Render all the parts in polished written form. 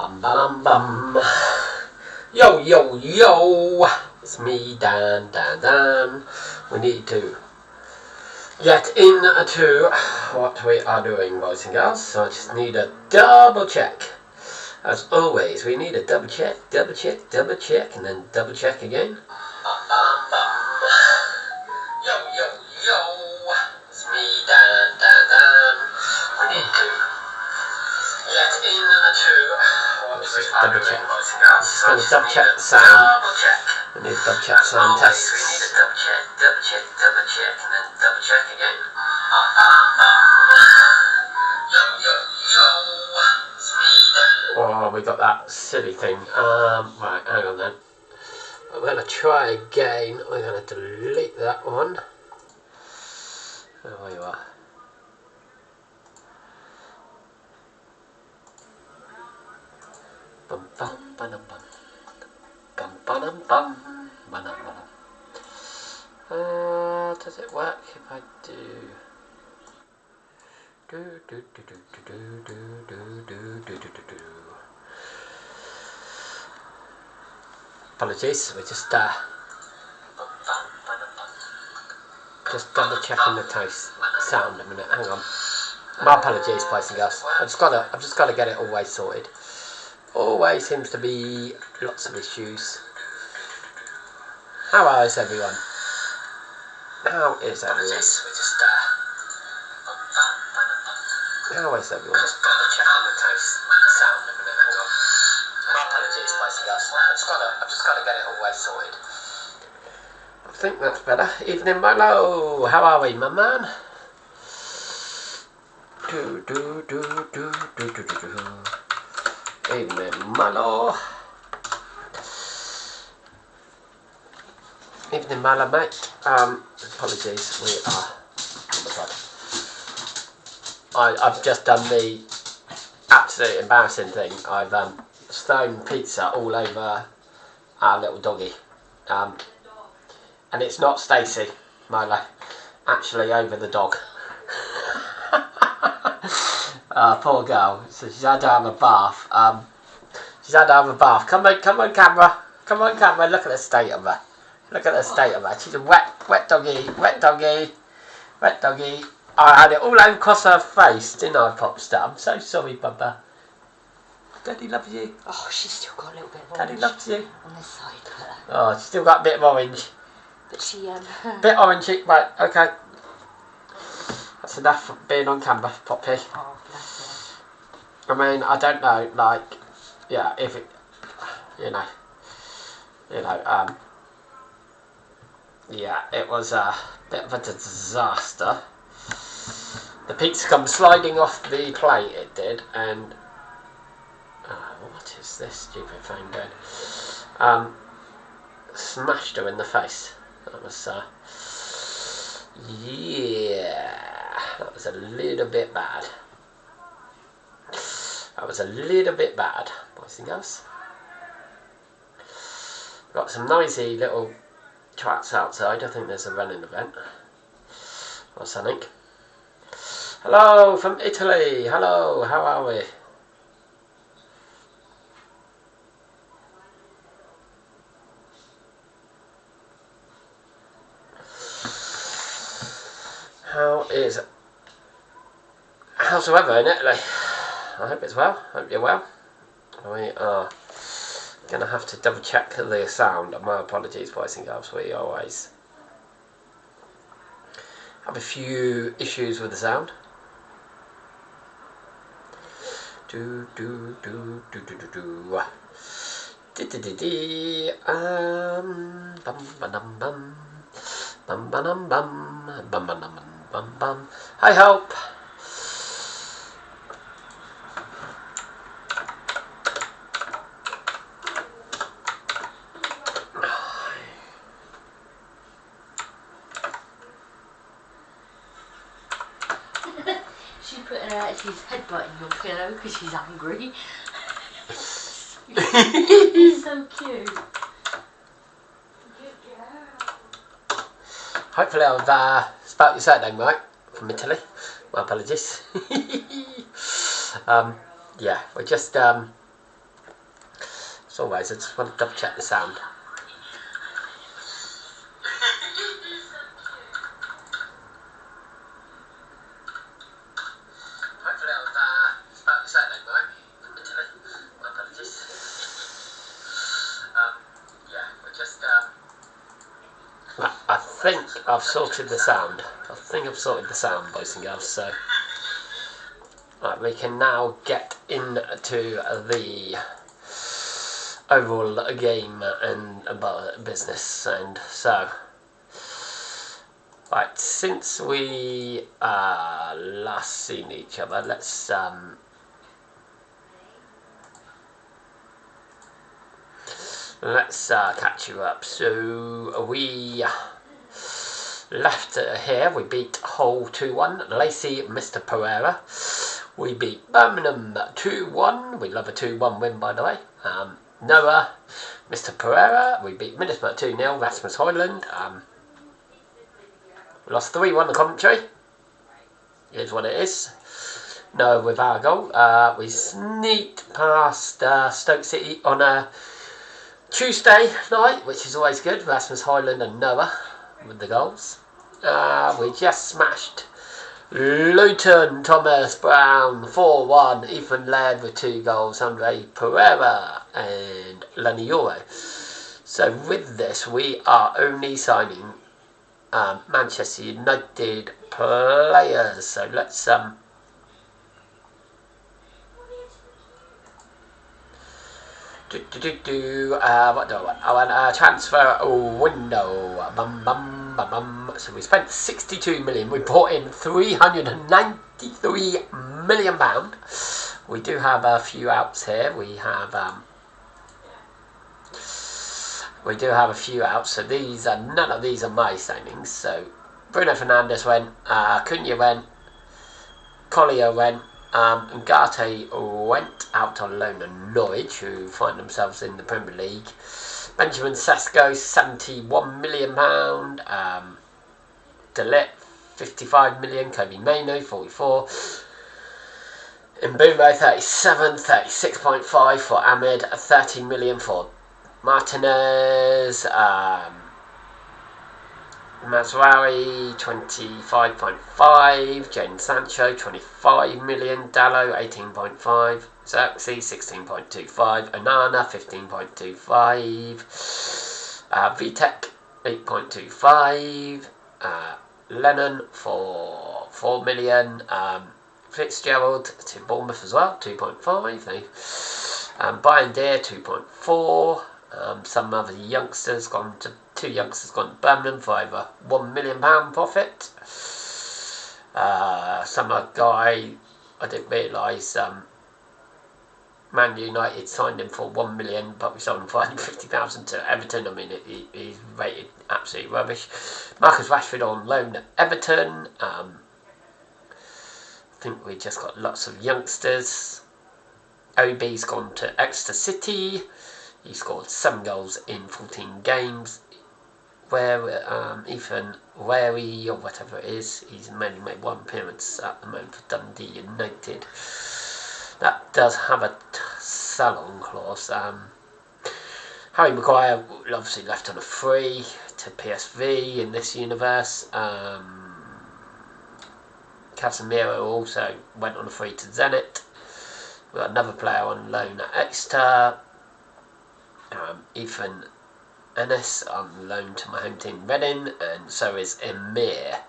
Bum bum bum. Yo yo yo. It's me, Dan. We need to get into what we are doing, boys and girls. So I just need a double check. As always, we need a double check, and then double check again. Yo yo yo. It's me, Dan. We need to get into what we are doing, boys and girls. So I'm just going to double check the sound. We need to double check sound tests. We need to double check, and then double check again. Oh, we got that silly thing. Right, hang on then. I'm going to try again. I'm going to delete that one. There you are. Bum bum bum bum. Bum bum bum. Does it work if I do? Apologies, we're just double checking the sound a minute. Hang on. My apologies, boys and girls. I've just gotta get it always sorted. Always seems to be lots of issues. How is everyone? How is everyone? How is everyone? My apologies, boys and girls. I've just gotta get it always sorted. I think that's better. Evening, Milo. How are we, my man? Evening, Milo. Evening, Milo, mate. Apologies, we are. I've just done the absolute embarrassing thing. I've thrown pizza all over our little doggy. And it's not Stacey, Milo. Actually, over the dog. Poor girl. So she's had to have a bath. Come on, camera. Look at the state of her. She's a wet doggy. I had it all across her face, didn't I, Popstar? I'm so sorry, Bubba. Daddy loves you. Oh, she's still got a little bit of Daddy orange. loves you. On this side. Oh, she's still got a bit of orange. But she, Bit orangey, right, okay. That's enough for being on camera, Poppy. Oh, bless her. I mean, I don't know, like, yeah, if it, yeah, it was a bit of a disaster. The pizza come sliding off the plate, it did, and what is this stupid thing doing? Smashed her in the face. That was yeah, that was a little bit bad. Boys and girls. Got some noisy little tracks outside. I think there's a running event or something. Hello from Italy. Hello, how are we? How's the weather in Italy? I hope it's well. Hope you're well. We are going to have to double check the sound. My apologies, boys and girls. We always have a few issues with the sound. Hi, Hope. She's headbutting your pillow because she's angry. It's so cute. Hopefully I've spelt your surname right from Italy. My apologies. Yeah, we're just As always, I just want to double check the sound. Hopefully I've spoken Saturday night. My apologies. Yeah, we're just I think I've sorted the sound. Boys and girls, so right, we can now get into the overall game and about business. And so, right, since we last seen each other, let's catch you up. So we left here. We beat Hull 2-1. Lacey, Mr. Pereira. We beat Birmingham 2-1. We love a 2-1 win, by the way. Noah, Mr. Pereira. We beat Middlesbrough 2-0. Rasmus Højlund. We lost 3-1 the commentary. Here's what it is. Noah with our goal. We sneaked past Stoke City on a Tuesday night, which is always good. Rasmus Højlund and Noah with the goals. We just smashed Luton, Thomas Brown 4-1. Ethan Laird with 2 goals. Andre Pereira and Lenny Euro. So with this, we are only signing Manchester United players. So let's what do I want? I want a transfer window. So we spent 62 million. We brought in 393 million pound. We do have a few outs here. We do have a few outs. So these are none of these are my signings. So Bruno Fernandes went. Cunha went. Collier went. Ngate went out on loan to Norwich, who find themselves in the Premier League. Benjamin Sesko, £71 million. De Ligt, 55 million. Kobe Mainoo, 44. Mbeumo, 37, 36.5 for Ahmed, 30 million for Martinez. Mazraoui, 25.5, Jadon Sancho, 25 million, Dallo, 18.5, Xerxes, 16.25, Onana, 15.25, Vitek, 8.25, Lennon for 4 million, Fitzgerald to Bournemouth as well, 2.5, Brian Deere, 2.4, some other youngsters gone to 2 youngsters gone to Birmingham for over £1 million profit. Some guy I didn't realise Man United signed him for 1 million, but we sold him for 150,000 to Everton. I mean, he's rated absolutely rubbish. Marcus Rashford on loan at Everton. I think we just got lots of youngsters. OB's gone to Exeter City. He scored 7 goals in 14 games. Where Ethan Wary or whatever it is, he's mainly made 1 appearance at the moment for Dundee United. That does have a sell-on clause. Harry Maguire obviously left on a free to PSV in this universe. Casemiro also went on a free to Zenit. We've got another player on loan at Exeter. Ethan Ennis on loan to my home team Reading, and so is Emir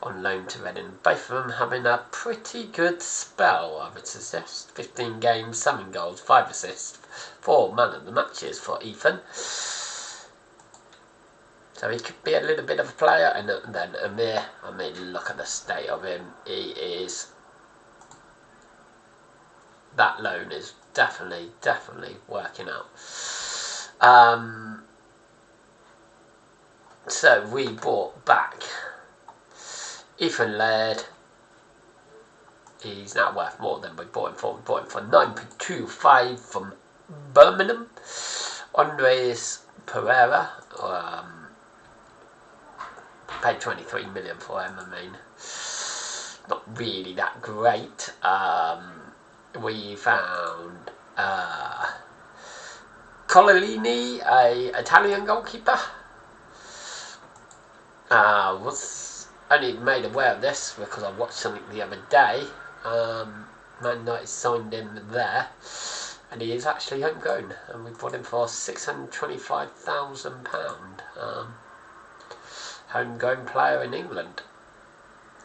on loan to Reading. Both of them having a pretty good spell, I would suggest. 15 games, 7 goals, 5 assists, 4 man of the matches for Ethan. So he could be a little bit of a player. And then Emir, I mean, look at the state of him. He is... That loan is definitely working out. So we bought back Ethan Laird. He's now worth more than we bought him for. We bought him for 9.25 from Birmingham. Andres Pereira, paid 23 million for him. I mean, not really that great. We found Colellini, a Italian goalkeeper. Was only made aware of this because I watched something the other day. Man United signed him there, and he is actually homegrown, and we bought him for £625,000. Homegrown player in England,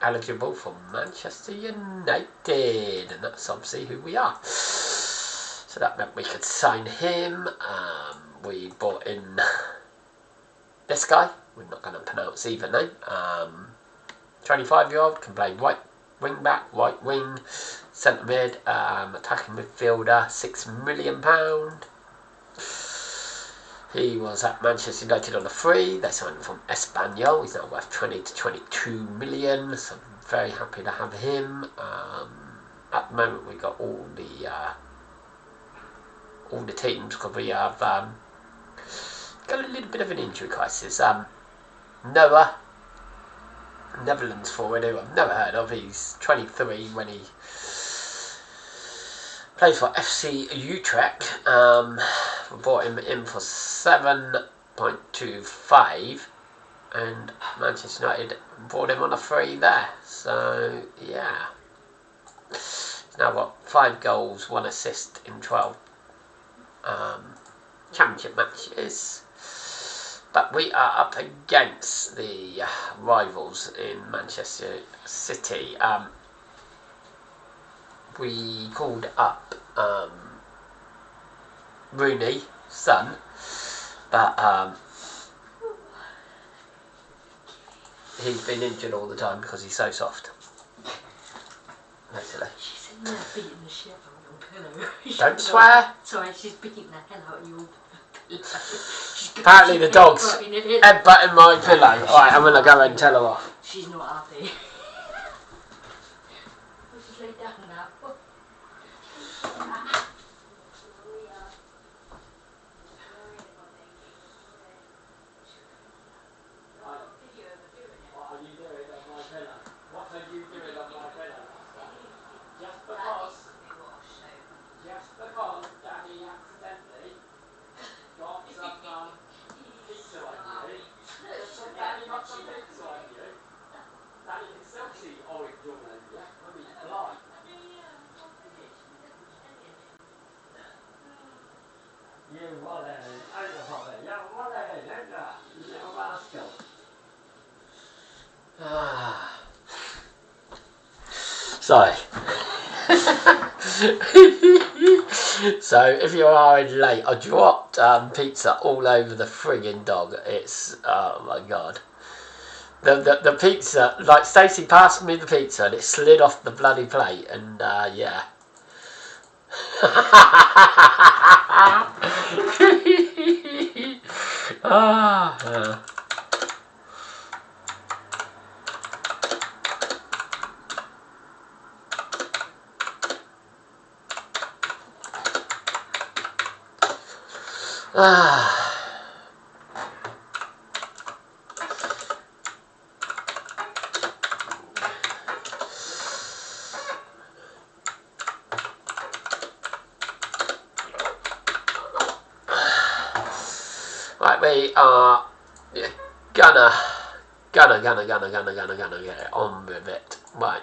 eligible for Manchester United, and that's obviously who we are. So that meant we could sign him. We bought in this guy. We're not going to pronounce either name. 25-year-old, can play right wing back, right wing, centre mid, attacking midfielder, £6 million. He was at Manchester United on a free. They signed him from Espanyol. He's now worth 20 to 22 million. So I'm very happy to have him. At the moment, we got all the teams because we have got a little bit of an injury crisis. Noah, Netherlands forward, who I've never heard of. He's 23 when he plays for FC Utrecht. We bought him in for 7.25, and Manchester United bought him on a free there. So yeah, he's now got 5 goals, 1 assist in 12 championship matches. But we are up against the rivals in Manchester City. We called up Rooney, son, but he's been injured all the time because he's so soft. Basically. She's in there beating the shit out of your pillow. Don't swear. Sorry, she's beating the hell out of your pillow. Apparently the dog's headbutting my pillow. Alright, I'm going to go and tell her off. She's not happy. Just lay down now. Just because Daddy accidentally got some pizza on you, Daddy got some pizza on you, Daddy can still see orange all over you. I mean, blind. You wallet, alcohol, you wallet, you little rascal. Sorry. So if you are in late, I dropped pizza all over the friggin' dog. It's, oh my god. The pizza, like Stacey passed me the pizza and it slid off the bloody plate, and yeah. Right, we are gonna get on with it. Right.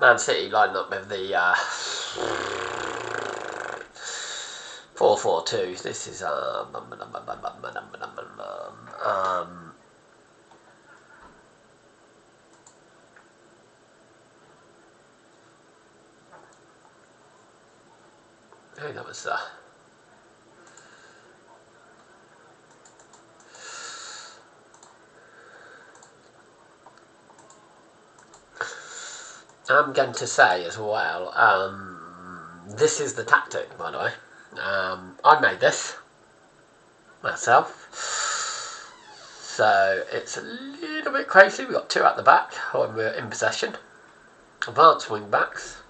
Man City lined up with the 4-4-2. This is I think that was I'm going to say as well, this is the tactic, by the way. I made this myself, so it's a little bit crazy. We've got 2 at the back when we're in possession, advanced wing backs.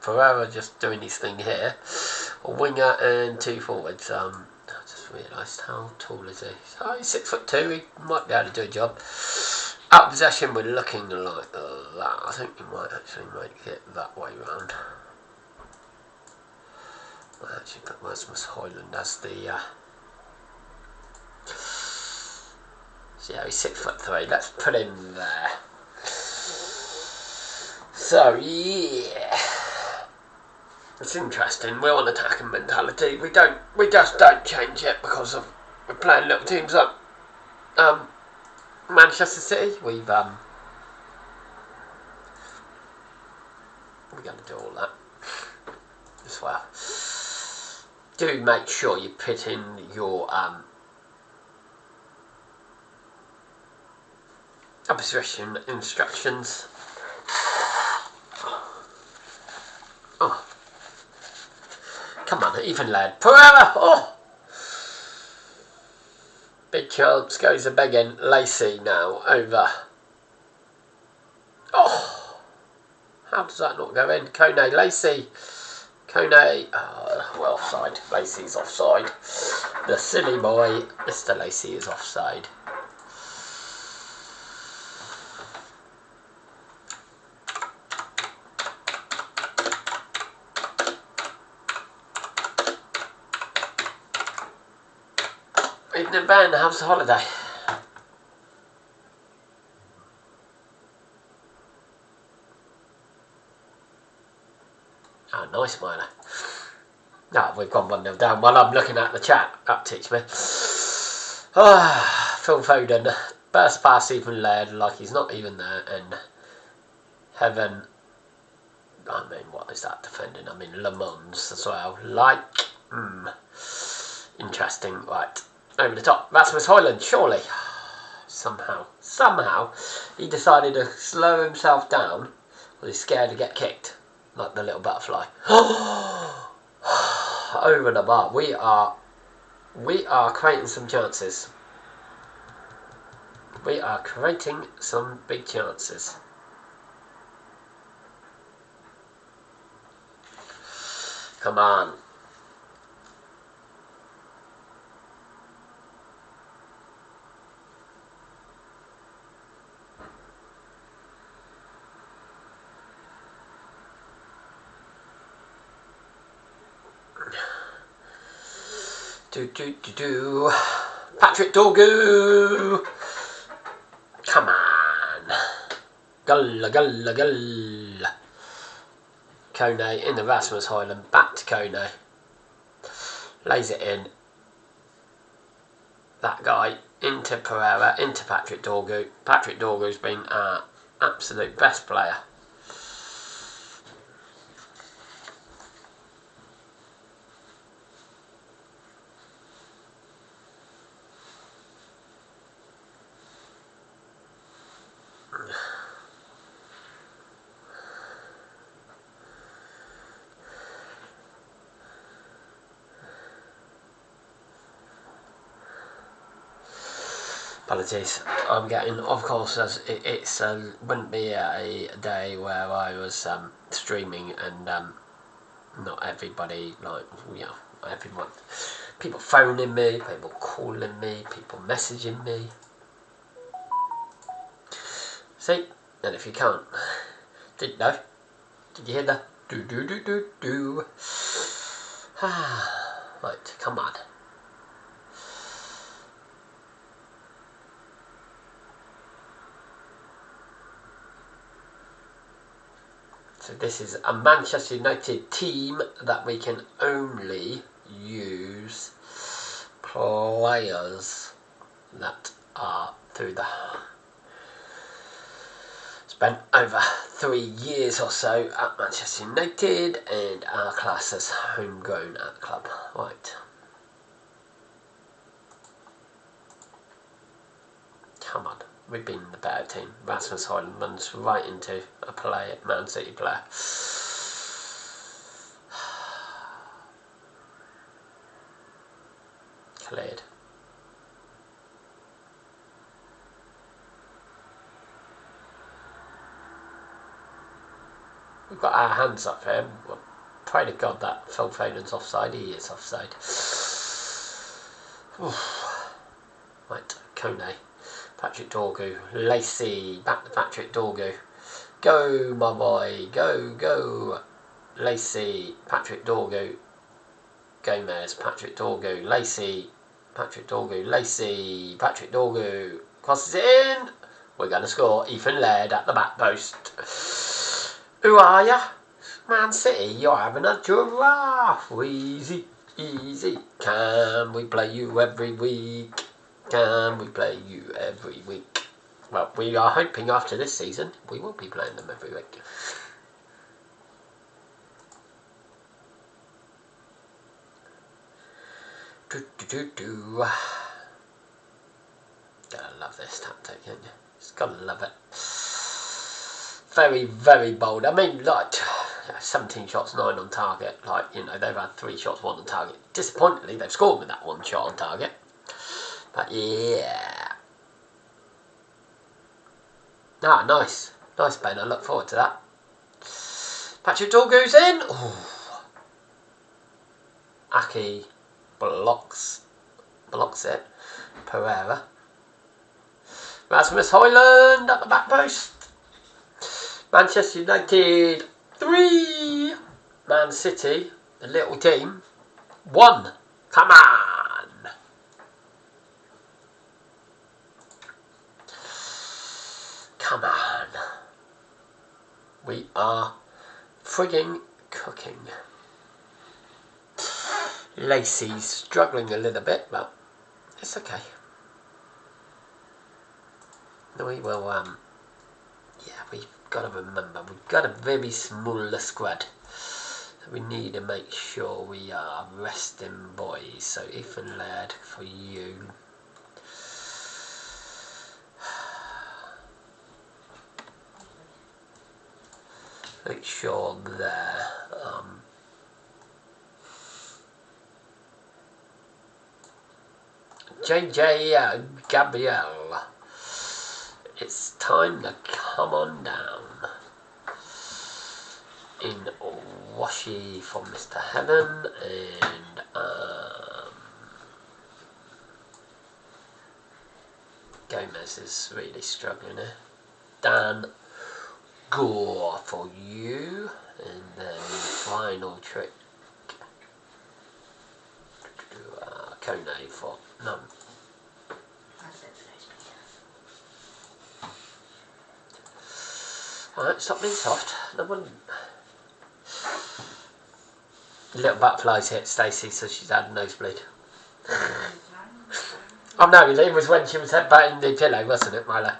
Forever just doing his thing here, a winger and 2 forwards. I just realised, how tall is he? Oh, he's 6'2". He might be able to do a job. Out of possession, we're looking like that. I think we might actually make it that way round. I actually put Rasmus Højlund as the. So yeah, he's 6'3". Let's put him there. So yeah, it's interesting. We're on attacking mentality. We just don't change it because of we're playing little teams up. Manchester City, we're going to do all that as well. Do make sure you put in your opposition instructions. Oh, come on, even lad. Pereira! Oh! Big chance goes a begging. Lacey now over. Oh! How does that not go in? Kone, Lacey. Kone, well, offside. Lacey's offside. The silly boy, Mr. Lacey, is offside. Evening, Ben. How's the holiday? Oh, nice, Milo. No, we've gone 1-0 down. While I'm looking at the chat, that teach me. Phil Foden, burst pass even led like he's not even there, and Heaven. I mean, what is that defending? I mean, Le Mans as well. Like, interesting. Right, over the top. Rasmus Højlund, surely. Somehow, he decided to slow himself down. Well, he's scared to get kicked, like the little butterfly. Over the bar. We are creating some chances. We are creating some big chances. Come on. Patrick Dorgu. Come on. Gulla. Kone in the Rasmus Højlund. Back to Kone. Lays it in. That guy into Pereira, into Patrick Dorgu. Patrick Dorgu's been our absolute best player. Apologies, I'm getting, of course, as it's wouldn't be a day where I was streaming and not everybody, like, you know, everyone, people phoning me, people calling me, people messaging me. See, and if you can't, did you hear that? Do. Right, come on. So this is a Manchester United team that we can only use players that are through the spent over 3 years or so at Manchester United and are classed as homegrown at the club. Right. Come on. We've been the better team. Rasmus Højlund runs right into a Man City player. Cleared. We've got our hands up here. Well, pray to God that Phil Foden's offside. He is offside. Right, Kone. Patrick Dorgu. Lacey, back to Patrick Dorgu. Go, my boy, go, go. Lacey, Patrick Dorgu. Gomez, Patrick Dorgu. Lacey, Patrick Dorgu. Lacey, Patrick Dorgu. Crosses it in. We're going to score. Ethan Laird at the back post. Who are ya? Man City, you're having a giraffe. Easy, easy. Can we play you every week? Can we play you every week? Well, we are hoping after this season we will be playing them every week. Gotta love this tactic, ain't you? Just gotta love it. Very, very bold. I mean, like, 17 shots, 9 on target. Like, you know, they've had 3 shots, 1 on target. Disappointingly, they've scored with that 1 shot on target. But yeah. Ah, nice. Nice, Ben. I look forward to that. Patrick Dorgu's in. Ooh. Aki blocks it. Pereira. Rasmus Højlund at the back post. Manchester United 3. Man City, the little team, 1. Come on. Come on. We are frigging cooking. Lacey's struggling a little bit, but it's okay. We will, yeah, we've got to remember, we've got a very small squad. So we need to make sure we are resting boys. So Ethan Laird for you. Make sure there. JJ Gabriel. It's time to come on down. In Washi from Mr. Heaven and Gomez is really struggling here. Dan Gore for you, and then final trick Kone for none. Alright, stop being soft. No one. Little butterflies hit Stacey, so she's had a nosebleed. Oh no, it was when she was headbutting the pillow, wasn't it, Milo?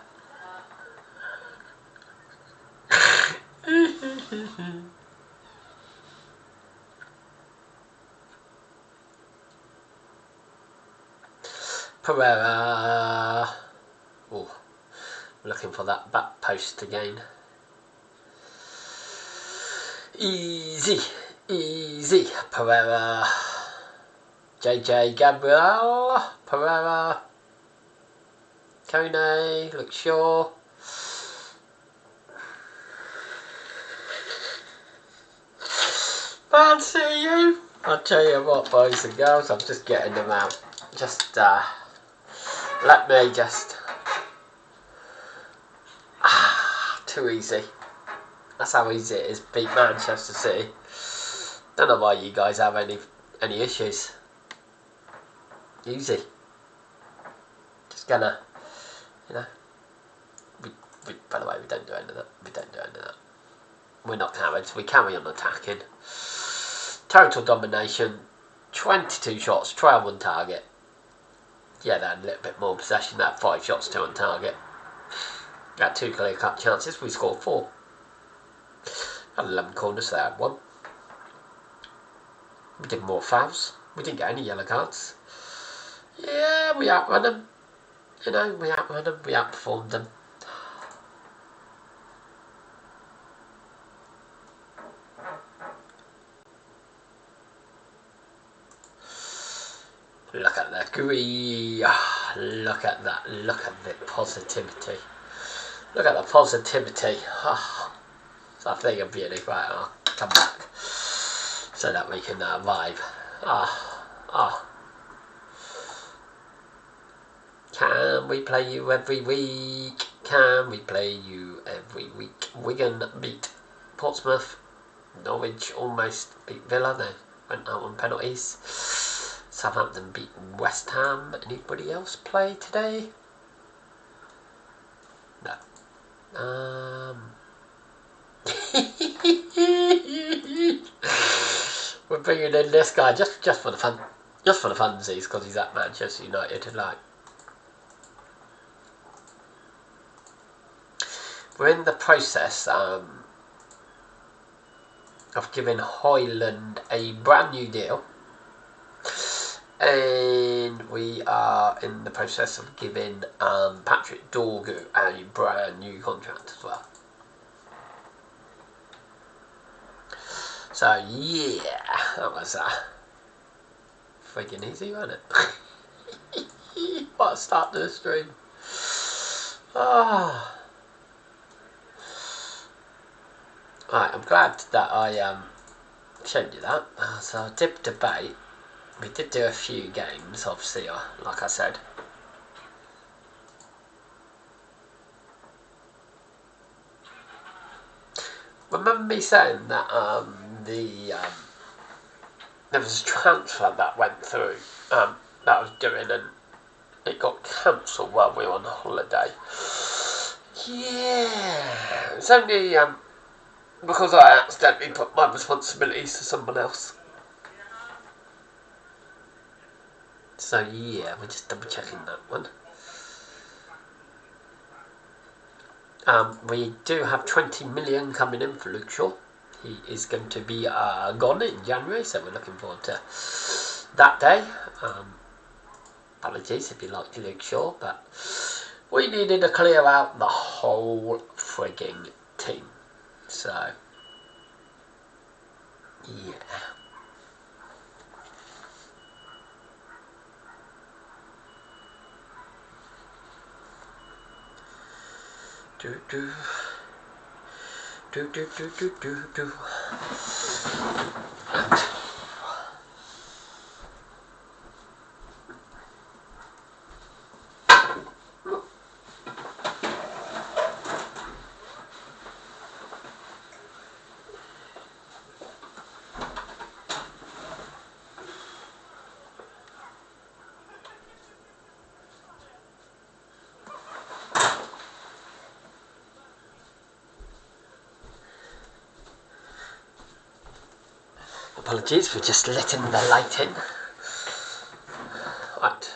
Pereira. Oh, looking for that back post again. Easy, easy. Pereira. JJ Gabriel. Pereira. Kone. Look sure. Fancy you. I'll tell you what, boys and girls, I'm just getting them out. Just, let me just. Too easy. That's how easy it is. Beat Manchester City. Don't know why you guys have any issues. Easy. Just gonna, you know. By the way, we don't do any of that. We don't do any of that. We're not cowards. We carry on attacking. Total domination. 22 shots, 12 on target. Yeah, they had a little bit more possession. They had 5 shots, 2 on target. They had 2 clear cut chances. We scored 4. Had 11 corners. They had 1. We did more fouls. We didn't get any yellow cards. Yeah, we outrun them. You know, we outrun them. We outperformed them. Look at the green. Look at that. Look at the positivity. Look at the positivity. It's a thing of beauty. Right, I'll come back so that we can vibe. Can we play you every week? Can we play you every week? Wigan beat Portsmouth. Norwich almost beat Villa. They went out on penalties. Southampton beat West Ham. Anybody else play today? No. We're bringing in this guy just for the fun, just for the funsies, because he's at Manchester United. Like, we're in the process of giving Hoyland a brand new deal, and we are in the process of giving Patrick Dorgu a brand new contract as well. So yeah, that was friggin' easy, wasn't it? What a start to the stream. Oh. Right, I'm glad that I showed you that. So I did debate. We did do a few games, obviously, like I said. Remember me saying that there was a transfer that went through that I was doing, and it got cancelled while we were on holiday. Yeah, it's only because I accidentally put my responsibilities to someone else. So yeah, we're just double checking that one. We do have 20 million coming in for Luke Shaw. He is going to be gone in January, so we're looking forward to that day. Apologies if you like Luke Shaw, but we needed to clear out the whole frigging team. So, yeah. Do. Apologies for just letting the light in. Right.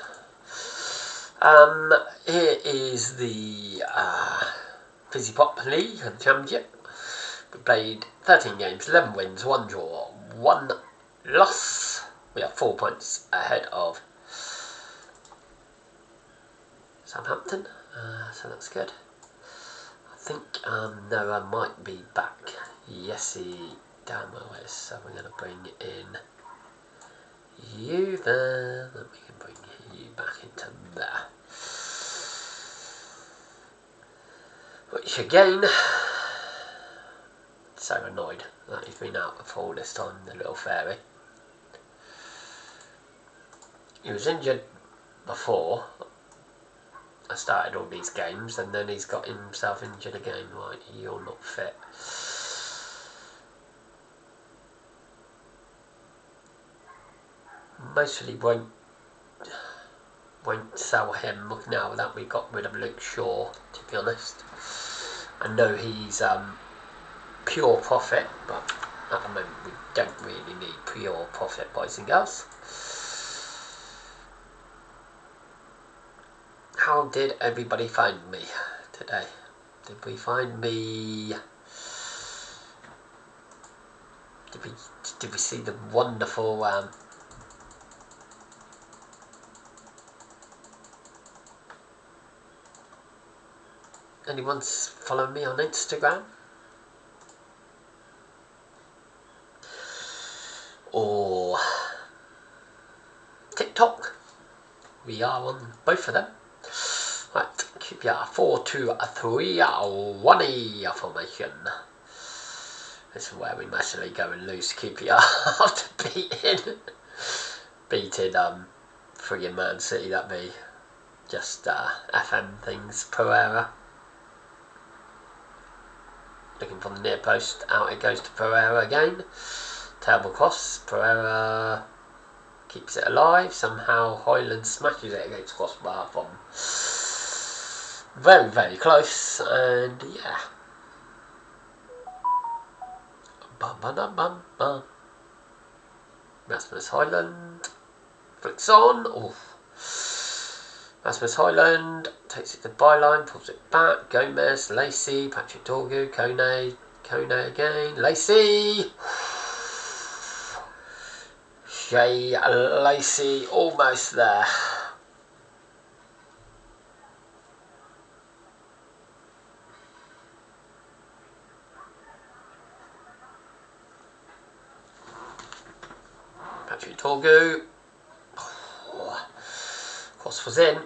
Here is the Fizzy Pop League and Championship. We played 13 games, 11 wins, 1 draw, 1 loss. We are 4 points ahead of Southampton, so that's good. I think Noah might be back. Yes, he damn well is. So we're going to bring in you there, then we can bring you back into there. Which again, so annoyed that he's been out of all this time, the little fairy. He was injured before I started all these games, and then he's got himself injured again. Right, you're not fit. Mostly won't sell him now that we got rid of Luke Shaw, to be honest. I know he's pure profit, but at the moment we don't really need pure profit, boys and girls. How did everybody find me today? Did we find me? Did we see the wonderful anyone's following me on Instagram or TikTok? We are on both of them. Right, QPR 4-2-3-1 formation. This is where we mostly go and lose QPR after beating friggin' Man City. That be just FM things. Pereira. Looking for the near post. Out it goes to Pereira again. Terrible cross. Pereira keeps it alive. Somehow Hoyland smashes it against crossbar from very, very close. And yeah. Bum, bum, bum, bum, bum. Rasmus Hoyland flicks on. Oof. Rasmus Hoyland takes it to the byline, pulls it back. Gomez, Lacey, Patrick Dorgu, Kone again. Lacey! Shea Lacey almost there. Patrick Dorgu. Oh, cross was in.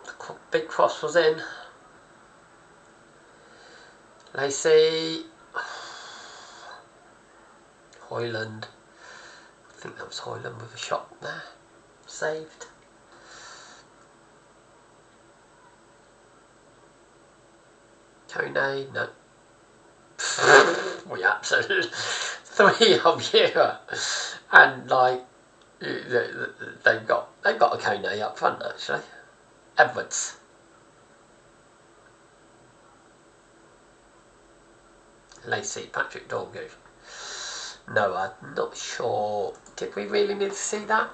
The big cross was in. Lacey. Hoyland. I think that was Hoyland with a shot there. Saved. Kone, no. We absolutely 3 of you, and like they've got a Kone up front actually. Edwards. Lacey, Patrick Dorgu. No, I'm not sure. Did we really need to see that?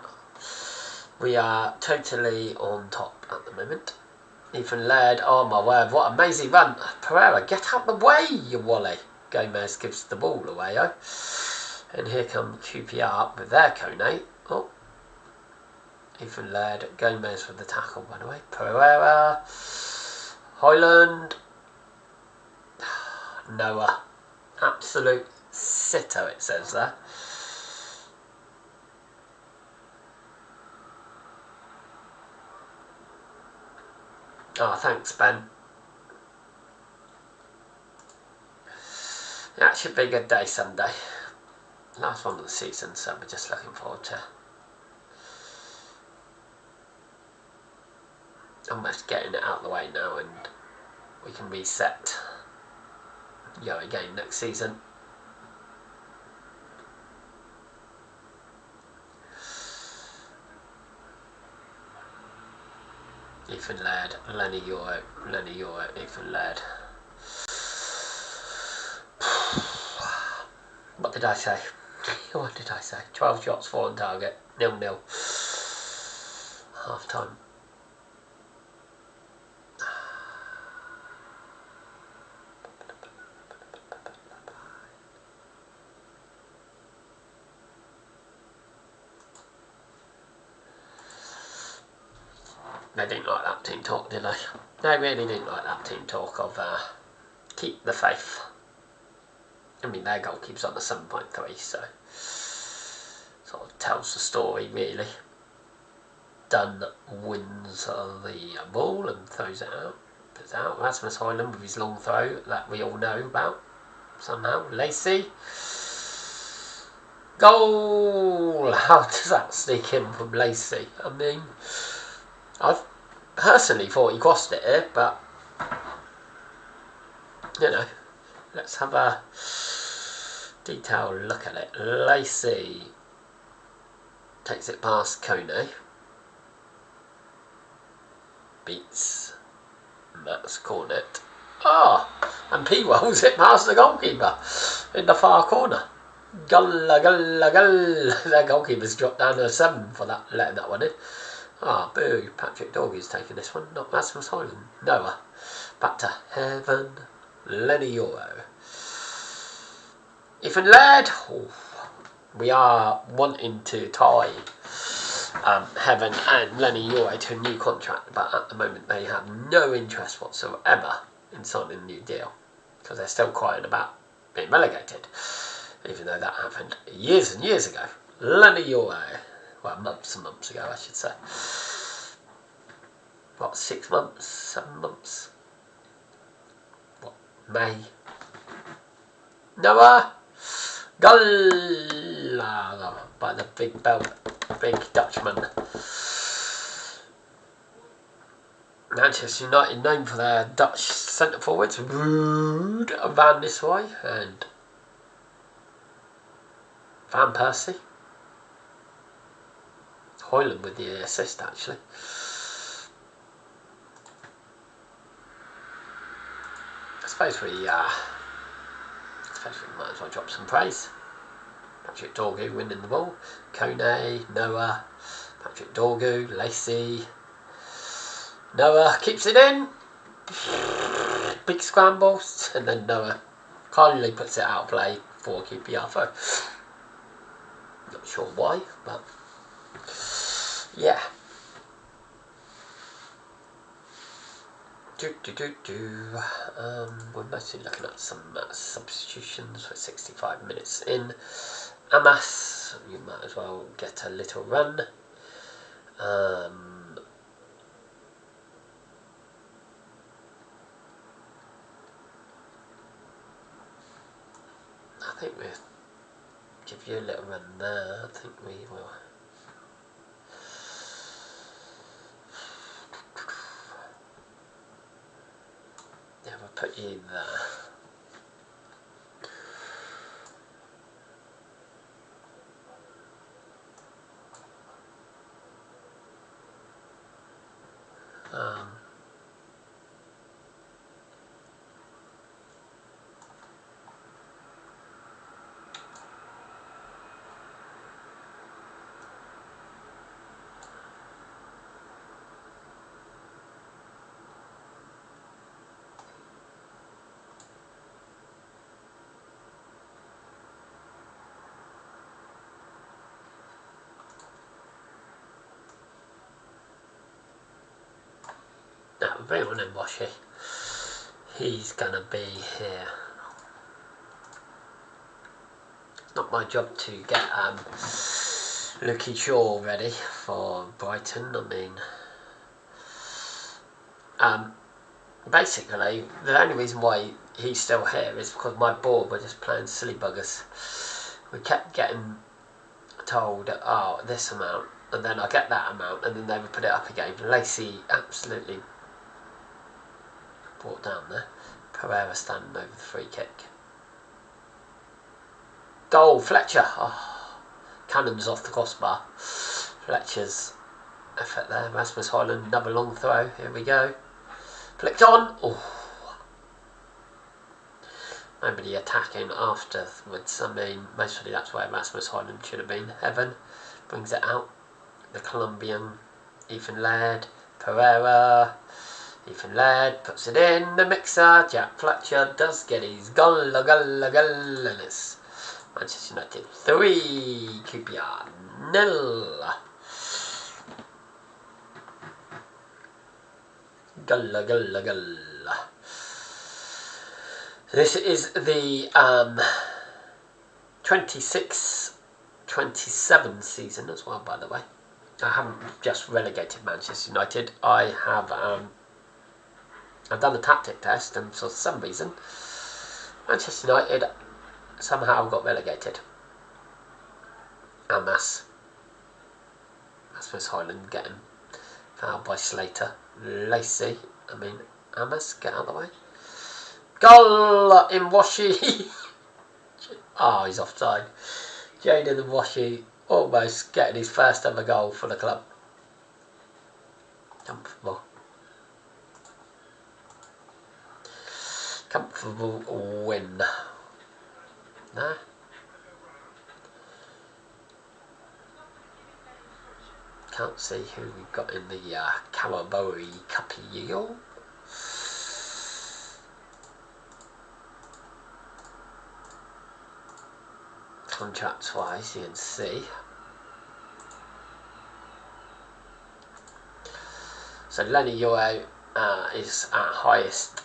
We are totally on top at the moment. Ethan Laird, oh my word, what amazing run. Pereira, get out the way, you wally. Gomez gives the ball away, oh. And here come QPR with their Kone. Oh. Ethan Laird, Gomez with the tackle, by the way. Pereira, Hoyland, Noah. Absolute sitter, it says there. Oh, thanks, Ben. Yeah, it should be a good day Sunday. Last one of the season, so we're just looking forward to almost getting it out of the way now, and we can reset. Go again next season. Ethan Laird, Lenny Euro, Ethan Laird. What did I say? What did I say? 12 shots, 4 on target, 0-0. Half time. They didn't like that team talk, did they? They really didn't like that team talk of keep the faith. I mean, their goalkeeper's on the 7.3, so sort of tells the story, really. Dunn wins the ball and throws it out. Puts it out. Rasmus Hoyland with his long throw that we all know about somehow. Lacey. Goal! How does that sneak in from Lacey? I mean, I've personally thought he crossed it here, but you know, let's have a detailed look at it. Lacey takes it past Kone. Beats Matt's cornet. Oh, and P rolls it past the goalkeeper in the far corner. Gulla. Their goalkeeper's dropped down to a 7 for that, letting that one in. Ah, oh, boo. Patrick Dorgu's taking this one, not Rasmus Hoyland. Noah. Back to heaven. Lenny Euro. Ethan Laird. Oh, we are wanting to tie Heaven and Lenny Euro to a new contract, but at the moment they have no interest whatsoever in signing a new deal because they're still crying about being relegated, even though that happened years and years ago. Lenny Euro, well, months and months ago, I should say. What, 6 months, 7 months? What, May? Noah Gulla by the big belt, big Dutchman. Manchester United known for their Dutch centre forwards, Ruud Van Nistelrooy and Van Persie. Højlund with the assist actually. I suppose we might as well drop some praise. Patrick Dorgu winning the ball. Kone, Noah, Patrick Dorgu, Lacey. Noah keeps it in. Big scrambles, and then Noah kindly puts it out of play for QPR throw. Not sure why, but yeah. We're mostly looking at some substitutions for 65 minutes in. Amas, you might as well get a little run. I think we'll give you a little run there. I think we will. Yeah, we'll put you there. Now, bring on him, Washi. He's gonna be here. It's not my job to get Lucky Shaw ready for Brighton. I mean, basically, the only reason why he's still here is because my board were just playing silly buggers. We kept getting told, oh, this amount, and then I get that amount, and then they would put it up again. Lacey absolutely brought down there. Pereira standing over the free kick. Goal, Fletcher. Oh, cannons off the crossbar. Fletcher's effort there. Rasmus Højlund, another long throw. Here we go. Flicked on. Oh. Nobody attacking afterwards. I mean, mostly that's where Rasmus Højlund should have been. Evan brings it out. The Colombian, Ethan Laird, Pereira. Ethan Laird puts it in the mixer. Jack Fletcher does get his goal. And it's Manchester United 3, QPR 0. Goal. This is the 26-27 season as well, by the way. I haven't just relegated Manchester United. I've done a tactic test, and for some reason, Manchester United somehow got relegated. Rasmus Højlund getting fouled by Slater. Lacey, Amas, get out of the way. Goal in Washi. Oh, he's offside. Jaden and Washi almost getting his first ever goal for the club. Comfortable win. Nah. Can't see who we've got in the Carabao Cup Yield. Contracts wise, you can see. So Lenny Euro is at highest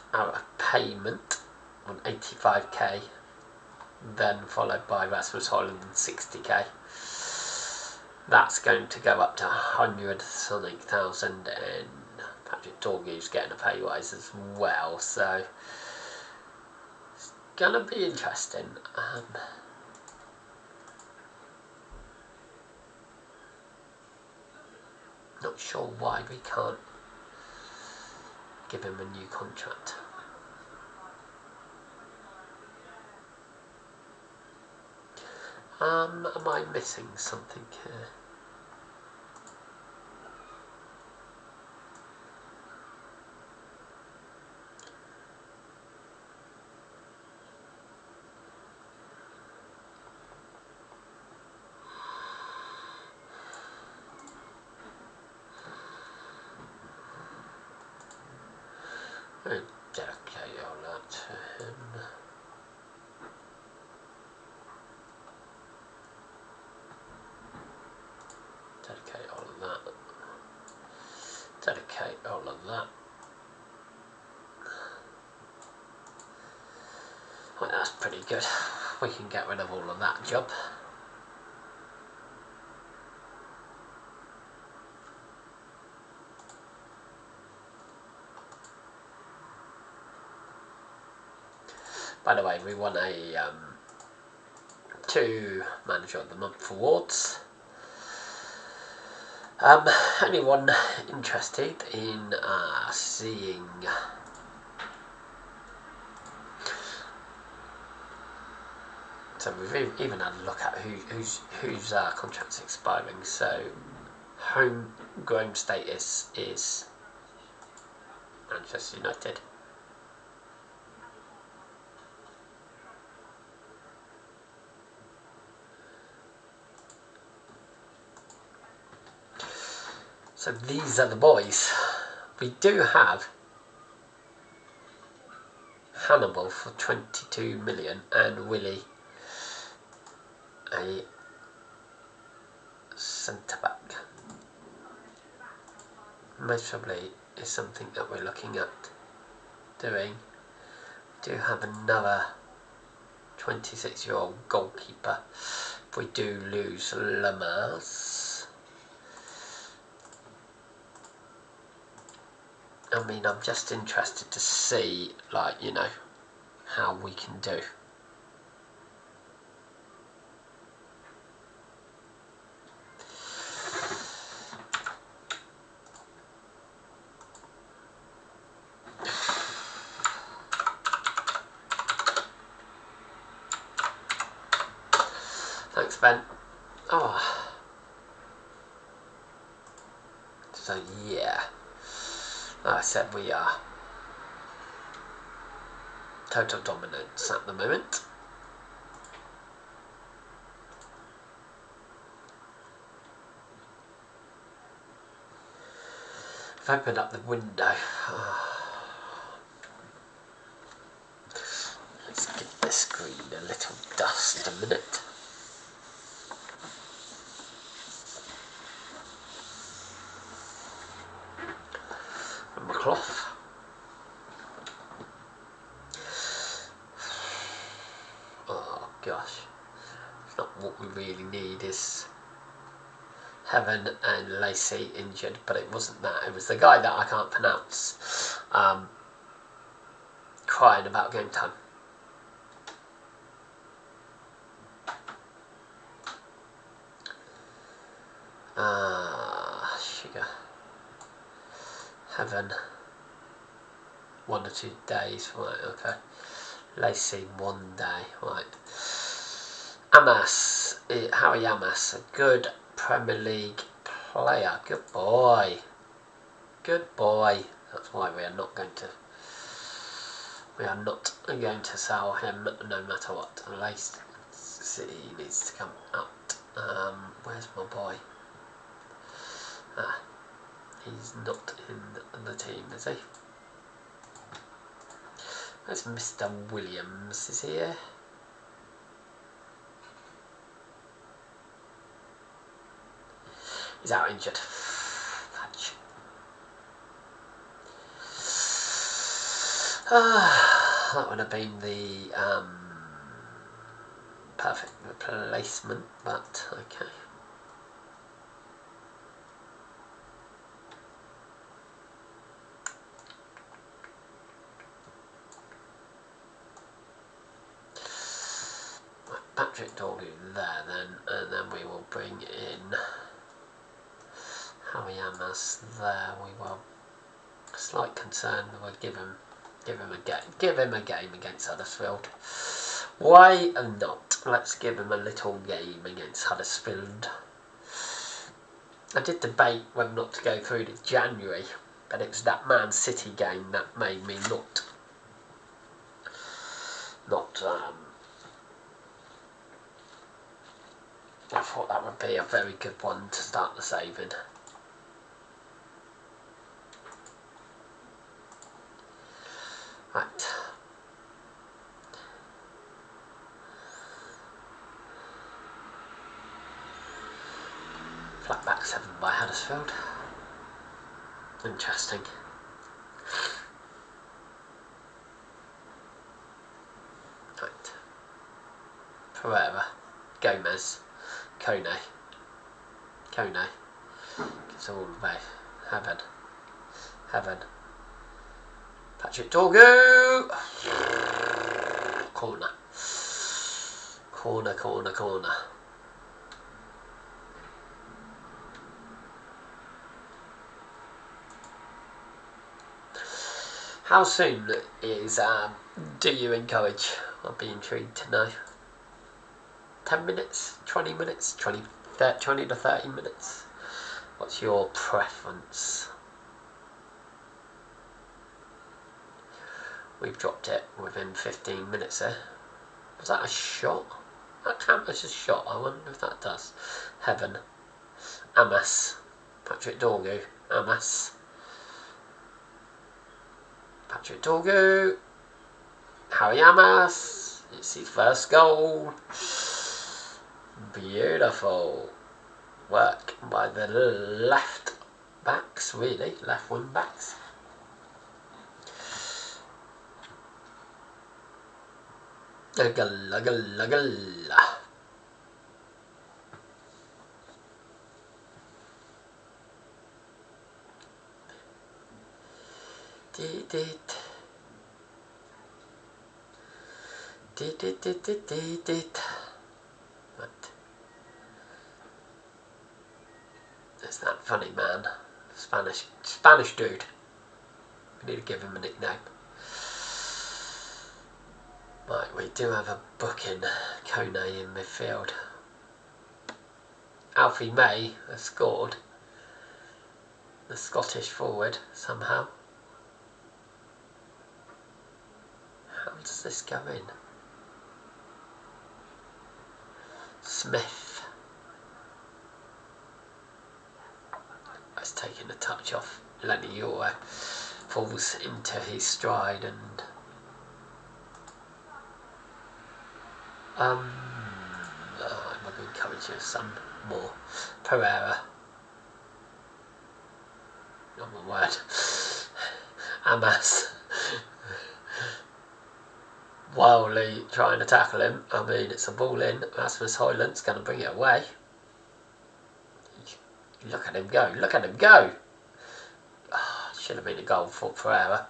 payment on 85k, then followed by Rasmus Højlund on 60k. That's going to go up to 100 something thousand, and Patrick Dorgu's getting a pay rise as well, so it's gonna be interesting. Not sure why we can't give him a new contract. Am I missing something here? I'll dedicate all that to him. Dedicate all of that. Dedicate all of that. Well, that's pretty good. We can get rid of all of that job. By the way, we won a 2 Manager of the Month awards. Anyone interested in seeing so we've even had a look at whose contract's expiring. So homegrown status is Manchester United. So these are the boys. We do have Hannibal for 22 million and Willie, a centre back. Most probably is something that we're looking at doing. We do have another 26-year-old goalkeeper if we do lose Lamas. I mean, I'm just interested to see, like, you know, how we can do. Thanks, Ben. Oh. So, yeah. Like I said, we are total dominance at the moment. I've opened up the window. Let's give this screen a little dust a minute. And my cloth. Oh gosh. It's not what we really need is Heaven and Lacey injured, but it wasn't that. It was the guy that I can't pronounce crying about game time. Sugar. Heaven. 1 or 2 days, right, okay. Lacey 1 day, right. Amas, Harry Amas, a good Premier League player. Good boy. Good boy. That's why we are not going to sell him no matter what. Lacey needs to come out. Where's my boy? He's not in the team, is he? Where's Mr. Williams? Is he here? He's out injured. Fudge. That would have been the perfect replacement, but okay. Patrick Dorgu there then, and then we will bring in Harry Amas there. We will Slight concern that I give him a game against Huddersfield. Why not? Let's give him a little game against Huddersfield. I did debate whether or not to go through to January, but it was that Man City game that made me not I thought that would be a very good one to start the saving. Right. Flat back 7 by Huddersfield. Interesting. Right. Pereira. Gomez. Kone. Gets all the way. Heaven. Patrick Dorgu. Corner. How soon is do you encourage? I'll be intrigued to know. 10 minutes, 20 minutes, 20 to 30 minutes. What's your preference? We've dropped it within 15 minutes there. Was that a shot? That counts as a shot. I wonder if that does. Heaven. Amas. Patrick Dorgu. Amas. Patrick Dorgu. Harry Amas. It's his first goal. Beautiful work by the left backs, really. Left wing backs. A goal. Did it. Right. It's that funny man. Spanish dude. We need to give him a nickname. Right, we do have a booking. Kone in midfield. Alfie May has scored. The Scottish forward, somehow. How does this go in? Smith. That's taking a touch off. Lenny Euro falls into his stride and I'm going to encourage you some more. Pereira. Not one word. Amas. Wildly trying to tackle him. I mean, it's a ball in. Rasmus Højlund's going to bring it away. Look at him go. Oh, should have been a goal for Pereira.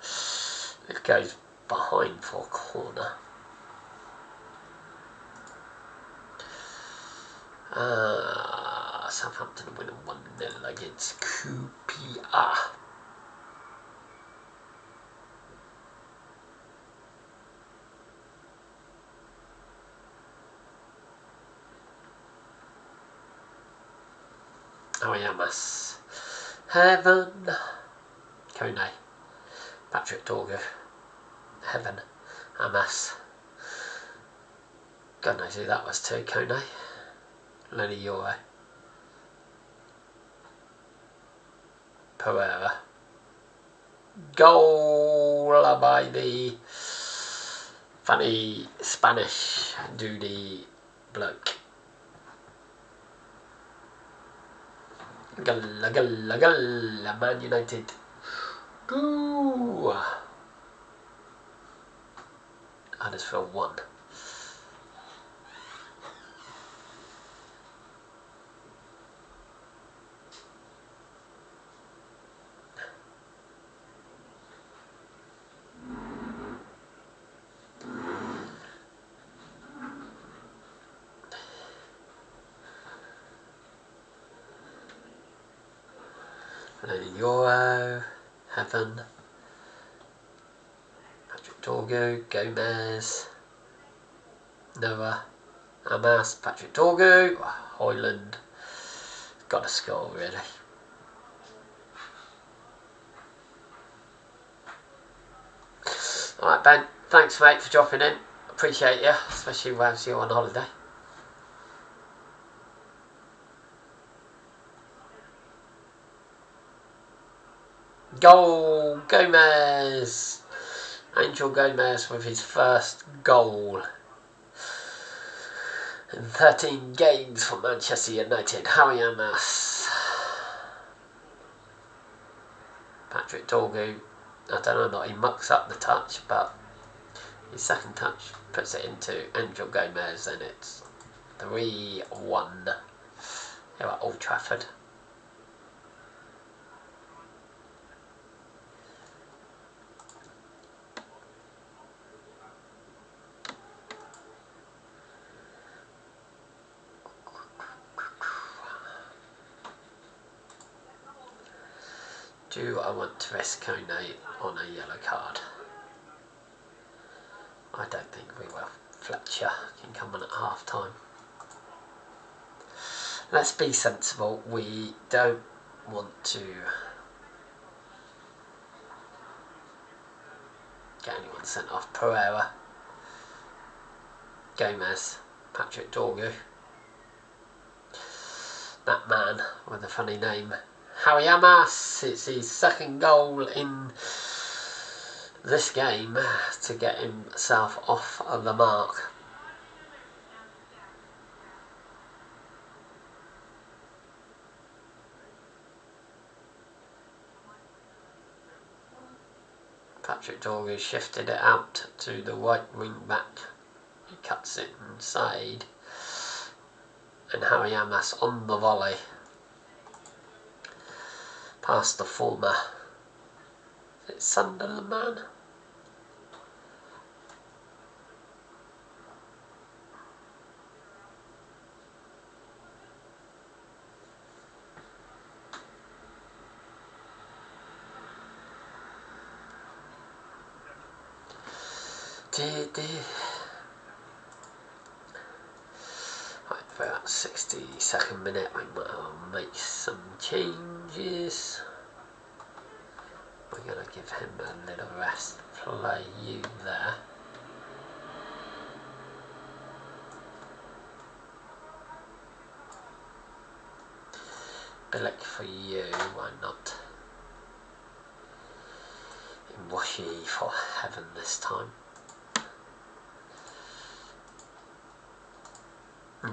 It goes behind for a corner. Southampton win 1-0 against QPR. Amas. Heaven. Kone. Patrick Dorgu. Heaven. Amas. God knows who that was too. Kone. Lenny Euro. Pereira. Goal by the funny Spanish duty bloke. Goal, Man United. Go. Huddersfield 1. Euro, Heaven. Torgu, Gomez, Noah, Amas, Patrick Torgu, Hoyland. Got to score really. Alright Ben, thanks mate for dropping in. Appreciate you, especially whilst you're on holiday. Goal, Gomez! Angel Gomez with his first goal in 13 games for Manchester United. Harry Amas. Patrick Torgu, I don't know, he mucks up the touch, but his second touch puts it into Angel Gomez, and it's 3-1 here at Old Trafford. Do I want to risk Kone on a yellow card? I don't think we will. Fletcher can come on at half time. Let's be sensible. We don't want to get anyone sent off. Pereira, Gomez, Patrick Torgu. That man with a funny name, Harry Amas. It's his second goal in this game to get himself off of the mark. Patrick Torgu shifted it out to the right wing back. He cuts it inside. And Harry Amas on the volley. Past the former. Is it Sunderland man? Right, for that 62nd minute, we might make some changes. We're going to give him a little rest. Play you there. Billick for you, why not? Washy for heaven this time.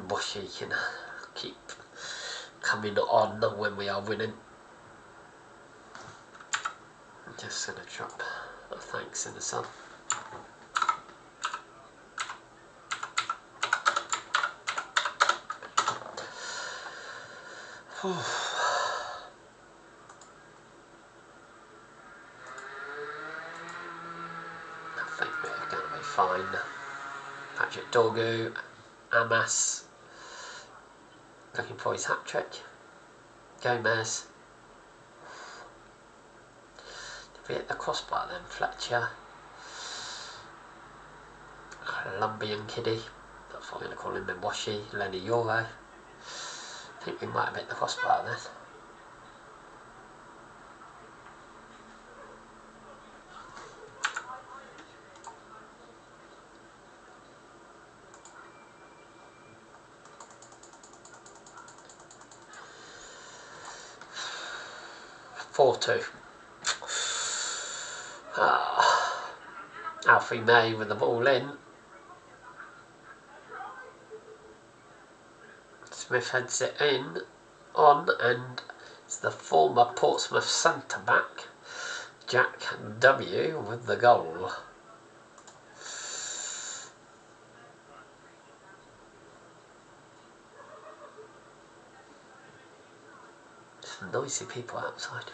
Washy can keep coming on when we are winning. I'm just going to drop a thanks in the sun. I think we're going to be fine. Patrick Torgu, Amas, looking for his hat-trick. Gomez. Did we hit the crossbar then? Fletcher. Colombian kiddie. That's what I'm going to call him. Mwashi, Lenny Euro. I think we might have hit the crossbar then. Alfie May with the ball in. Smith heads it in, on, and it's the former Portsmouth centre-back, Jack W, with the goal. Some noisy people outside.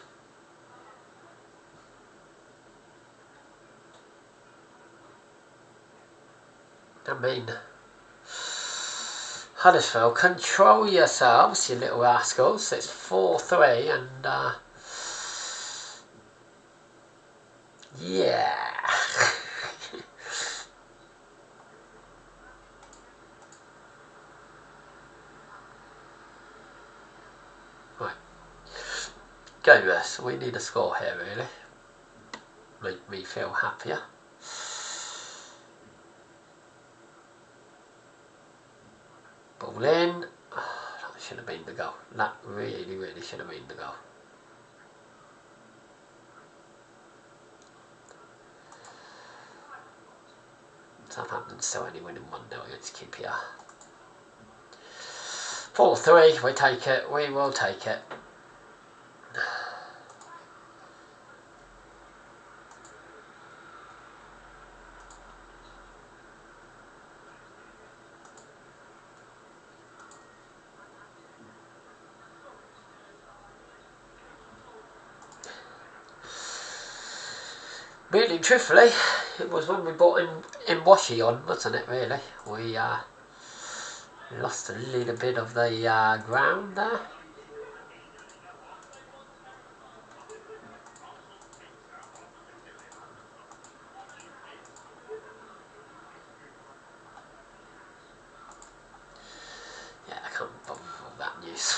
I mean, Huddersfield, control yourselves, you little rascals. It's 4-3 and yeah. Right. Gamers, we need a score here really. Make me feel happier. Ball in. Oh, that should have been the goal. That really should have been the goal. Southampton still only winning 1-0 against QPR. 4-3, we take it, we will take it. Really, truthfully, it was when we bought in Washi on, wasn't it, really? We lost a little bit of the ground there. Yeah, I can't bother with that news.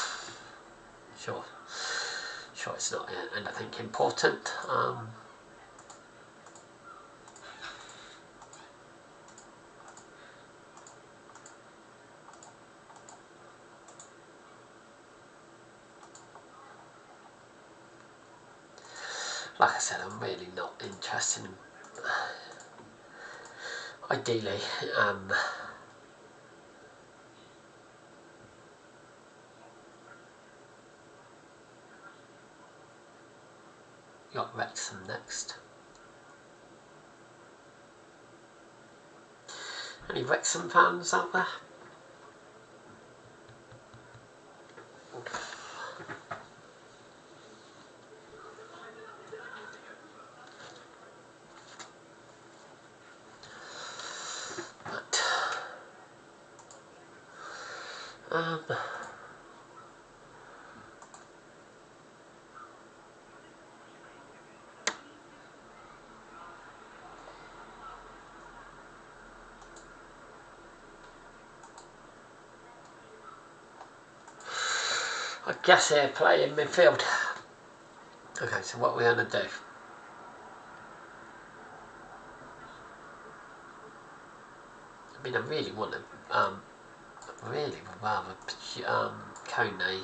Sure it's not anything important. Like I said, I'm really not interested in, ideally, got Wrexham next. Any Wrexham fans out there? But, I guess they're playing midfield. Okay, so what we're going to do. I mean, I really want to, really would rather Kone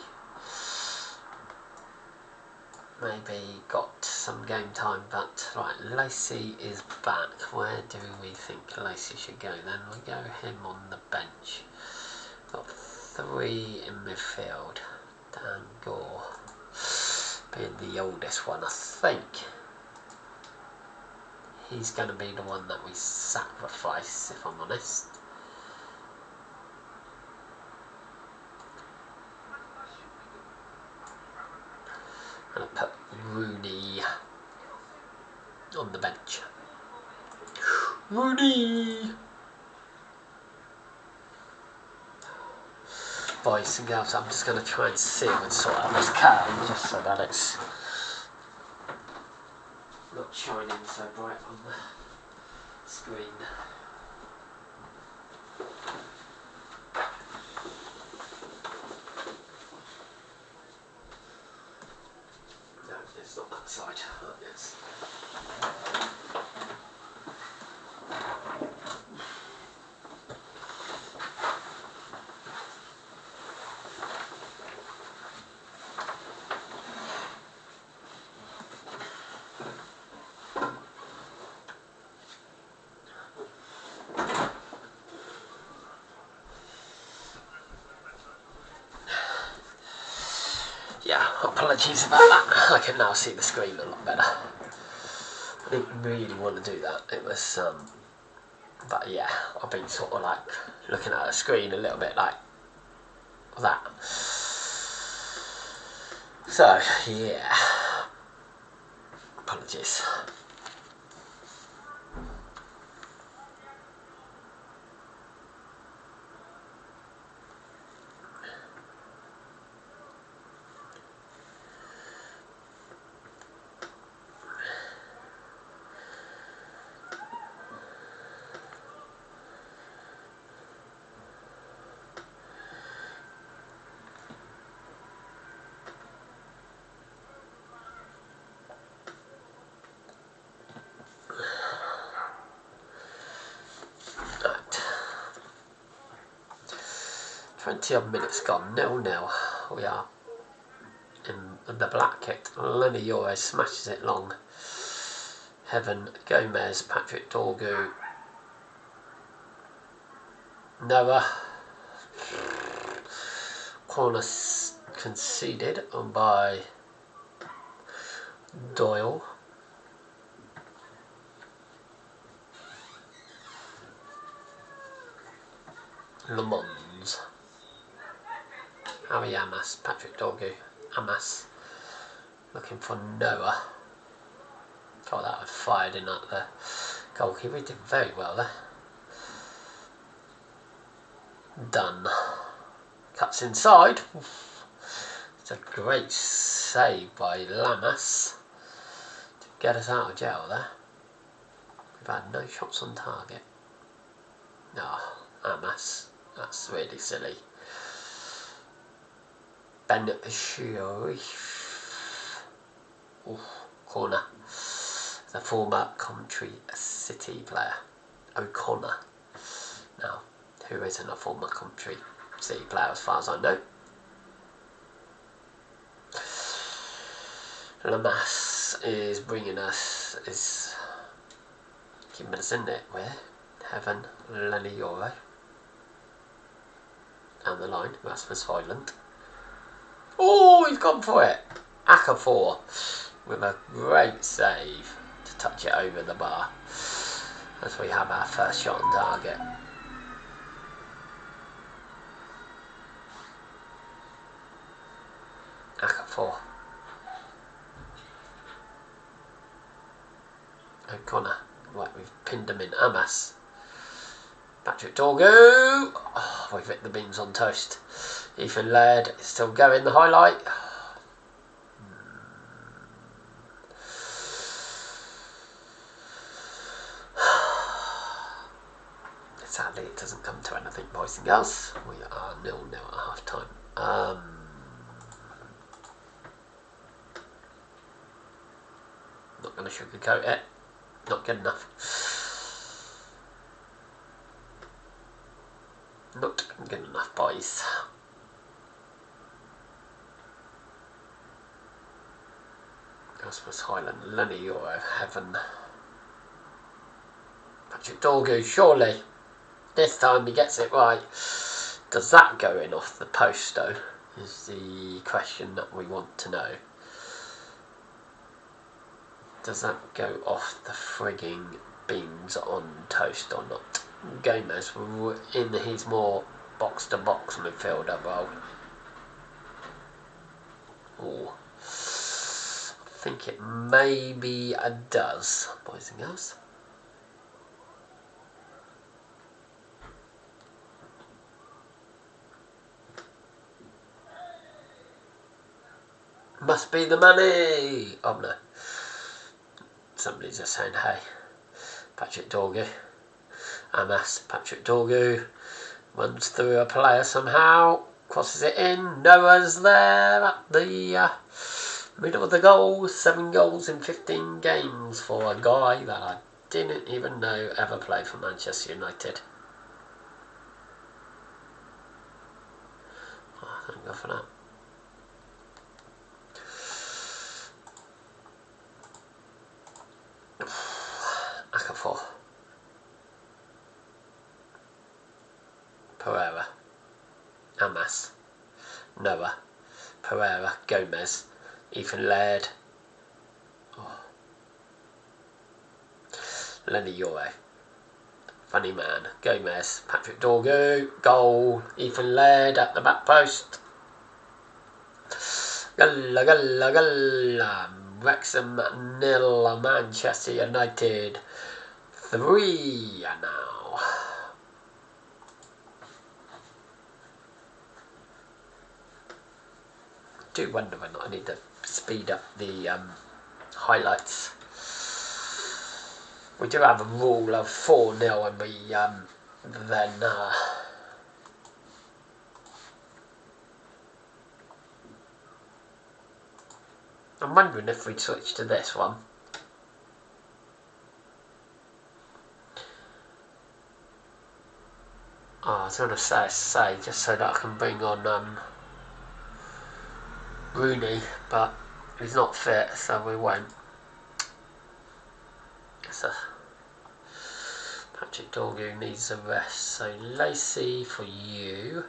maybe got some game time, but right, Lacey is back. Where do we think Lacey should go then? We go him on the bench. Got 3 in midfield. Dan Gore being the oldest one, I think he's going to be the one that we sacrifice, if I'm honest. I'm going to put Rooney on the bench. Rooney! Boys and girls, I'm just going to try and see and sort out this curtain just so that it's not shining so bright on the screen. No, it's not that side. It's yeah, apologies about that. I can now see the screen a lot better. I didn't really want to do that. It was, but yeah, I've been sort of like looking at the screen a little bit like that. So, yeah. Apologies. 20 odd minutes gone, 0-0. We are in the black kit. Lenny Euro smashes it long. Heaven, Gomez, Patrick Dorgu, Noah. Corner conceded on by Doyle. Le Mans. Harry Amas, Patrick Dorgu, Amas. Looking for Noah. God, that was fired in at the goalkeeper. He did very well there. Done. Cuts inside. It's a great save by Lamas to get us out of jail there. We've had no shots on target. Oh, Amas. That's really silly. Beneficiary. Corner. The former Coventry City player, O'Connor. Now, who isn't a former Coventry City player as far as I know? Lamas is bringing us, is keeping us in it with Heaven, Lenny Euro. Down the line, Rasmus Hoyland. Oh, he's gone for it. Ahrough with a great save to touch it over the bar as we have our first shot on target. Ahrough. O'Connor. Right, we've pinned him in. Amas. Patrick Dorgu. Oh, we've hit the beams on toast. Ethan Laird is still going. The highlight. Sadly, it doesn't come to anything, boys and girls. We are 0-0 at half time. Not going to sugarcoat it. Not good enough. Not good enough, boys. Rasmus Highland, Lenny Euro, Heaven. Patrick Dorgu, surely. This time he gets it right. Does that go in off the post though? Is the question that we want to know. Does that go off the frigging beams on toast or not? Gomez in his more box-to-box midfielder role. Oh, I think it maybe does, boys and girls. Must be the money! Oh no. Somebody's just saying hey. Patrick Dorgu. Amas, Patrick Dorgu. Runs through a player somehow. Crosses it in. Noah's there at the middle of the goal. 7 goals in 15 games for a guy that I didn't even know ever played for Manchester United. Oh, thank God for that. Ahrough. Pereira. Amas. Noah. Pereira. Gomez. Ethan Laird. Oh. Lenny Euro. Funny man. Gomez. Patrick Dorgu. Goal. Ethan Laird at the back post. Galla, galla, galla. Wrexham 0, Manchester United 3 now. I do wonder whether I need to speed up the highlights. We do have a rule of 4-0 and we then I'm wondering if we'd switch to this one. Oh, going to say just so that I can bring on Rooney, but he's not fit, so we won't. So Patrick Dorgu needs a rest, so Lacey for you.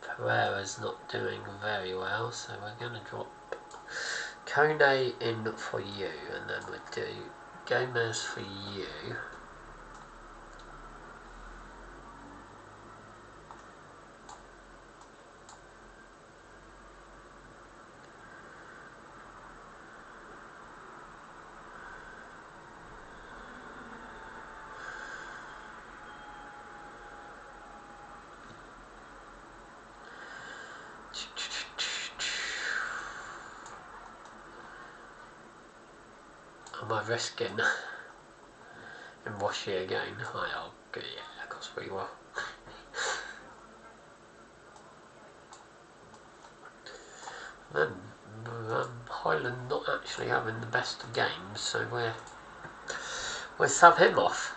Pereira's not doing very well, so we're going to drop Kone in for you, and then we'll do Gomez for you. Am I risking in Washi again? Oh, yeah, of course we will. Then Highland not actually having the best of games, so we'll sub him off.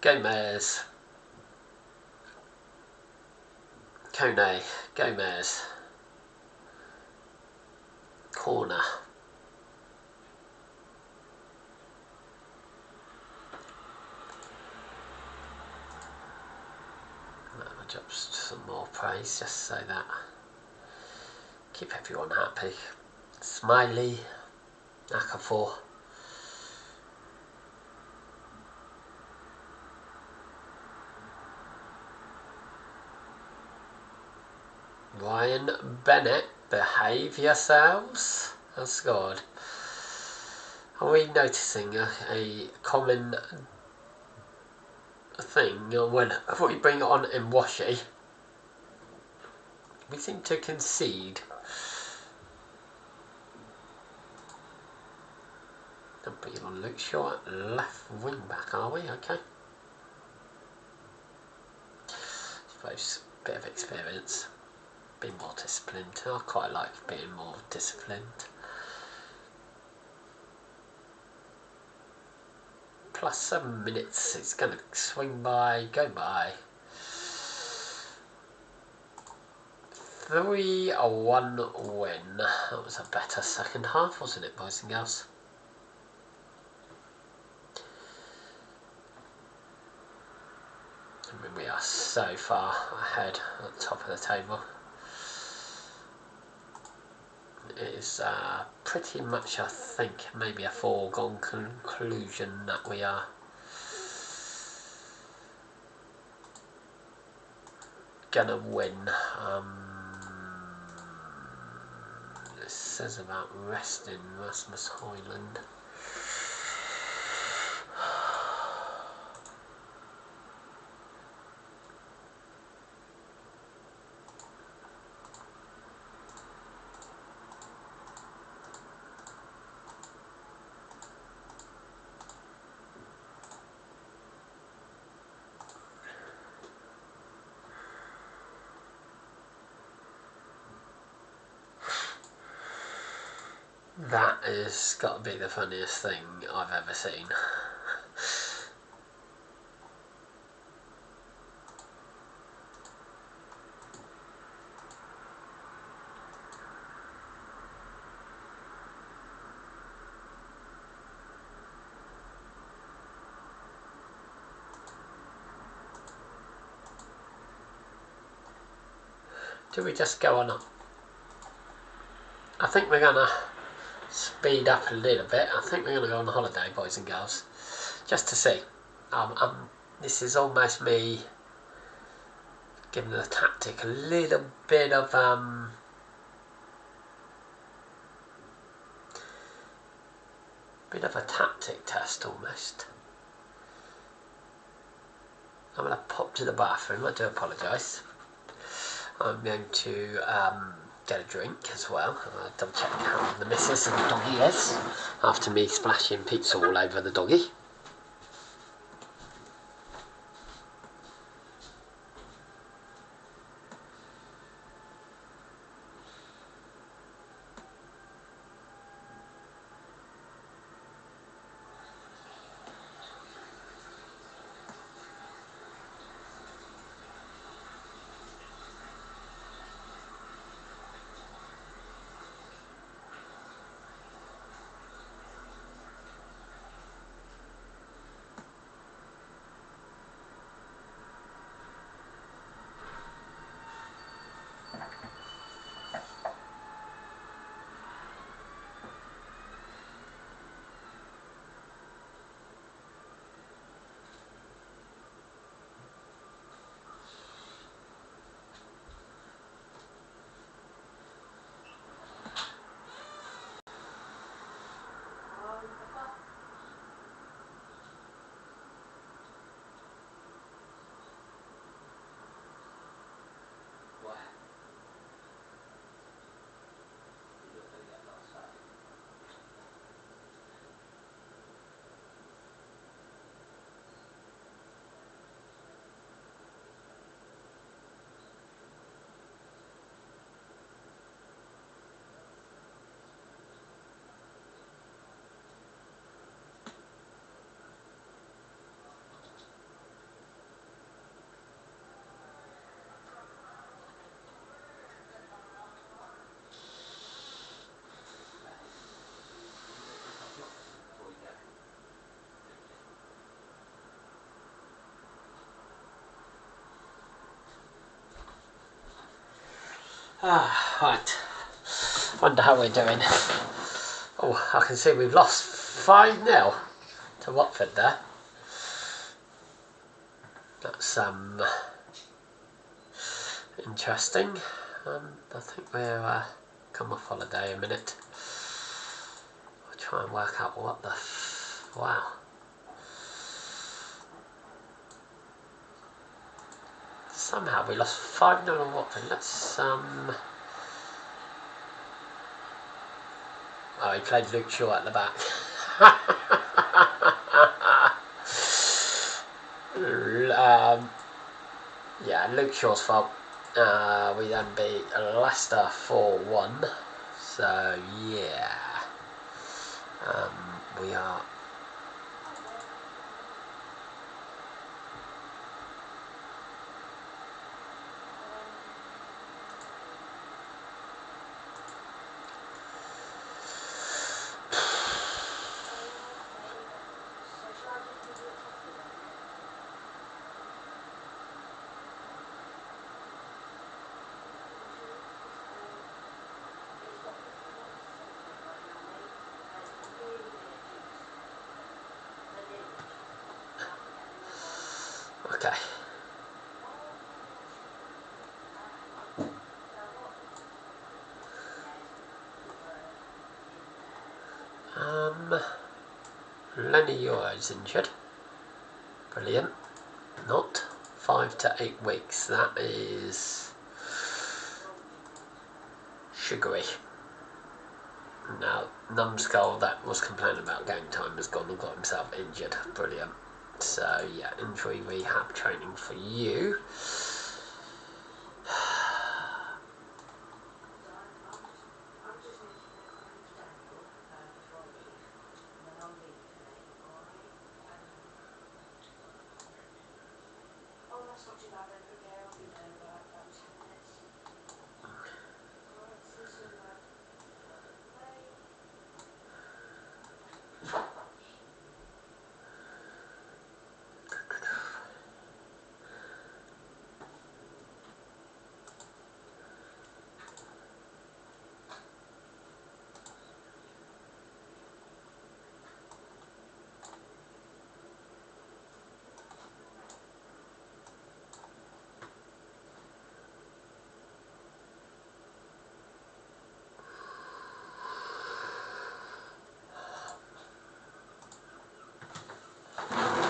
Gomez. Kone. Gomez. Corner. Just some more praise, just so that keep everyone happy. Smiley. Akafor. Ryan Bennett, behave yourselves. That's good. Are we noticing a common thing when we bring on Mwashi? We seem to concede. Don't bring it on Luke Shaw at left wing back, are we? Okay. Suppose a bit of experience. Be more disciplined. I quite like being more disciplined. Plus 7 minutes, it's going to swing by, go by. 3-1 win. That was a better second half, wasn't it, boys and girls? I mean, we are so far ahead at the top of the table. It is pretty much, I think, maybe a foregone conclusion that we are gonna win. It says about resting Rasmus Hoyland. That has got to be the funniest thing I've ever seen. Do we just go on up? I think we're gonna speed up a little bit. I think we're gonna go on holiday, boys and girls, just to see. This is almost me giving the tactic a little bit of a tactic test almost. I'm going to pop to the bathroom. I do apologise. I'm going to get a drink as well. I'll double check how the missus and the doggy is after me splashing pizza all over the doggy. Right. Wonder how we're doing. Oh, I can see we've lost 5-0 to Watford there. That's interesting. I think we're come off holiday a minute. I'll try and work out what the wow. Somehow we lost 5-0 to Watford. Let's oh, he played Luke Shaw at the back. Yeah, Luke Shaw's fault. We then beat Leicester 4-1. So yeah, we are. Okay. Lenny Euro's injured. Brilliant. Not 5 to 8 weeks. That is sugary. Now, Numbskull, that was complaining about game time, has gone and got himself injured. Brilliant. So yeah, injury rehab training for you.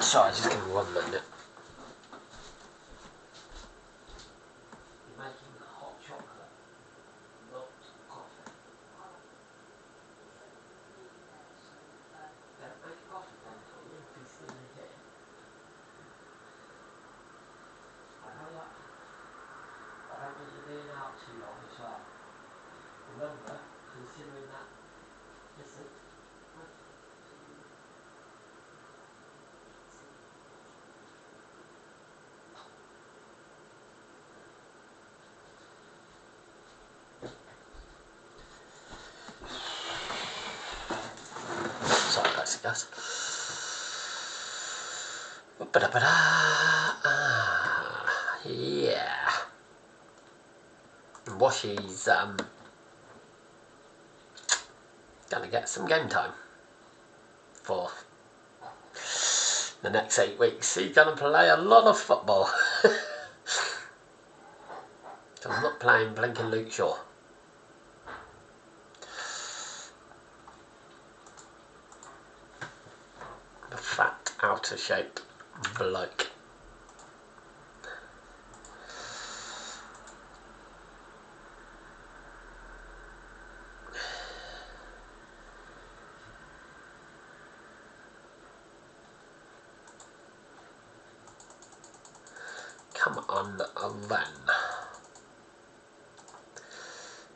Sorry, just give me 1 minute. You're making hot chocolate, not coffee. Don't make coffee then for you if he's still in here. Hurry up. I don't want you being out too long as well. Remember, considering that, listen. Sorry guys. Yeah. Washy's gonna get some game time for the next 8 weeks. He's gonna play a lot of football. I'm not playing blinking Luke Shaw. The fat, out of shape bloke. Come on then.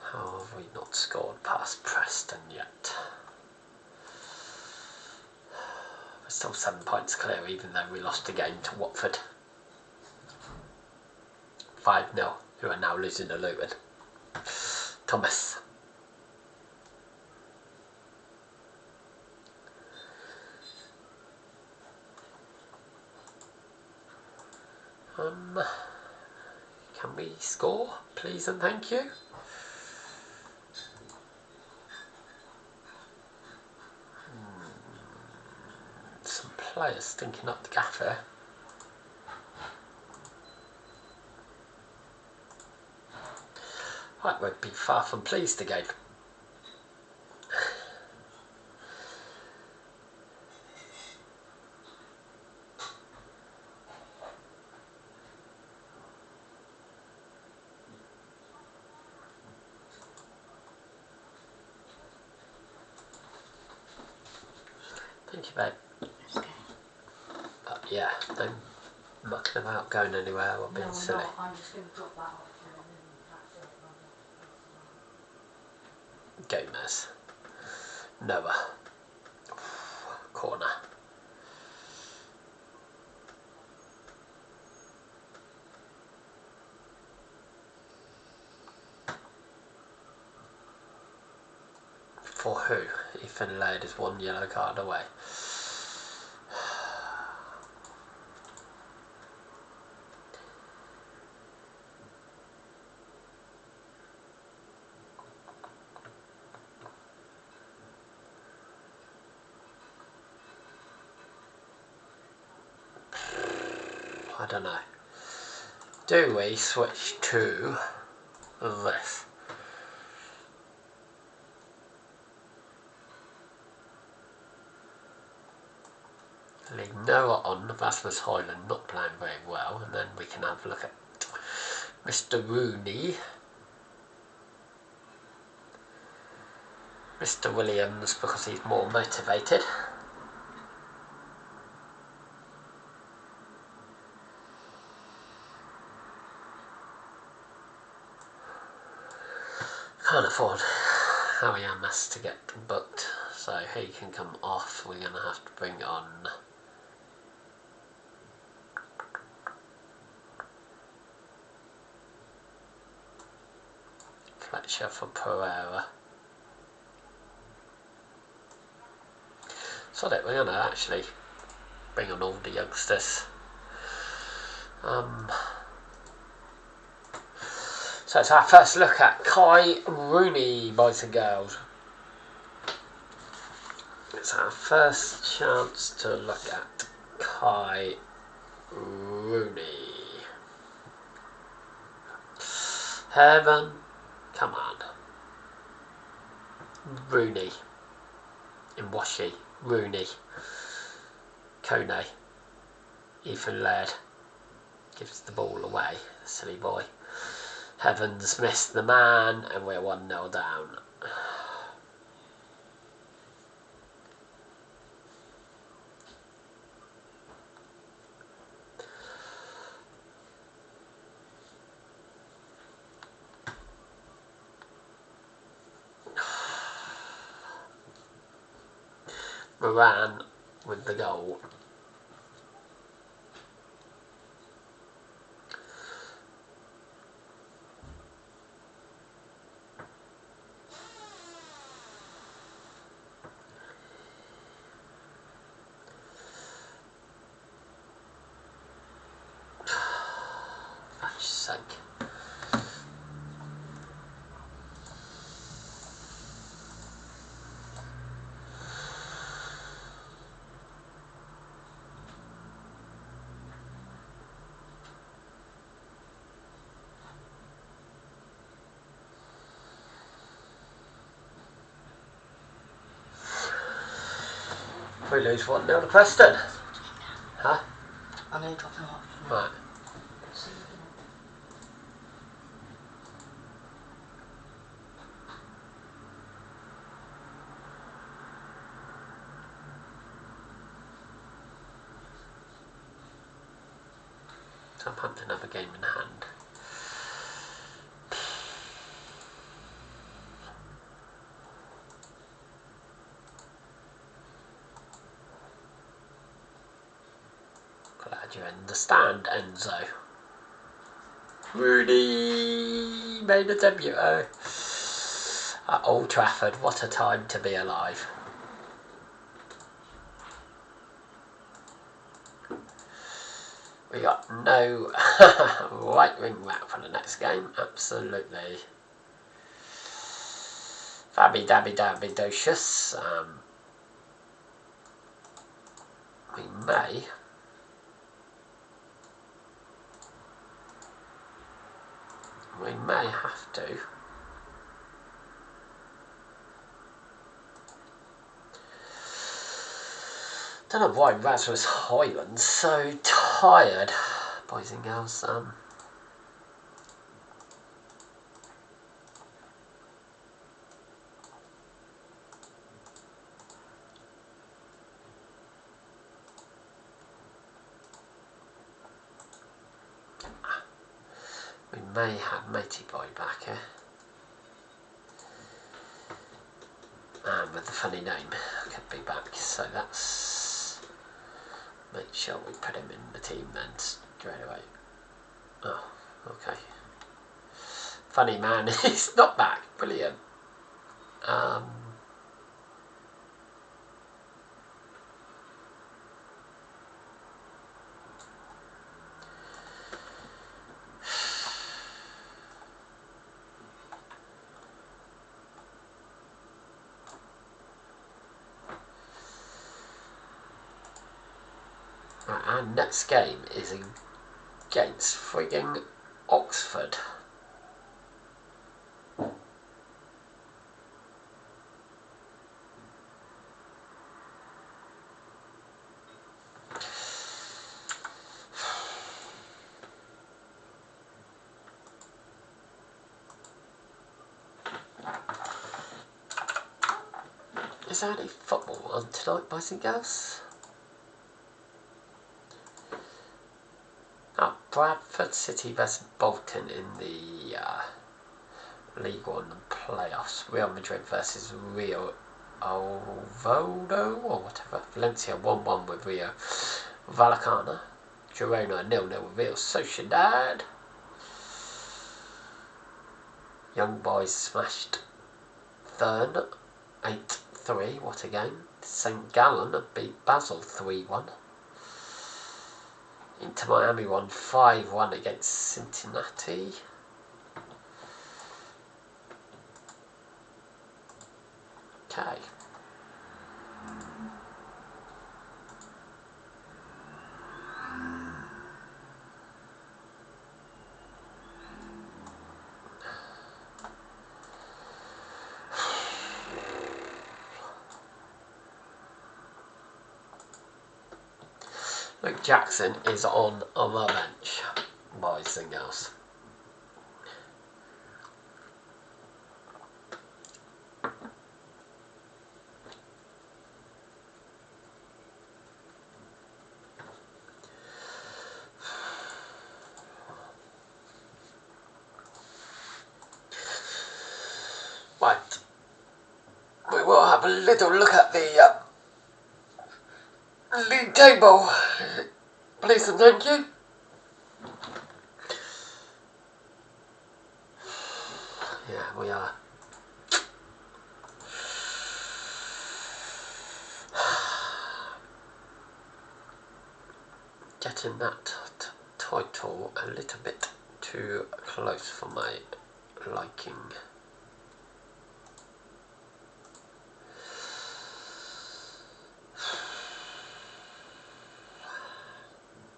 How have we not scored past Preston yet? We're still 7 points clear even though we lost the game to Watford. 5-0, who are now losing to Luton. Thomas. Can we score, please and thank you? players stinking up the gaff here. I won't be far from pleased again. Thank you, babe. Okay. But yeah, no mucking about going anywhere or being silly. No, I'm just going to drop that off and that's it. Gomez. Noah. Corner. For who? Ethan Laird is 1 yellow card away. I don't know. Do we switch to this? Leave Noah on, Rasmus Hoyland not playing very well, and then we can have a look at Mr. Rooney, Mr. Williams because he's more motivated. Can't afford Harry Amas to get booked, so he can come off. We're going to have to bring on Fletcher for Pereira. So that we're going to actually bring on all the youngsters. So it's our first look at Kai Rooney, boys and girls. It's our first chance to look at Kai Rooney. Heaven, come on. Rooney. Mwashi, Rooney. Kone. Ethan Laird. Gives the ball away, silly boy. Heavens missed the man, and we're 1-0 down. Moran with the goal. Fuck's sake. We lose 1-0 to Preston. Huh? I'm going to drop him off. Right. See you Southampton have a game in hand. Glad you understand, Enzo. Rooney made a debut at Old Trafford. What a time to be alive. We got no right wing back for the next game. Absolutely. Fabby dabby dabby docious. we may have to don't know why Rasmus Highland's so tired, boys and girls. We may have Matey Boy back here. And with the funny name, could be back. So that's... Make sure we put him in the team then straight away. Oh, okay. Funny man, he's not back. Brilliant. Our next game is against frigging Oxford. Is there any football on tonight, boys and girls? Bradford City vs Bolton in the League One playoffs. Real Madrid versus Rio Alvodo or whatever. Valencia 1-1 with Rio Vallecano. Girona 0-0 with Real Sociedad. Young Boys smashed Thurn 8-3. What a game. St Gallen beat Basel 3-1. Inter Miami won 5-1 against Cincinnati. Okay. Luke Jackson is on the bench, boys and girls. Right, we will have a little look at the league table. Please and thank you. Yeah, we are. Getting that title a little bit too close for my liking.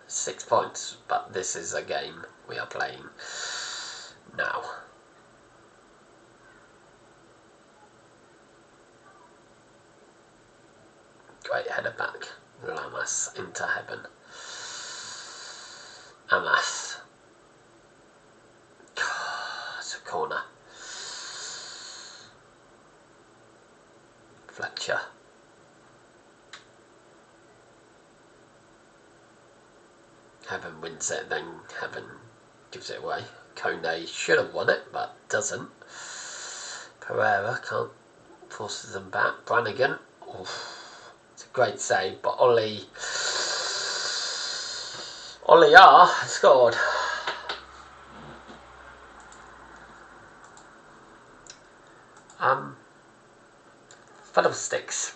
Six points, but this is a game we are playing now. Great header back. Lamas into heaven. Amas. It's a corner. Fletcher. Heaven wins it, then Heaven gives it away. Kone should have won it, but doesn't. Pereira can't, forces them back. Brannigan, oof, it's a great save, but Ollie R scored. Fiddlesticks.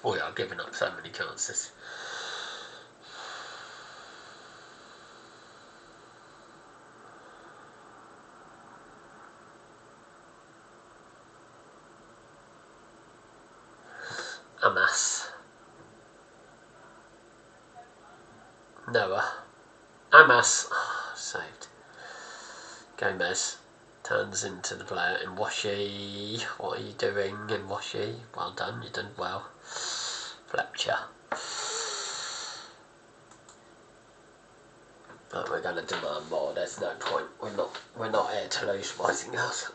We are giving up so many chances. Amas. Noah. Amas. Oh, saved. Gomez turns into the player in Washi. What are you doing in Washi? Well done, you've done well. Fletcher. But we're going to demand more. There's no point. We're not here to lose Whitinghouse.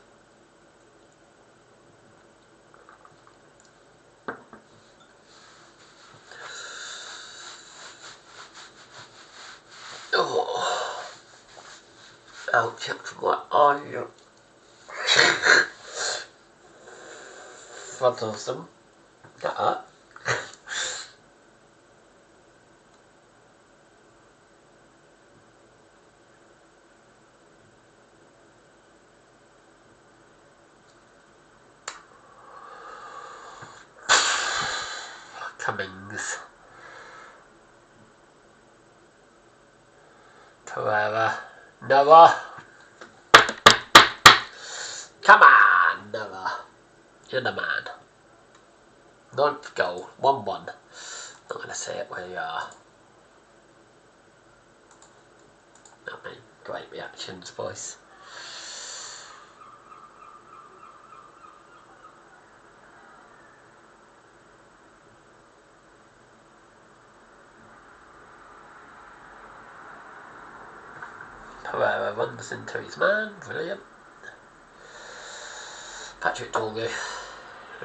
Oh, ouch! What are you? Front of them. Get up. Cummings. Pereira. Noah. Come on, Noah. You're the man. 9th goal. 1-1. Not going to say it where you are. I mean, great reactions, boys. Pereira runs into his man. Brilliant. Patrick Dorgu.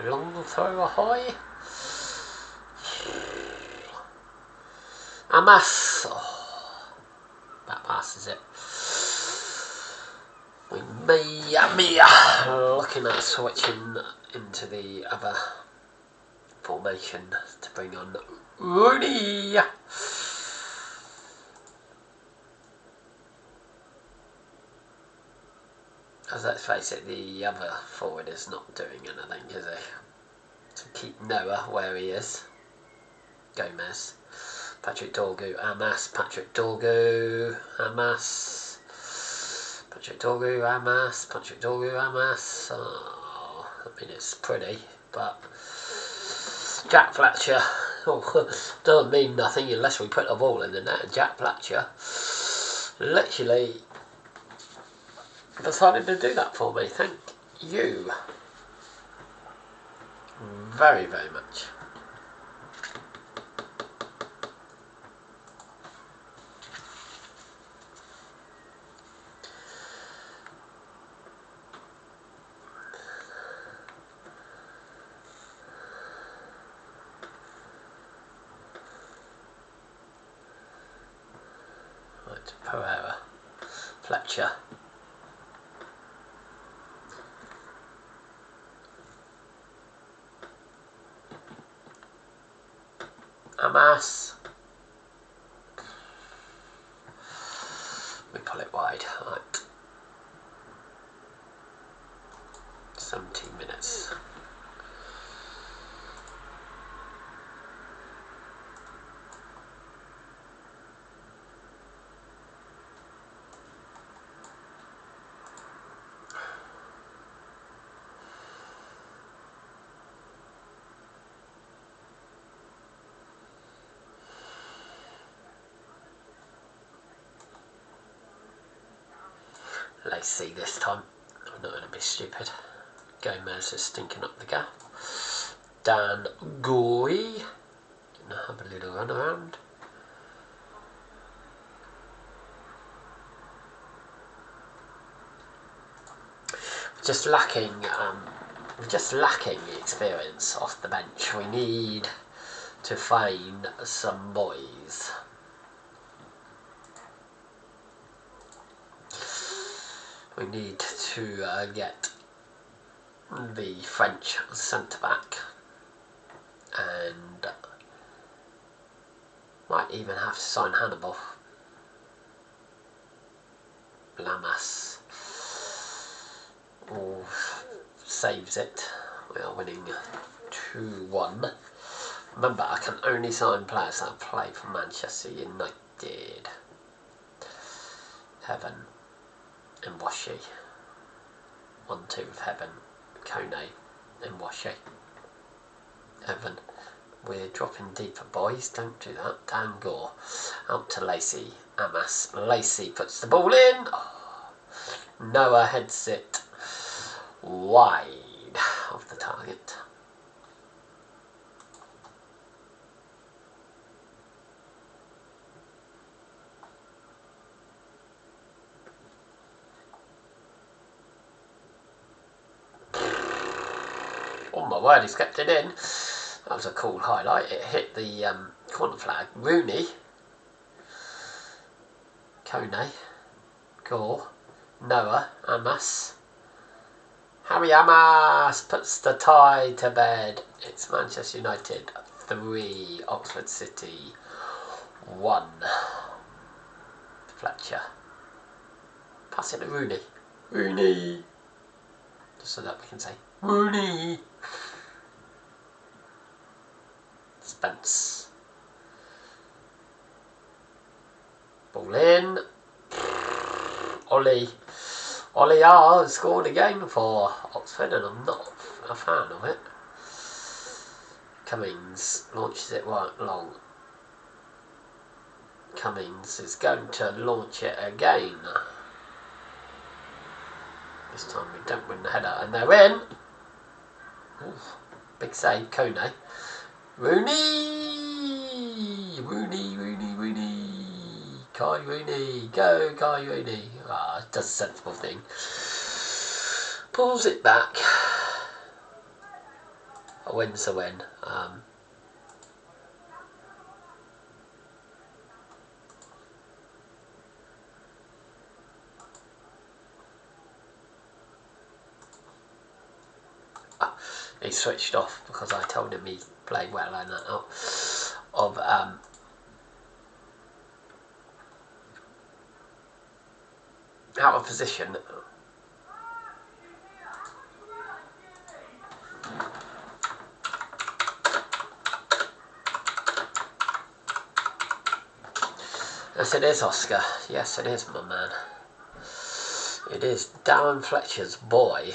Long throw high. Amas. Oh, that passes it. We may be looking at switching into the other formation to bring on Rooney. As let's face it, the other forward is not doing anything, is he? To keep Noah where he is. Gomez. Patrick Dorgu, Amas, Patrick Dorgu, Amas. Patrick Dorgu, Amas, Patrick Dorgu, Amas. Oh, I mean, it's pretty, but Jack Fletcher doesn't mean nothing unless we put the ball in the net. Jack Fletcher literally decided to do that for me. Thank you very, very much. Right, Pereira, Fletcher. Amas. We pull it wide. Right. 17 minutes. Let's see this time. I'm not going to be stupid. Gomez is stinking up the gap. Dan Goy. Gonna have a little run around. Just lacking experience off the bench. We need to find some boys. We need to get the French centre back, and might even have to sign Hannibal. Lamas saves it. We are winning 2-1. Remember, I can only sign players that play for Manchester United. Heaven and Washi. 1-2 with Heaven, Kone and Washi. Heaven. We're dropping deeper, boys. Don't do that. Dan Gore. Out to Lacey. Amas. Lacey puts the ball in. Oh. Noah heads it wide of the target. Oh my word, he's kept it in. That was a cool highlight. It hit the corner flag. Rooney. Kone. Gore. Noah. Amas. Harry Amas puts the tie to bed. It's Manchester United 3, Oxford City 1. Fletcher. Pass it to Rooney. Rooney. Just so that we can say Rooney. Spence. Ball in. Ollie R scored again for Oxford, and I'm not a fan of it. Cummings launches it right long. Cummings is going to launch it again. This time we don't win the header, and they're in. Ooh, big save, Kone. Rooney! Kai Rooney, go Kai Rooney. Does a sensible thing. Pulls it back. A win's a win. He switched off because I told him he played well and that of out of position. Yes, it is, Oscar. Yes, it is, my man. It is Darren Fletcher's boy.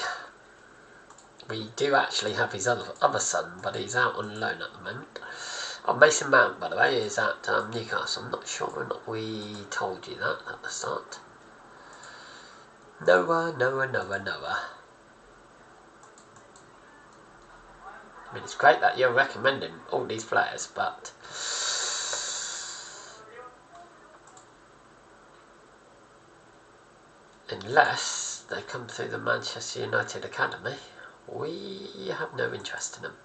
We do actually have his other son, but he's out on loan at the moment. Oh, Mason Mount, by the way, is at Newcastle. I'm not sure or not we told you that at the start. Noah. I mean, it's great that you're recommending all these players, but unless they come through the Manchester United Academy, we have no interest in them.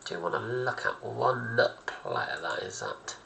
Do you want to look at one player that is at?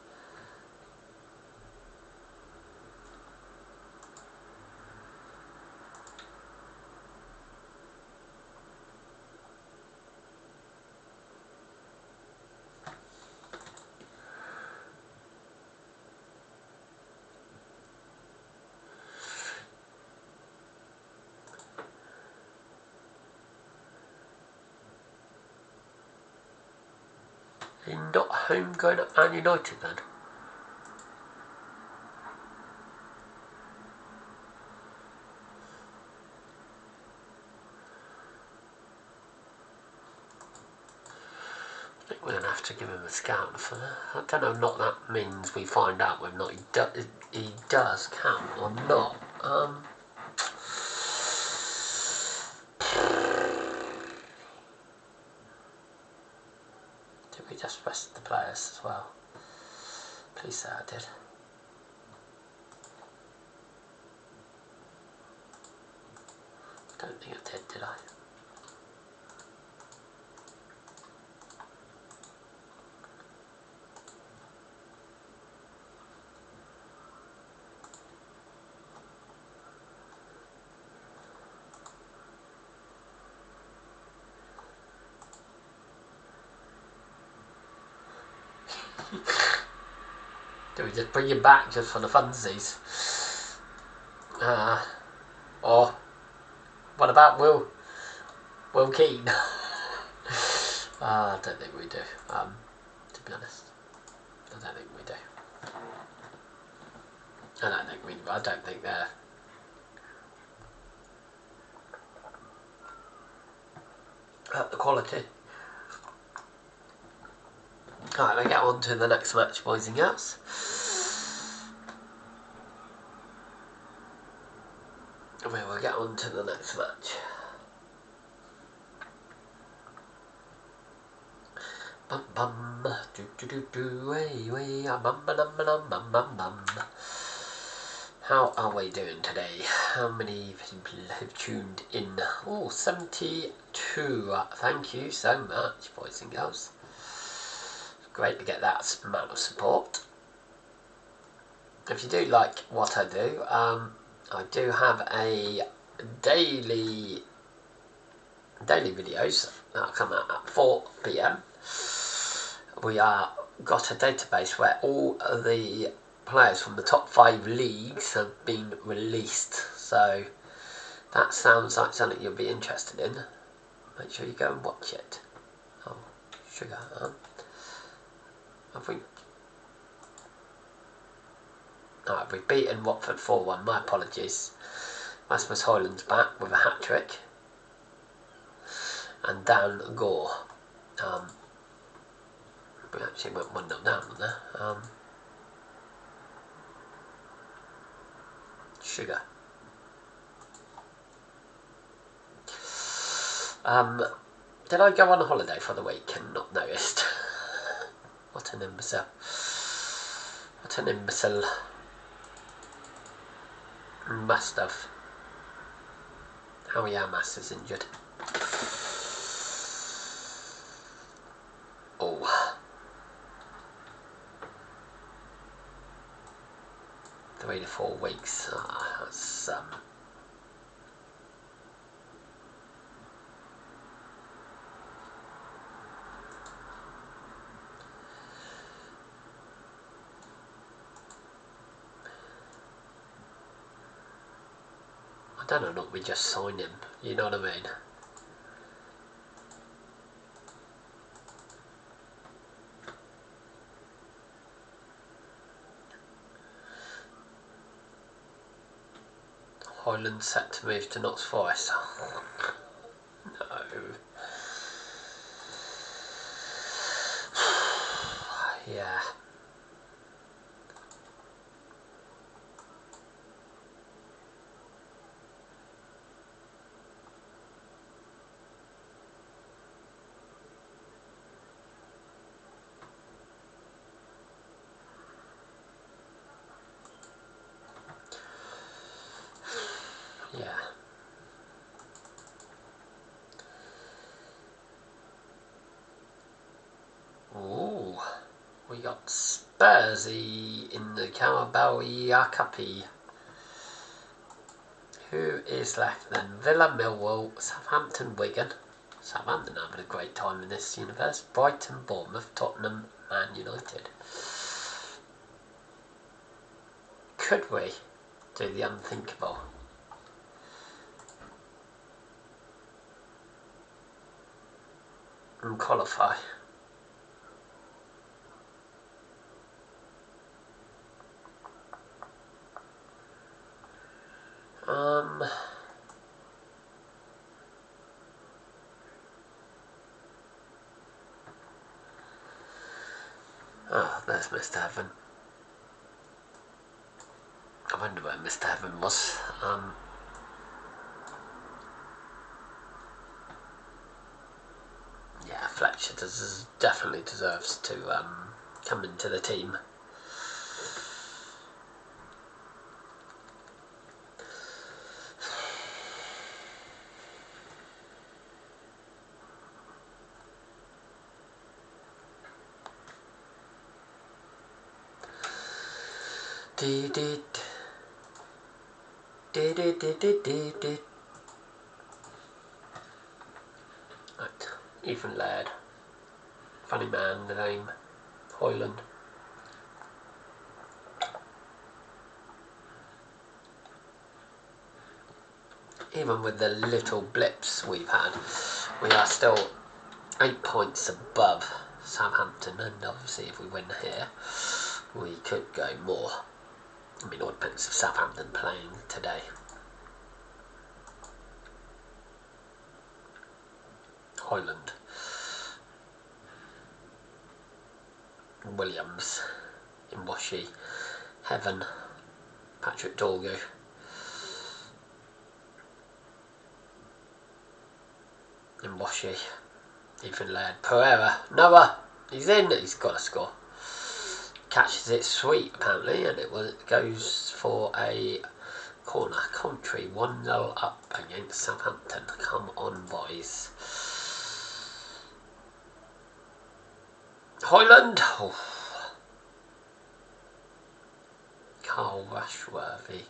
You're not home going at Man United then? I think we're going to have to give him a scout for that. I don't know, not that means we find out whether or not he does count or not. Did we just rest the players as well? Please say I did. I don't think I did I? Do we just bring him back just for the funsies? Or what about Will Keane? I don't think we do, to be honest. I don't think we do. I don't think they're at the quality. Alright, we get on to the next match, boys and girls. We will get on to the next match. Bum bum, do do do do, way, bum bum bum bum bum bum. How are we doing today? How many people have tuned in? Oh, 72. Thank you so much, boys and girls. Great to get that amount of support. If you do like what I do, I do have a daily videos that come out at 4 PM. We got a database where all of the players from the top 5 leagues have been released, so that sounds like something you'll be interested in. Make sure you go and watch it. Oh, sugar, have we? Alright, we've beaten Watford 4-1, my apologies. Rasmus Højlund's back with a hat-trick. And Dan Gore. We actually went 1-0 down on there. Sugar. Did I go on a holiday for the week and not noticed? What an imbecile. What an imbecile. Must have. Howie Amas is injured. Oh. 3 to 4 weeks. That's I don't know, not we just sign him, you know what I mean? Højlund set to move to Notts Forest. No. Yeah. Yeah. Ooh, we got Spursy in the Carabao Cuppy. Who is left then? Villa, Millwall, Southampton, Wigan. Southampton having a great time in this universe. Brighton, Bournemouth, Tottenham, Man United. Could we do the unthinkable? And qualify? Oh, there's Mr. Heaven. I wonder where Mr. Heaven was. Yeah, Fletcher definitely deserves to come into the team. Right, Ethan Laird. Funny man, the name. Højlund. Even with the little blips we've had, we are still 8 points above Southampton, and obviously if we win here we could go more. I mean, it all depends if Southampton playing today. Hoyland, Williams, Imwashi, Heaven, Patrick Dorgu, Imwashi, Ethan Laird, Pereira, Noah, he's in, he's got to score. Catches it sweet apparently, and it goes for a corner. Country 1-0 up against Southampton. Come on, boys. Hoyland. Oh. Carl Rushworthy.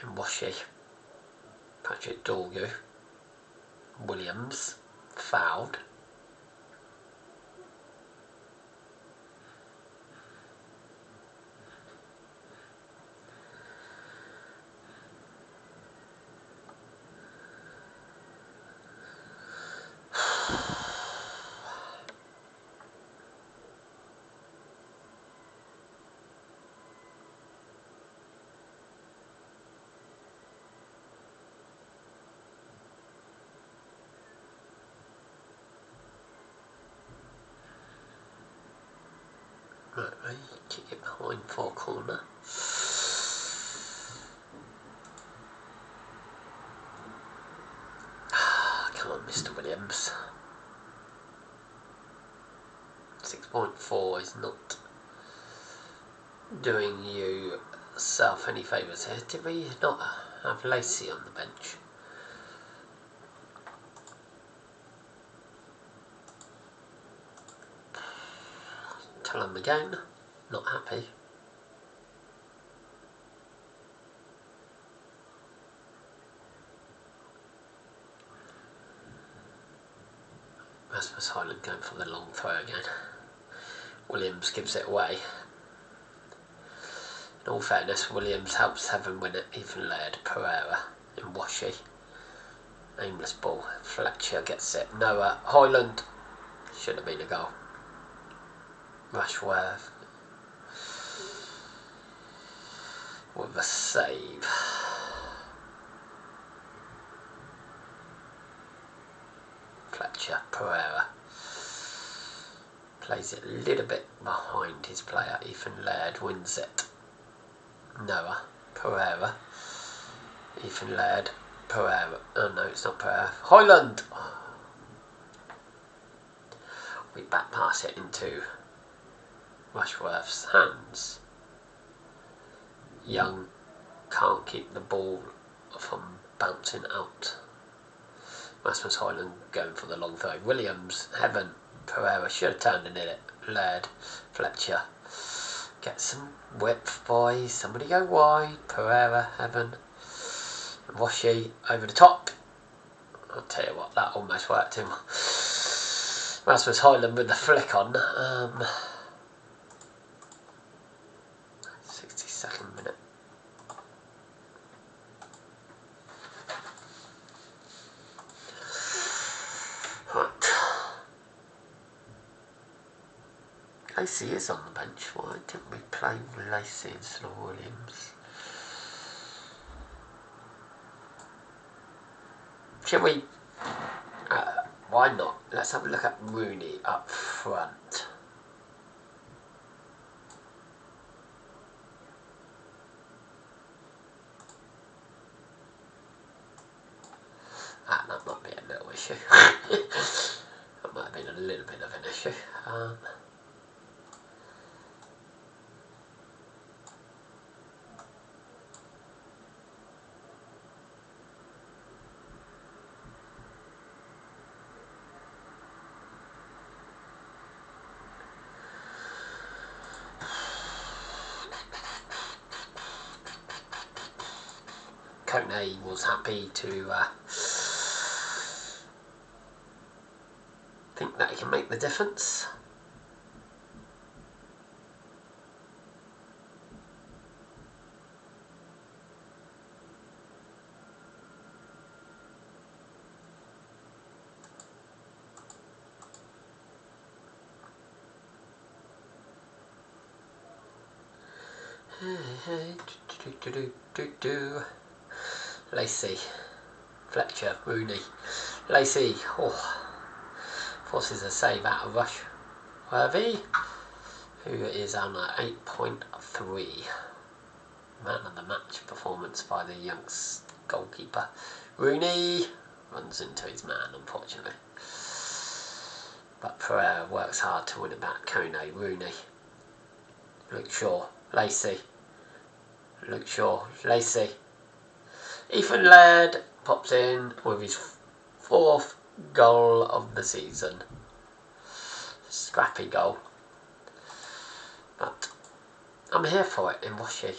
Imwashi. Patrick Dorgu. Williams. Fouled. Right, kick it behind for corner. Come on, Mr. Williams. 6.4 is not doing you yourself any favours here. Did we not have Lacey on the bench? Tell him again. Not happy. Rasmus Highland going for the long throw again. Williams gives it away. In all fairness, Williams helps Heaven win it. Ethan Laird, Pereira, Imwashi. Aimless ball. Fletcher gets it. Noah Highland. Should have been a goal. Rushworth with a save. Fletcher, Pereira. Plays it a little bit behind his player. Ethan Laird wins it. Noah, Pereira. Ethan Laird, Pereira. Oh no, it's not Pereira. Highland! We back pass it into Rushworth's hands. Young can't keep the ball from bouncing out. Rasmus Highland going for the long throw. Williams, Heaven, Pereira should have turned in it. Laird, Fletcher. Get some width, boys. Somebody go wide. Pereira, Heaven. Washi over the top. I'll tell you what, that almost worked him. Rasmus Highland with the flick on. 62nd minute. Right. Lacey is on the bench. Why didn't we play Lacey instead of Williams? Shall we? Why not? Let's have a look at Rooney up front. That might be a little issue. That might have been a little bit of an issue. Kone was happy to think that he can make the difference. Lacey, Fletcher, Rooney, Lacey, forces a save out of rush. Worthy, who is on 8.3. Man of the match performance by the young goalkeeper. Rooney runs into his man, unfortunately. But Pereira works hard to win it back. Kone, Rooney, Luke Shaw, Lacey, Luke Shaw, Lacey. Ethan Laird pops in with his 4th goal of the season. Scrappy goal. But I'm here for it in Washi.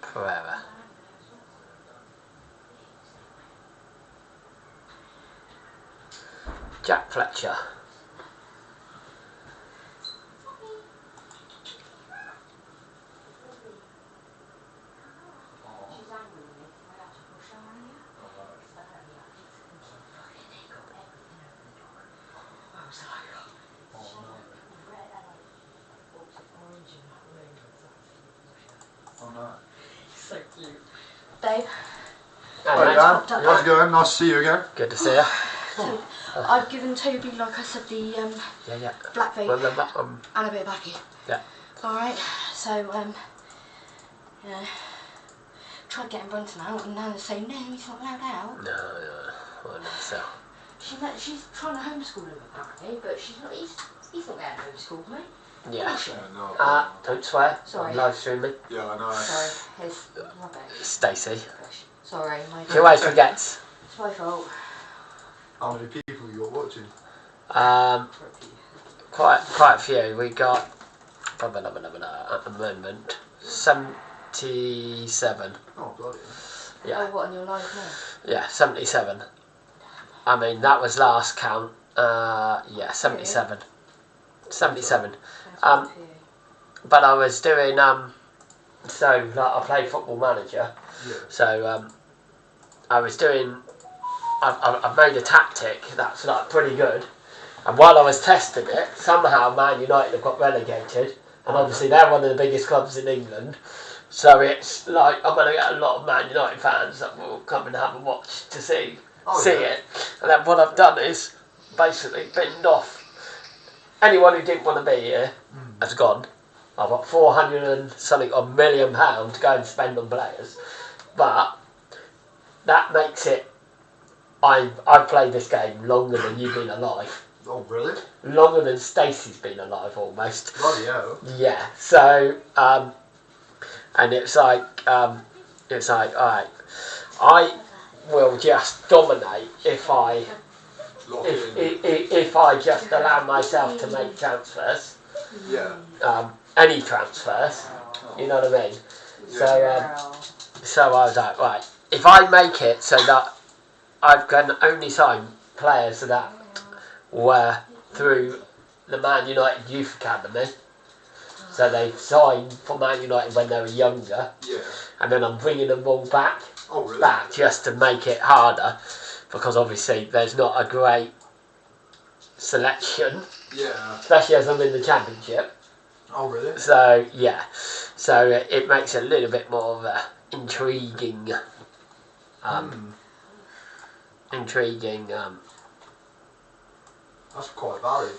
Pereira. Jack Fletcher. Oh no. So cute. Dave? Hi Dan, how's it going? Nice to see you again. Good to see you. So, I've given Toby, like I said, the black vape and a bit of backy. Yeah. Alright, so, you know, tried getting Brunton out and Nana's saying, no, he's not allowed out. No, I know so. She's trying to homeschool him apparently, but he's not getting homeschooled, mate. Yeah. No. Don't swear. Sorry. I'm live streaming. Yeah, I know. Sorry, his rubbish. Stacey. Sorry, my She always forgets. It's my fault. How many people you got watching? Quite a few. We got at the moment 77. Oh, bloody Yeah. Oh, what, on your live now? Yeah, 77. I mean, that was last count. Yeah, 77. 77. But I was doing so like I play Football Manager. Yeah. So I was doing. I've made a tactic that's like pretty good. And while I was testing it, somehow Man United have got relegated, and obviously they're one of the biggest clubs in England. So it's like I'm going to get a lot of Man United fans that will come and have a watch to see it. And then what I've done is basically binned off anyone who didn't want to be here has gone. I've got 400 and something odd £1 million to go and spend on players, but that makes it. I've played this game longer than you've been alive. Oh, really? Longer than Stacey's been alive, almost. Bloody hell. Yeah. So, and it's like, alright, I will just dominate if I just allow myself to make transfers. Yeah. Any transfers. You know what I mean? Yeah. So I was like, right, if I make it so that I can only sign players that were through the Man United Youth Academy. So they've signed for Man United when they were younger. Yeah. And then I'm bringing them all back. Oh, really? Back just to make it harder. Because obviously there's not a great selection. Yeah. Especially as I'm in the Championship. Oh, really? So, yeah. So it makes it a little bit more of a intriguing that's quite valid.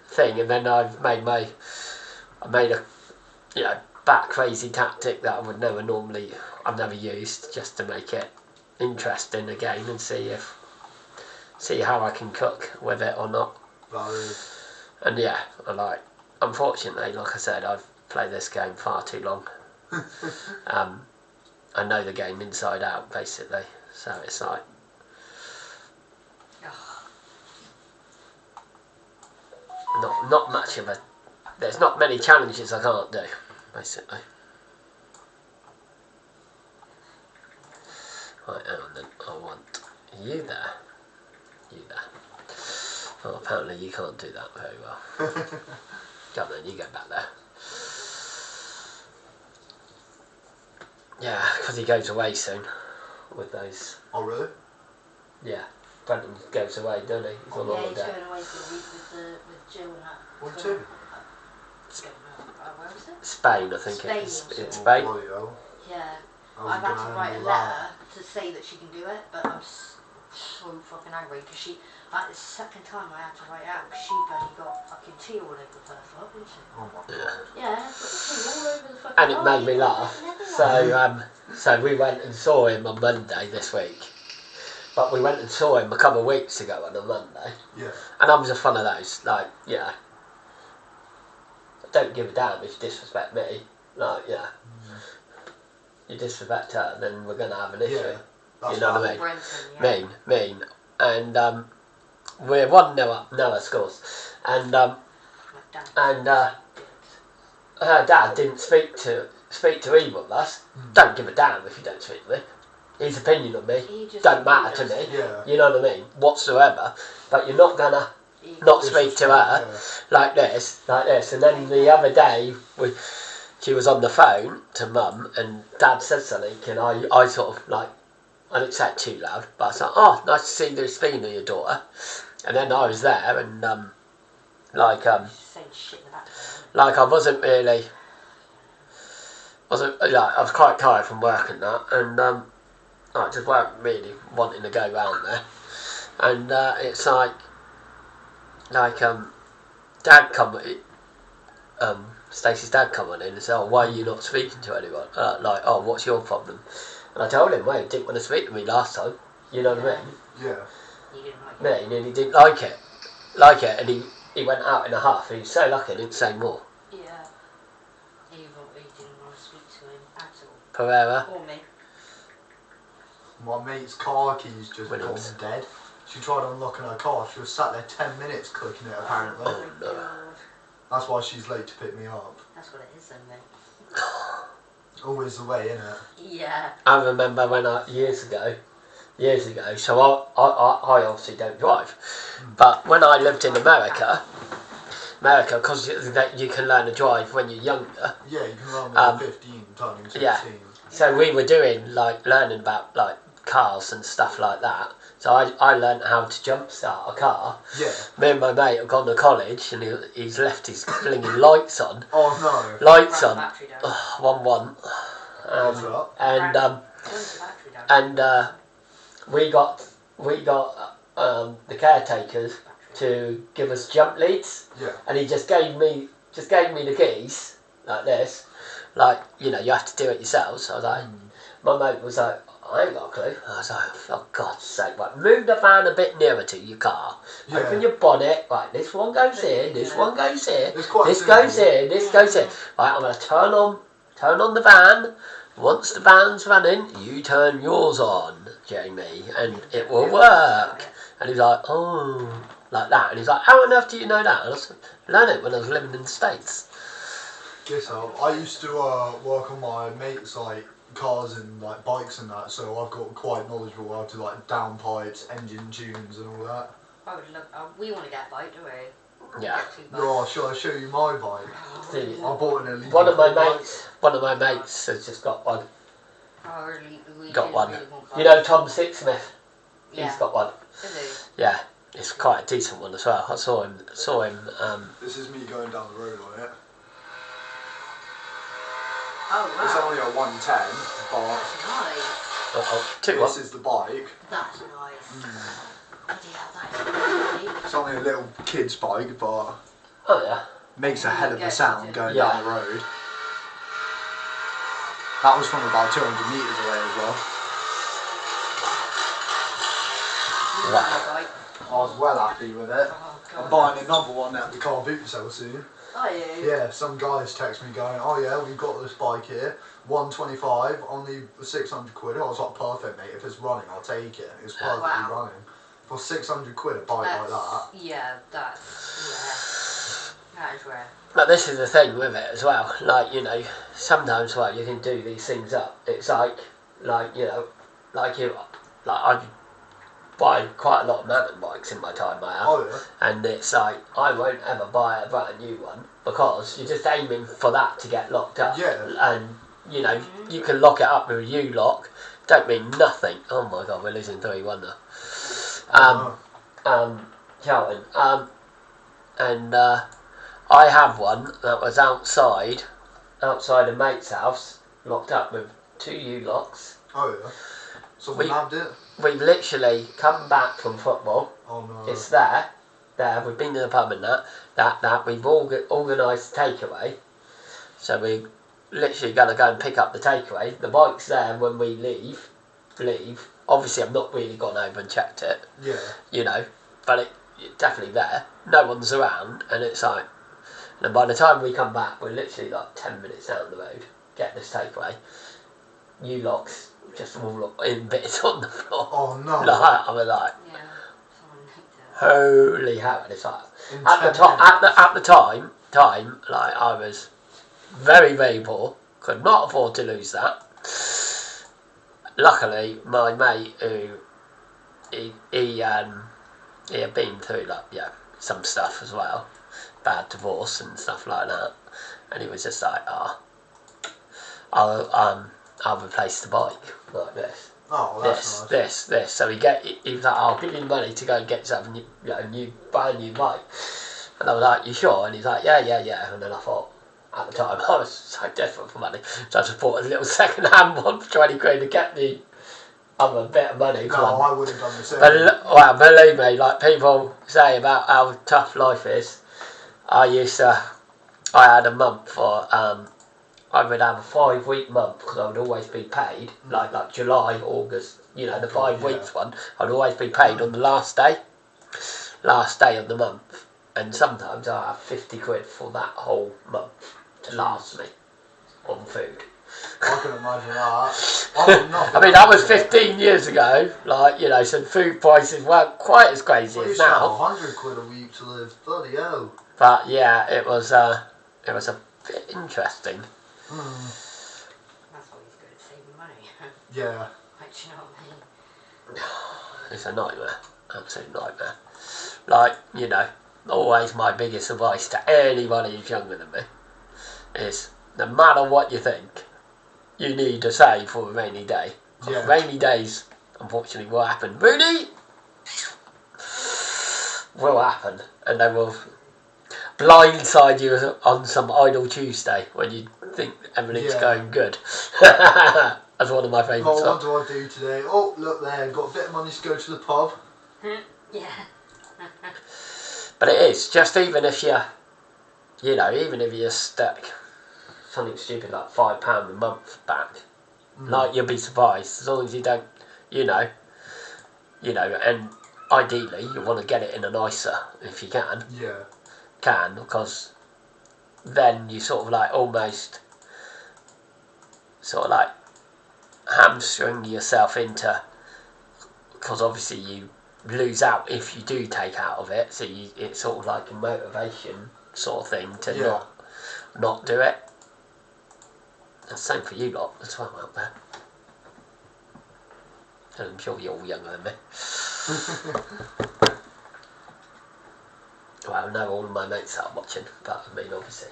Thing, and then I've made a bat crazy tactic that I would I've never used, just to make it interesting again and see how I can cook with it or not. Valid. And yeah, unfortunately, like I said, I've played this game far too long. I know the game inside out, basically. So it's like. Not much of a. There's not many challenges I can't do, basically. Right, and then I want you there. You there. Oh, apparently you can't do that very well. Come on, you go back there. Yeah, because he goes away soon with those. Oh, really? Yeah. Brenton goes away, doesn't he? He's on Yeah, holiday. he's going away for a week with Jill and that. What He's to? going- where is it? Spain, I think Spain it is. or something. It's Spain. Bloody hell. Yeah. I was I've had gonna to write a handle letter to say that she can do it, but I'm so fucking angry because she, like, the second time I had to write it out because she bloody got fucking tea all over the first lot, didn't she? Oh my Yeah. god. Yeah, got tea all over the fucking And it lot. made me laugh. So we went and saw him on Monday this week. But we went and saw him a couple of weeks ago on a Monday. Yeah. And I was just one of those, like, yeah. I don't give a damn if you disrespect me. Like, yeah. You disrespect her, then we're going to have an issue. Yeah. That's You know what I mean? Brenton, yeah. Mean. And we're 1-0 up, Noah scores. And her dad didn't speak to either of us. Don't give a damn if you don't speak to me. His opinion on me He just don't matter to me. Yeah. You know what I mean? Whatsoever. But you're not gonna not speak to her like this. And then the other day, she was on the phone to Mum, and Dad said something, and I sort of like, I didn't say it too loud, but I was like, oh, nice to see the speaking of your daughter. And then I was there, and Saying shit in the background. like I wasn't really, I was quite tired from work and that, and I just weren't really wanting to go round there. And it's like Dad come, Stacey's dad come on in and said, oh, why are you not speaking to anyone? Like, oh, what's your problem? And I told him, well, he didn't want to speak to me last time. You know what I mean? Yeah. He didn't like it. And he didn't like it, and he went out in a huff. He was so lucky he didn't say more. Yeah. He didn't want to speak to him at all. Pereira. Or me. My mate's car keys just Williams. gone dead. She tried unlocking her car. She was sat there 10 minutes clicking it apparently. Oh, no. God. That's why she's late to pick me up. That's what it is then, mate. Always the way, innit? Yeah. I remember when years ago, so I obviously don't drive, but when I lived in America, because you can learn to drive when you're younger, Yeah, you can learn when you're 15, turning 16. yeah. So we were doing, like, learning about, like, cars and stuff like that. So I learned how to jump start a car. Yeah. Me and my mate have gone to college, and he's left his blinging lights on. Oh no. Lights Ran on. the battery down. 1-1. What's up? And Turns the battery down. we got the caretakers to give us jump leads, Yeah. and he just gave me the keys like this, like, you know, you have to do it yourselves. I was like, my mate was like, I ain't got a clue. I was like, for God's sake, right, move the van a bit nearer to your car. Yeah. Open your bonnet. Right, this one goes here. This one goes here. It's quite This simple. goes here. This goes here. Right, I'm gonna turn on the van. Once the van's running, you turn yours on, Jamie, and it will work. And he's like, oh, like that. And he's like, how on earth do you know that? And I said, learn it when I was living in the States. Guess so. I used to work on my mate's like cars and like bikes and that, so I've got quite knowledgeable how to like downpipes, engine tunes and all that. I would love. We want to get a bike, don't we? Yeah. Get 2 bikes. Oh, shall I show you my bike? See, I bought an illegal One of my bike. mates has just got one. I really, we Got do one. really want You know bikes. Tom Sixsmith? Yeah. He's got one. Is Yeah, it's quite a decent one as well. I saw him. This is me going down the road on it. Oh It's wow. only a 110, but That's nice. Two this one. is the bike. That's nice. Bloody hell, that is nice. It's only a little kid's bike, but Oh yeah. makes a hell of a sound going Yeah. down the road. That was from about 200 metres away as well. Wow. Bike. I was well happy with it. Oh I'm god. buying another one at the car boot sale soon. Are you? Yeah, some guys text me going, oh yeah, we've got this bike here, 125, only 600 quid. I was like, perfect mate, if it's running, I'll take it. It's perfectly Wow. running. For 600 quid a bike like that. Yeah, that's that is rare. But this is the thing with it as well. Like, you know, sometimes well you can do these things up. It's like you know, I buy quite a lot of mountain bikes in my time I have. Oh yeah. And it's like, I won't ever buy a brand new one because you're just aiming for that to get locked up. Yeah. And, you know, you can lock it up with a U-lock. Don't mean nothing. Oh my god, we're losing 3-1 now. Charlton. And I have one that was outside a mate's house, locked up with 2 U-locks. Oh yeah. Someone nabbed it? We've literally come back from football. Oh no. It's there. We've been to the pub and that we've organised takeaway. So we literally gonna go and pick up the takeaway. The bike's there when we leave. Obviously I've not really gone over and checked it. Yeah. You know, but it's definitely there. No one's around, and it's like, and by the time we come back, we're literally like 10 minutes down the road. Get this takeaway. U-locks just all in bits on the floor. Oh no. Like, I was like, Yeah. Someone nicked it. holy hell! And it's like at the time, like I was very, very poor. Could not afford to lose that. Luckily, my mate, who he had been through some stuff as well, bad divorce and stuff like that, and he was just like, I'll replace the bike like this. Oh, that's nice. This. So he was like, I'll give you the money to go and get yourself a brand new bike. And I was like, you sure? And he's like, yeah. And then I thought, at the time, I was so desperate for money, so I just bought a little second-hand one for 20 quid to get me a bit of money. No, I would have done the same. Well, believe me, like people say about how tough life is, I had a month for, I would have a 5-week month because I would always be paid, like July, August, the 5 weeks one, I'd always be paid on the last day of the month. And sometimes I have 50 quid for that whole month to last me on food. I can imagine that. I mean, that was 15 years ago, so food prices weren't quite as crazy as now. 100 quid a week to live, bloody hell. But yeah, it was a bit interesting. That's why he's good at saving money. Yeah. Like, do you know what I mean? It's a nightmare, absolute nightmare. Always my biggest advice to anybody who's younger than me is, no matter what you think, you need to save for a rainy day. Yeah. Rainy days, unfortunately, will happen. Rudy! Will happen. And they will blindside you on some idle Tuesday when you think everything's going good. That's one of my favourite songs. What do I do today? Oh, look there, got a bit of money to go to the pub. Yeah. But it is, just even if you're stuck something stupid like £5 a month back, you'll be surprised as long as you don't, and ideally you want to get it in a nicer if you can. Yeah. Because then you sort of almost hamstring yourself into, because obviously you lose out if you do take out of it, so it's sort of like a motivation sort of thing to not do it. The same for you lot as well out there. I'm sure you're all younger than me. Well, I know all of my mates are watching, but I mean obviously,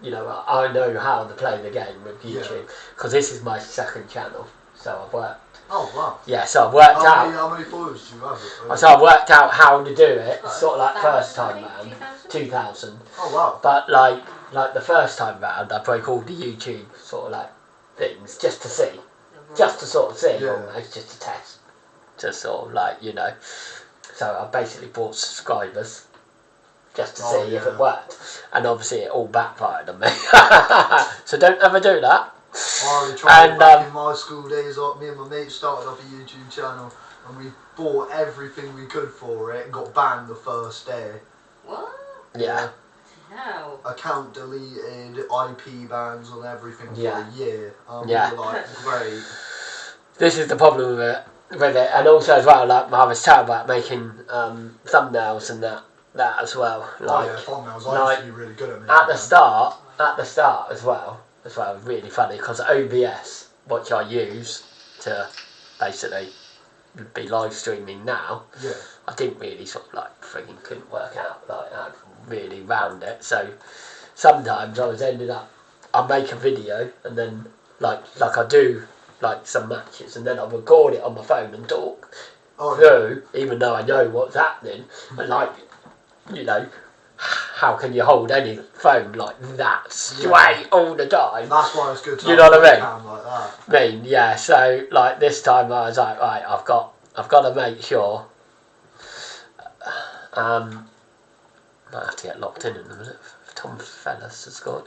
I know how to play the game with YouTube, because this is my second channel, so I've worked. Oh wow. Yeah, so I've worked out. How many followers do you have? So I've worked out how to do it, sort of like first time round, 2,000. Oh wow. But like the first time round, I broke all the YouTube sort of things just to see, just to sort of see, almost just to test, to sort of So I basically bought subscribers just to see if it worked, and obviously it all backfired on me. So don't ever do that. I tried back in my school days. Me and my mate started up a YouTube channel, and we bought everything we could for it, and got banned the first day. What? Yeah. No. Account deleted, IP bans on everything for a year. We were great. This is the problem with it, and also as well, I was talking about making thumbnails and that as well. Thumbnails. I used to be really good at making at the start as well, really funny, because OBS, which I use to basically be live streaming now, I didn't really frigging couldn't work out I'd really round it, so sometimes I was ended up, I'd make a video and then like I do like some matches, and then I record it on my phone and talk Oh, through, even though I know what's happening. And like, you know, how can you hold any phone like that straight all the time? That's why it's good to You have know a what I mean? webcam like that. Yeah. So like this time I was like, right, I've got to make sure. Might have to get locked in a minute. Tom Fellas has scored.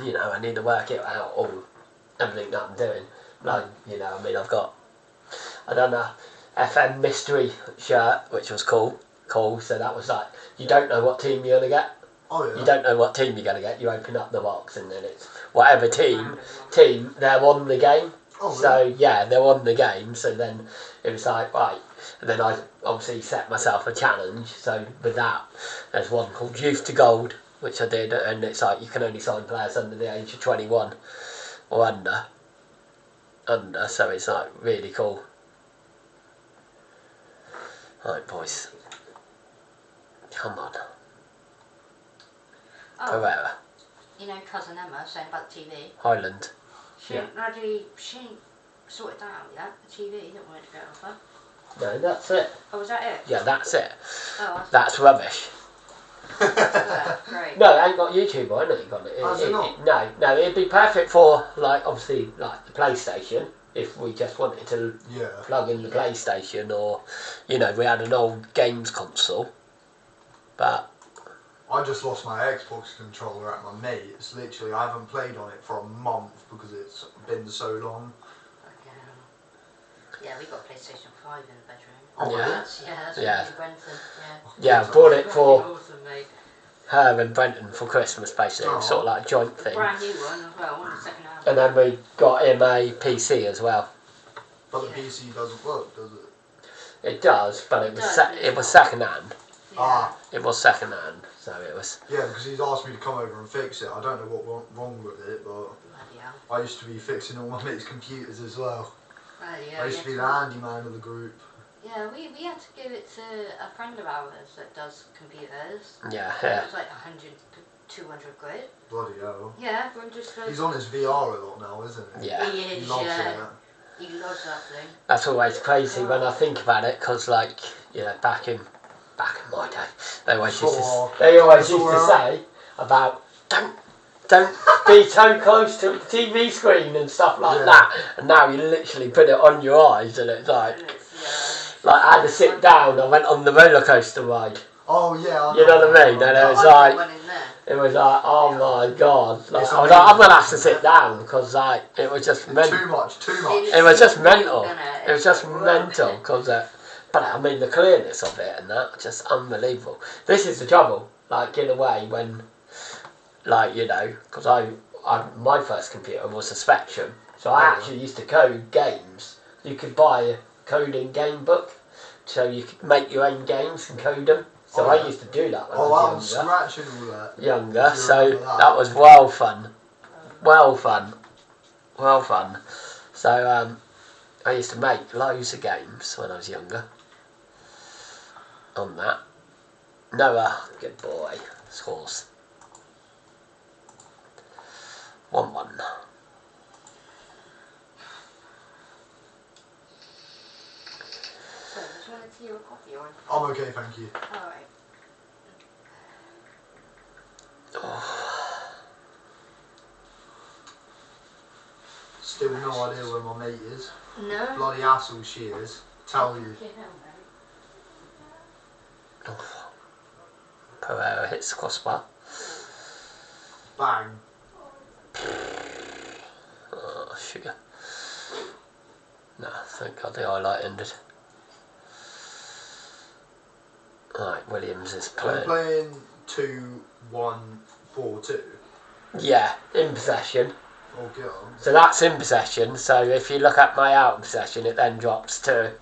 You know, I need to work it out all everything that I'm doing. Like, you know, I mean, I done a FM mystery shirt, which was cool. So that was like, you don't know what team you're gonna get. Oh yeah. You don't know what team you're gonna get. You open up the box and then it's whatever team they're on the game. Oh, really? So yeah, they're on the game. So then it was like, right. And then I obviously set myself a challenge. So with that, there's one called Youth to Gold, which I did, and it's like you can only sign players under the age of 21 or under. So it's like really cool. Right, boys. Come on. Oh, Pereira. you know, cousin Emma saying about the TV. Highland. She ain't sorted that out yet. The TV that wanted to get off her. No, that's it. Oh, was that it? Yeah, that's it. Oh, That's rubbish. yeah, great. No, it ain't got YouTube on it. Got it. Has it not? No, it'd be perfect for like obviously like the PlayStation if we just wanted to plug in the PlayStation, or you know we had an old games console. But I just lost my Xbox controller at my mate's. Literally, I haven't played on it for a month because it's been so long. Yeah, we got PlayStation 5 in the bedroom. Oh, Yeah. That's Yeah. in Brenton. yeah, I bought it for Awesome, mate. her and Brenton for Christmas, basically. It was sort of like a joint thing. Brand new one as well, one second hand. And then we got him a PC as well. But the PC doesn't work, does it? It does, but it was It was second hand. Yeah. Ah, It was second hand, so it was. yeah, because he's asked me to come over and fix it. I don't know what went wrong with it, but Bloody hell. I used to be fixing all my mates' computers as well. Bloody hell, I used to be the handyman of the group. Yeah, we had to give it to a friend of ours that does computers. Yeah, It yeah. was like 100, 200 quid. Bloody hell. Yeah, we're just for... He's on his VR a lot now, isn't he? Yeah. He He is, loves yeah. it. He loves that thing. That's always crazy when I think about it, because like, you know, back in my day, they always used to say about don't be so close to the TV screen and stuff like that. And now you literally put it on your eyes and it's like I had to sit down. I went on the roller coaster ride. Oh yeah. You know what I mean? And it was like, oh my god. Like, I was like, I'm gonna have to sit down because like it was just mental. Too much. It was just mental. It was just mental because, but I mean the clearness of it and that, just unbelievable. This is the trouble, like in a way when, like you know, because my first computer was a Spectrum, so I actually used to code games. You could buy a coding game book, so you could make your own games and code them. So I used to do that when I was younger. Scratching all that. Younger, so that was well fun. So I used to make loads of games when I was younger. On that. Noah, good boy, scores. 1-1. So, just wanted tea or coffee or... I'm okay, thank you. Alright. Still no idea where my mate is. No. Bloody asshole she is. Tell you. Pereira hits the crossbar. Bang. Oh, sugar. No, thank God the highlight ended. Right, Williams is We're playing. playing 2-1-4-2. Yeah, in possession. Oh god. So that's in possession. So if you look at my out in possession, it then drops to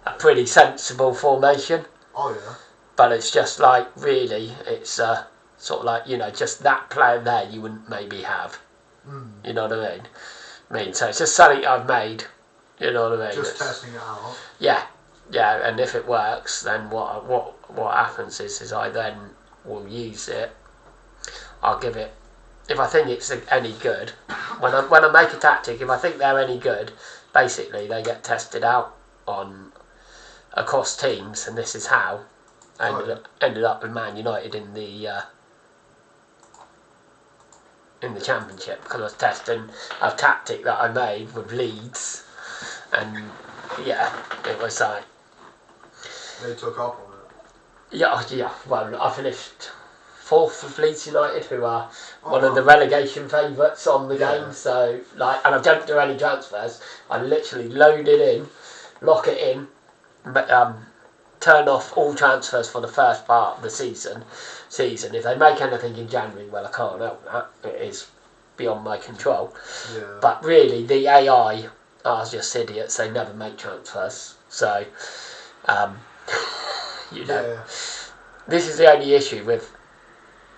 a pretty sensible formation. Oh yeah. But it's just like, really, it's sort of like, you know, just that player there you wouldn't maybe have. You know what I mean? So it's just something I've made. You know what I mean? Just testing it out. Yeah, and if it works, then what happens is I then will use it. I'll give it if I think it's any good, when I make a tactic, if I think they're any good, basically they get tested out on across teams, and this is how I ended up with Man United in the Championship, because I was testing a tactic that I made with Leeds, and yeah, it was like They took up on it. yeah. Well, I finished 4th with Leeds United, who are one of the relegation favourites on the game. So and I don't do any transfers. I literally load it in, lock it in, but turn off all transfers for the first part of the season. If they make anything in January, well, I can't help that. It is beyond my control. Yeah. But really, the AI are just idiots. They never make transfers. So, this is the only issue with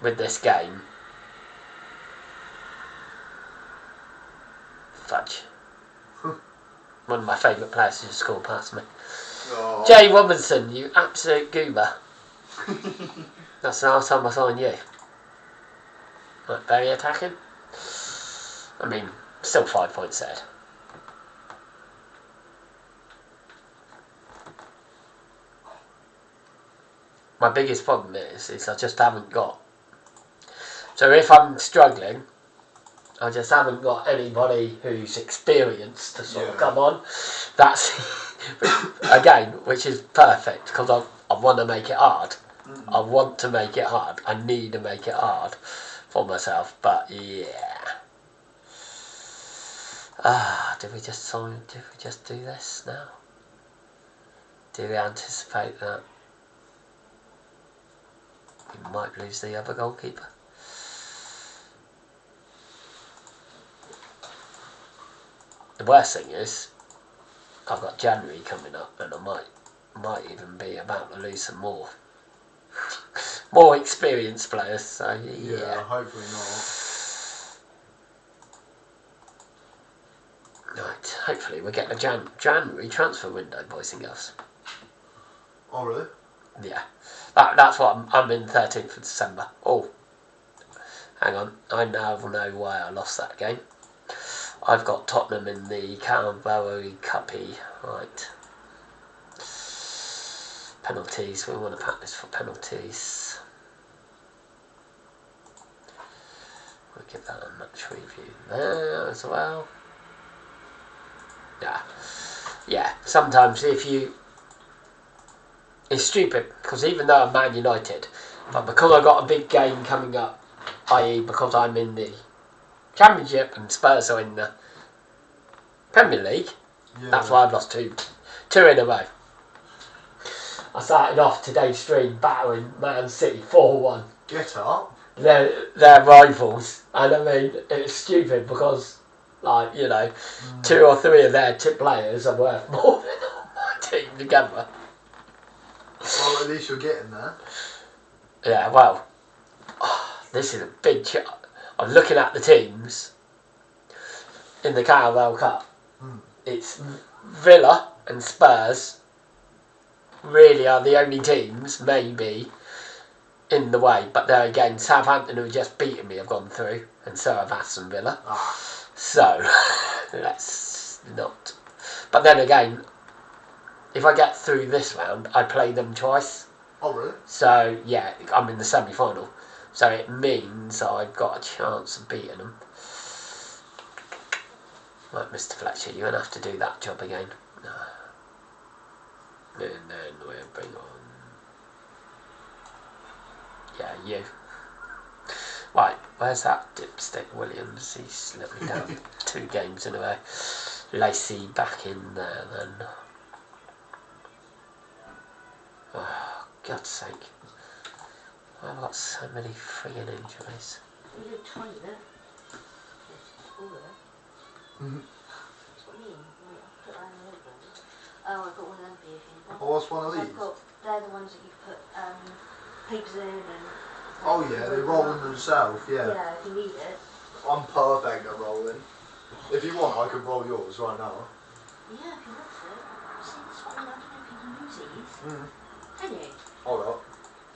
this game. Fudge. One of my favourite players to score past me. Oh. Jay Robinson, you absolute goober. That's the last time I saw you. Like, very attacking. I mean, still 5 points ahead. My biggest problem is I just haven't got. So if I'm struggling, I just haven't got anybody who's experienced to sort of come on. That's again, which is perfect, because I want to make it hard. I want to make it hard. I need to make it hard for myself. But yeah. Did we just do this now? Do we anticipate that we might lose the other goalkeeper? The worst thing is, I've got January coming up, and I might even be about to lose some more experienced players. So yeah, hopefully not. Right, hopefully we'll get a January transfer window, boys and girls. Oh really? Yeah, that's what I'm in 13th of December. Oh, hang on, I now know why I lost that game. I've got Tottenham in the Carabao Cuppy. Right. Penalties. We want to practice for penalties. We'll give that a match review there as well. Yeah. Sometimes it's stupid, because even though I'm Man United, but because I've got a big game coming up, i.e. because I'm in the Championship and Spurs are in the Premier League, that's why I've lost two in a row. I started off today's stream battering Man City 4-1. Get up. They're rivals, and I mean, it's stupid because, 2 or 3 of their players are worth more than all my team together. Well, at least you're getting there. Yeah, well, this is a big I'm looking at the teams in the Carabao Cup. It's Villa and Spurs really are the only teams, maybe, in the way. But there again, Southampton, who just beaten me, have gone through, and so have Aston Villa. So, let's not. But then again, if I get through this round, I play them twice. Oh, really? So, yeah, I'm in the semi-final. So it means I've got a chance of beating them. Right, Mr. Fletcher, you're going to have to do that job again. No. And then we'll bring on... Yeah, you. Right, where's that dipstick Williams? He's let me down 2 games in a row. Lacey back in there then. Oh, God's sake. I've got so many friggin' injuries. You did 20 there. All there. That's what I mean. Wait, I'll put that in the other one. Oh, I've got one of them for you. Oh, what's one of these? They're the ones that you put papers in and... Oh yeah, they roll in themselves, yeah. Yeah, if you need it. I'm perfect at rolling. If you want, I can roll yours right now. Yeah, if you want to. See, that's what I mean. I don't know if you can use these. Can you? Hold up.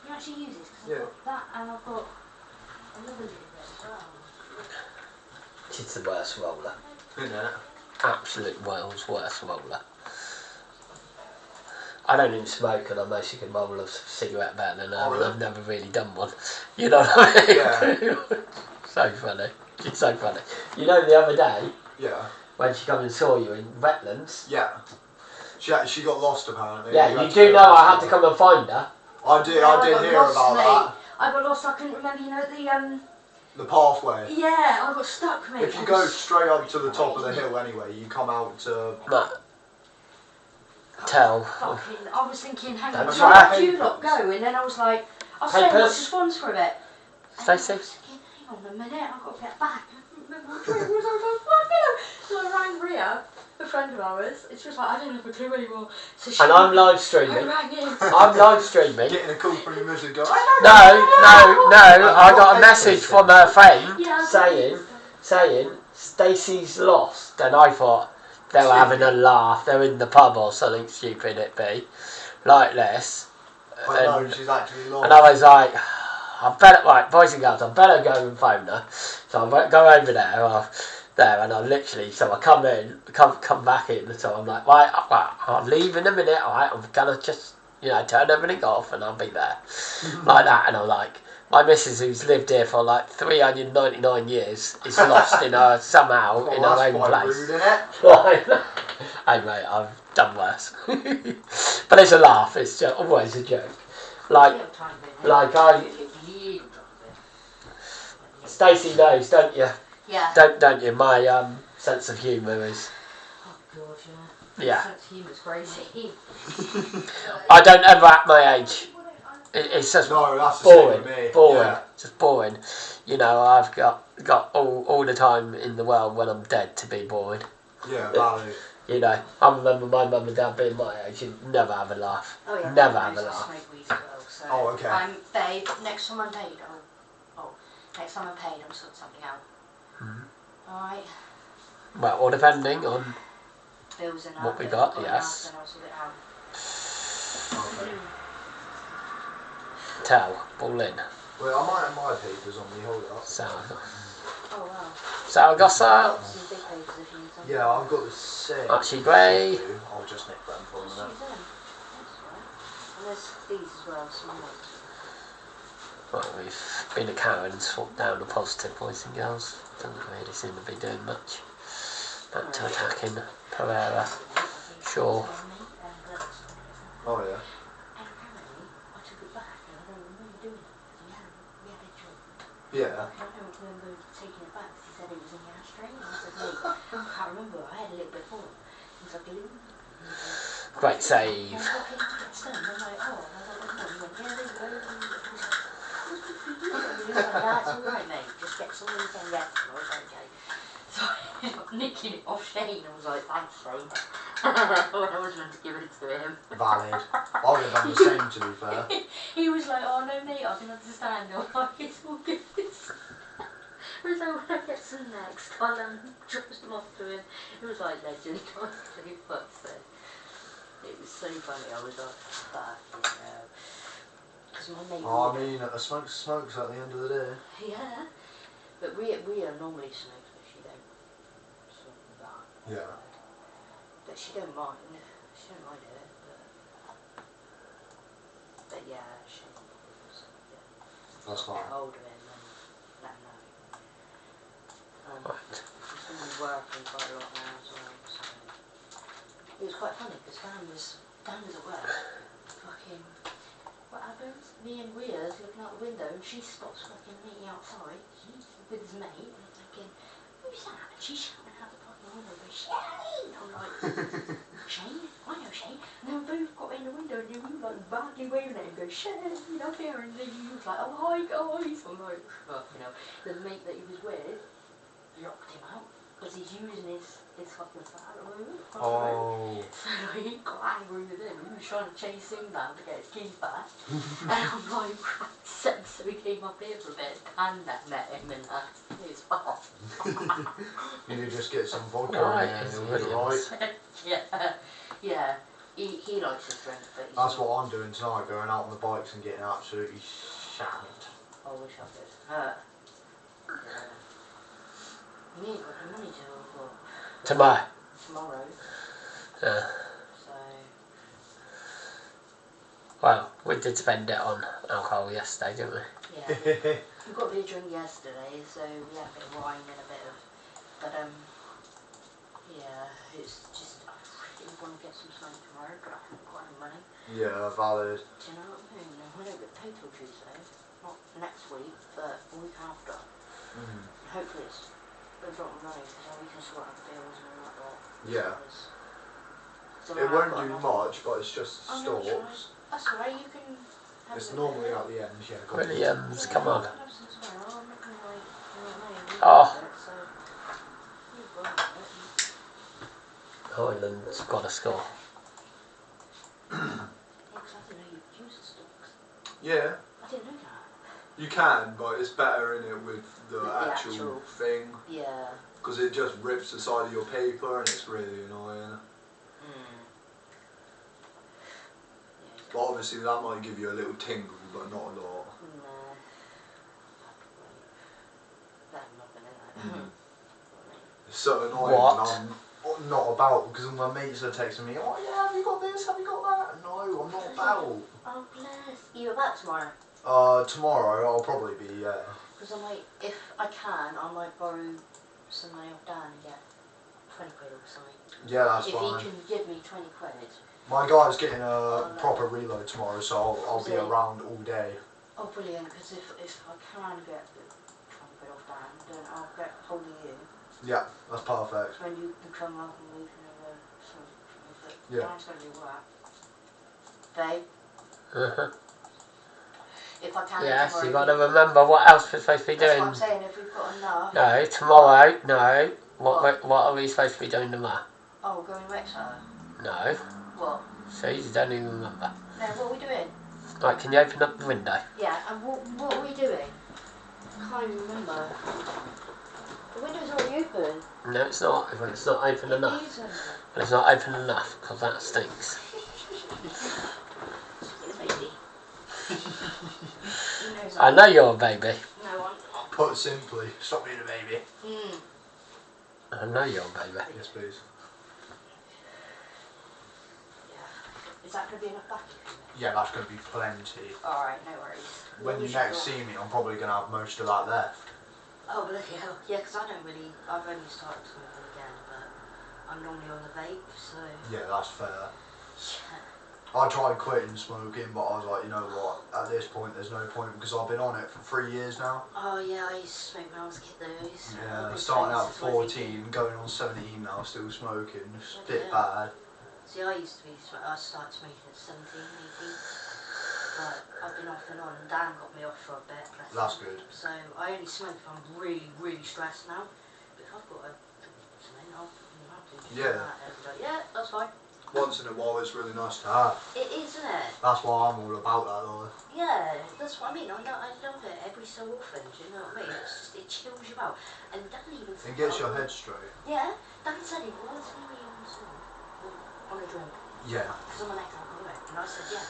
You actually use this? Because Yeah. I've got that and I've got another little bit as well. She's the worst roller. Yeah. Absolute world's worst roller. I don't even smoke, and I mostly can roll a cigarette better than her, Oh, really? and I've never really done one. You know what I mean? Yeah. So funny. She's so funny. You know, the other day, Yeah. when she come and saw you in wetlands. Yeah. She got lost apparently. Yeah, you do know I had to come and find her. I did hear lost, about mate. that. I got lost. I couldn't remember. You know The pathway. Yeah, I got stuck, mate. If you go straight up to the top of the hill anyway, you come out to. Tell. Fucking, I was thinking, hang on, That's where right. did you lot go? And then I was like, I was saying, what's the spawns for a bit? Stacey? I was thinking, hang on a minute, I've got to get back. I don't remember which way it was. I was like, fuck you. So I rang Ria, a friend of ours, and she was like, I don't have a clue anymore. So she And I'm live I streaming. rang in. I'm live streaming. Getting a call from your music go. No, I got a message from her friend Yeah, saying Stacey's lost, and I thought they were having a laugh. They're in the pub or something stupid it be, like this. I know she's actually lost. And I was like, I better, right, boys and girls, I better go and phone her. So I go over there, and I literally, so I come back in, so I'm like, right, I'll leave in a minute, alright, I'm gonna just, turn everything off and I'll be there. Like that, and I'm like, my missus, who's lived here for like 399 years, is lost in her, somehow, in her own place. Rude, innit? Hey mate, I've done worse. But it's a laugh, it's just always a joke. Like Stacey knows, don't you? Yeah. Don't you? My sense of humour is. Oh god, yeah. Yeah. Sense of humour's crazy. I don't ever act my age. It's just that's the boring. same with me. Boring. Yeah. Just boring. I've got all the time in the world when I'm dead to be boring. Yeah, valid. I remember my mum and dad being my age. You'd never have a laugh. Oh yeah. Never have a I laugh. smoke weed as well, so. Oh, okay. Babe, next time I'm paid, next time I'm paid, I'm sorting something out. Alright. Well, or depending on Bills and what we got, yes. Then I'll sort it out. Tell, ball in. Wait, I might have my papers on me. Hold it up. Oh wow. Saragossa. Got some big papers if you need some. Yeah, I've got the same. Archie Gray. I'll just nick them for a minute. That's right. And there's these as well, small ones. Well, we've been a coward and swapped down the positive, boys and girls. Doesn't really seem to be doing much. Back to attacking Pereira. Sure. Oh yeah. And apparently, I took it back and I don't remember doing it. We had a job. Yeah. I don't remember taking it back because he said it was in the ashtray. And I said, mate, I can't remember. I had a little bit more. He was like, Great save. I'm like, oh. And I was like, no. He went, yeah, there you go. He was like, that's alright, mate. Just get someone you can get. And I was like, okay. So I ended up nicking it off Shane. I was like, thanks, Shane. When I was meant to give it to him. Valid. I would have done the same, to be fair. He was like, oh no, mate, I can understand. I'm like, it's all good. He was like, when I get some next, I'll drop them off to him. It was like legend. It was so funny. I was like, fucking hell. Because my mate. Oh, I mean, a smoke's at the end of the day. Yeah. But we are normally smokers, but she don't sort of that. Yeah. But she don't mind. She don't mind it, but yeah, she was, yeah. That's fine. Get hold of him and let him know. She's been working quite a lot now as well, so it was quite funny because Dan was at work. Fucking, what happens? Me and Ria's looking out the window and she spots fucking me outside with his mate, and I'm thinking, who's that? And she's shouting out the fucking window, going, Shane! I'm like, Shane? I know Shane. And then we both got in the window and we were like badly waving at him, going, Shane, you know, here. And then he was like, oh, hi guys. I'm like, the mate that he was with locked him out because he's using his fucking fat at the moment. Oh. So he got angry with him. He was trying to chase him down to get his keys back. And I'm like, so he came up here for a bit and met him and it was off. You could just get some vodka Right, in there and it's it'll be really alright. Yeah. He likes his drink, but he's That's not. what I'm doing tonight, going out on the bikes and getting absolutely shattered. I wish I could. Yeah. You ain't got the money till what? Tomorrow. Tomorrow. Yeah. So. Well, we did spend it on alcohol yesterday, didn't we? Yeah. We got a bit of drink yesterday, so we had a bit of wine and a bit of. But yeah, it's just I really want to get some sun tomorrow, but I haven't got any money. Yeah, valid. Do you know what I mean? I don't get paid till Tuesday, not next week, but a week after. Mm. Hopefully it's a lot of money because we can sort out the bills and all that lot. Yeah. So It won't do much, but it's just Oh, no, stalks. that's alright, you can have It's a normally bit at the end, yeah. Williams, come on. Yeah, have some tomorrow. I'm not gonna like, you know what I mean? Oh. So, you've got it. Highland's got a score. Yeah, because I didn't know you could use the stocks. Yeah. I didn't know that. You can, but it's better in it with the With the actual thing. Yeah. Because it just rips the side of your paper and it's really annoying. Yeah, But obviously that might give you a little tingle, but not a lot. Nah. That's nothing, isn't it? It's so annoying What? when I'm not about, because my mates are texting me, oh yeah, have you got this, have you got that? No, I'm not about. Oh, bless. You about tomorrow? Tomorrow I'll probably be, yeah. Because I might, if I can, I might borrow some money off Dan and get 20 quid or something. Yeah, that's if fine. If he can give me 20 quid. My guy's getting a proper reload tomorrow, so I'll be around all day. Oh, brilliant, because if I can get 20 quid off Dan, then I'll get hold of you. Yeah, that's perfect. When you can come up and we can have some, Yeah. Dan's going to do work. Babe? Uh-huh. If I can Yes, tomorrow, you got to remember what else we're supposed to be that's doing. what I'm saying, if we've got enough. No, tomorrow, no. What are we supposed to be doing tomorrow? Oh, we're going to Exeter. No. What? See, you don't even remember. No, what are we doing? Right, can you open up the window? Yeah, and what are we doing? I can't even remember. The window's already open. No, it's not. It's not open enough. It is open. But it's not open enough, because that stinks. Baby. I know you're a baby. No, I'm not. Put simply, stop being a baby. I know you're a baby. Yes, please. Yeah. Is that going to be enough backing for me? Yeah, that's going to be plenty. Alright, no worries. When you next see me, I'm probably going to have most of that left. Oh, bloody hell. Yeah, because I've only started smoking again, but I'm normally on the vape, so... Yeah, that's fair. Yeah. I tried quitting smoking, but I was like, you know what, at this point there's no point because I've been on it for 3 years now. Oh yeah, I used to smoke when I was a kid though. Yeah, starting out at 14, going on 17 now, still smoking, it's a bit bad. See, I started smoking at 17, 18, but I've been off and on, and Dan got me off for a bit. That's good. So I only smoke if I'm really, really stressed now. But if I've got something, I'll have to do that. Yeah, that's fine. Once in a while it's really nice to have. It is, isn't it? That's why I'm all about that though. Yeah, that's what I mean. I love it every so often, do you know what I mean? It's just, it chills you out. And Dan even said... It gets your head straight. Yeah, Dan said he was on a drink. Yeah. Because I'm an ex-alcoholic. And I said, yeah.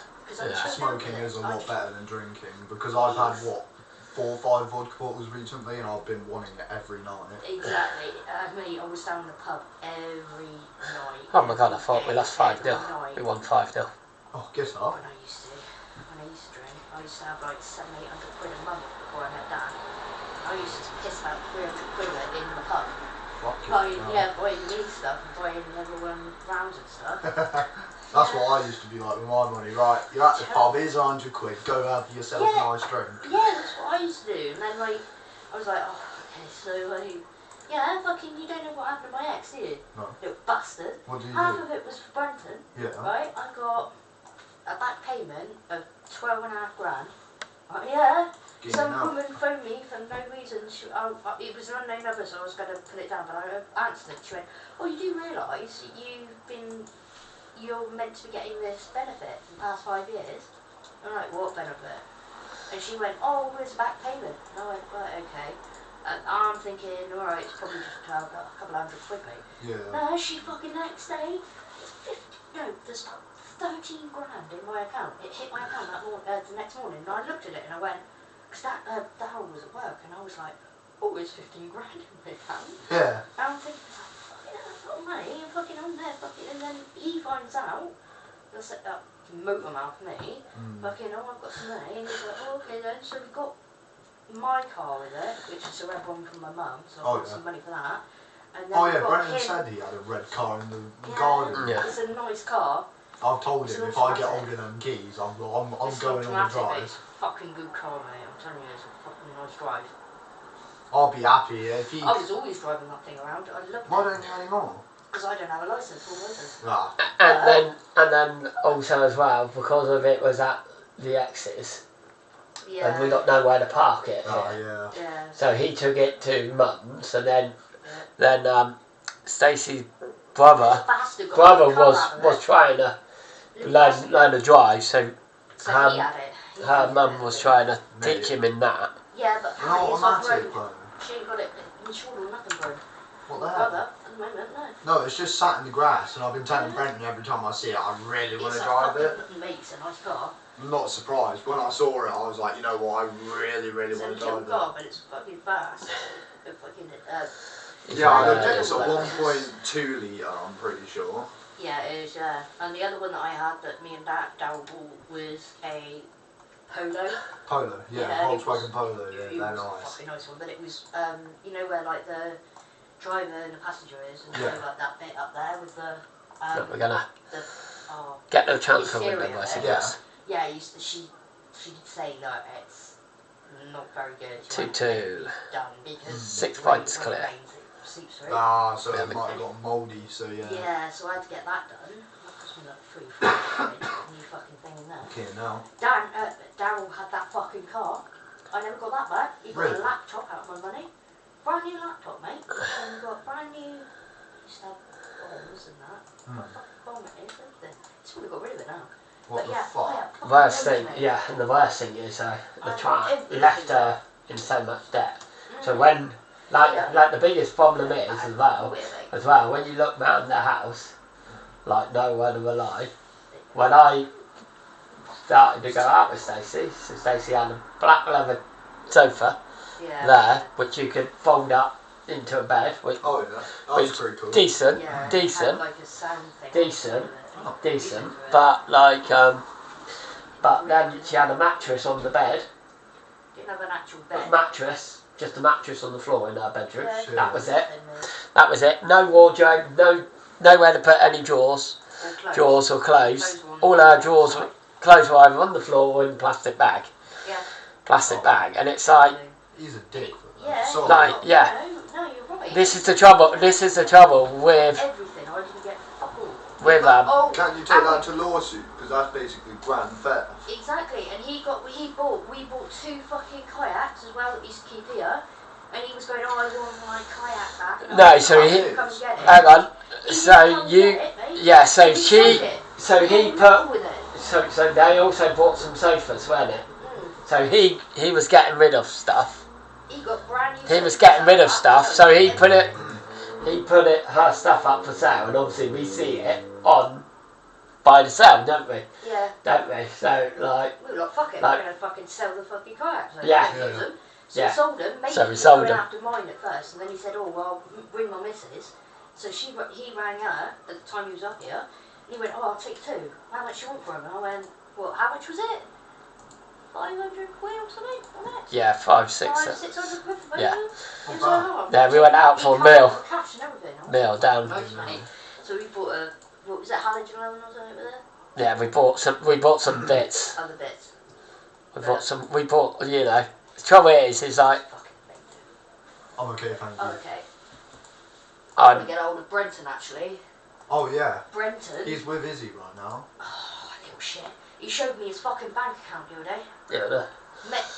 Smoking is a lot better than drinking because I've had, what, 4 or 5 vodka bottles recently and I've been wanting it every night. Exactly. I was down in the pub every night. Oh my god, I thought we lost 5-0. We won 5-0. Oh, get up. When I used to drink, I used to have like 700-800 quid a month before I met Dan. I used to piss about 300 quid in the pub. Buying me stuff and buying everyone rounds and stuff. That's what I used to be like with my money. Right, you're at the pub, here's 100 quid, go have yourself a nice drink. Yeah, that's what I used to do. And then I was like, oh, okay, so yeah, fucking, you don't know what happened to my ex, do you? No. Little bastard. What did you Half do? of it was for Brenton. Yeah. Right, I got a back payment of 12.5 grand. Yeah. Some woman phoned me for no reason. It was an unknown number, so I was going to put it down, but I answered it. She went, oh, you do realise you're meant to be getting this benefit for the past 5 years? I'm like, what benefit? And she went, oh, well, it's a back payment. And I went, right, okay. And I'm thinking, alright, it's probably just a couple hundred quid, mate. Yeah. No, she fucking next day, there's about 13 grand in my account. It hit my account the next morning, and I looked at it and I went, because Darryl was at work, and I was like, oh, it's 15 grand in my account. Yeah. And I'm thinking, fucking hell, I've got money, I'm fucking on there, fucking, and then he finds out, he'll set up motor mouth me, fucking, oh, I've got some money, and he's like, oh, okay then, so we've got my car with it, which is a red one from my mum, so I've got some money for that. And then Oh yeah, got Brennan him, said he had a red car in the garden. Yeah. It's a nice car. I've told It's him an if I get automatic. hold of them keys, I'm It's going not on the automatic, mate, drive. it's a fucking good car, mate, I'm telling you, it's a fucking nice drive. I'll be happy if he. I was always driving that thing around, I loved Why it. don't you anymore? Because I don't have a licence, full licence. Ah. And then also as well, because of it was at the X's, Yeah. and we don't know where to park it Oh here. yeah. Yeah. So he took it to Mum's, and then Stacey's brother was trying to learn to drive, so So her he had it. her mum was trying to teach him in that. Yeah, but An apparently it's off automatic road. one. She ain't got it insured or nothing, bro. What My the hell? brother, at the moment, no. No, it's just sat in the grass, and I've been telling Brenton every time I see it, I really want to It's a drive it. fucking mate, it's a nice car. I'm not surprised. When I saw it, I was like, you know what, I really It's a want to little drive car, but it's fucking fast. It fucking, it. Yeah, I looked at it. It's It's a a 1.2 litre, I'm pretty sure. yeah, it is, yeah. And the other one that I had that me and Daryl bought was a Polo. Polo, yeah, Volkswagen Polo, yeah, It they're was a nice. fucking nice one, but it was, you know where like the driver and the passenger is, and Yeah. so like that bit up there with the, We're gonna oh, get no chance of interior window, I bit. suggest. Yeah, she did say that it's not very good. She Two, wants two. it done because 6 the points rain, when it clear. rains, it seeps through. Ah, so Yeah, it might have got mouldy, so yeah. Yeah, so I had to get that done. That cost me like £3 new fucking thing in there. Okay, now. Daryl had that fucking car. I never got that back. He got Really? a laptop out of my money. Brand new laptop, mate. And we got brand new. Used to have bombs and that. What a fucking bomb it is, everything. It's probably got rid of it now. What But the yeah, fuck? fucking Worst loads, thing, mate. yeah, and the worst thing is the Everything. left her in so much debt. So Mm. when Yeah. like the biggest problem is Oh, yeah, mate. as well when you look round the house, like nowhere to rely. When I started to go out with Stacey, so Stacey had a black leather sofa Yeah. there, which you could fold up into a bed, which Oh yeah, which that's pretty cool. decent, Yeah, it decent, had like a sound thing decent, on it. decent, but like but then she had a mattress on the bed, Didn't have an actual a bed. mattress, just a mattress on the floor in her bedroom. Yeah, Shit. That was it. nothing, That was it. No wardrobe, nowhere to put any drawers, or clothes. drawers or clothes. Clothes were on All the her floor drawers, outside. clothes were either on the floor or in a plastic bag. Yeah. Plastic bag, and it's like He's a dick for that. Yeah. Sorry. Like, yeah. No, you're right. this is the trouble. This is the trouble with Everything. I didn't get fuck all. with Oh, Can't you take that to lawsuit? Because that's basically grand theft. exactly, and we bought 2 fucking kayaks as well that we used to keep here, and he was going, oh, I want my kayak back. And I No, was so like, he- "Oh, come and get it." hang on. He So come and you, get it, mate. yeah. So And he she, sold it. so he He put, went with it. so they also bought some sofas, weren't it? Mm. So he was getting rid of stuff. He got brand new. He was sofas getting out rid of that, stuff, so he put it, everything. her stuff up for sale, and obviously we see it on by the sale, don't we? Yeah. Don't we? So like, We were like, fuck it, Like- we're gonna fucking sell the fucking kayaks. So Yeah. we use them. So Yeah. we sold them. Mate, So we was sold going them. after mine at first, and then he said, oh, well, bring my missus. So he rang her at the time he was up here, and he went, oh, I'll take 2. How much you want for them? And I went, well, how much was it? 500 quid or something on it? yeah, 5, 6, 600 quid for both Yeah. of them? He was Not like, bad. oh, Yeah, we went out for a he covered meal. the cash and everything. I was meal like, down. nice, mate. So we bought a, what was it, halogen oven or something with it? Yeah, we bought some bits. Other bits. We bought, you know. The trouble is like, Fucking mate. I'm okay, thank you. Oh, okay. I'm I'm, gonna get hold of Brenton actually. Oh yeah, Brenton. he's with Izzy right now. Oh, little shit. He showed me his fucking bank account the other day. yeah,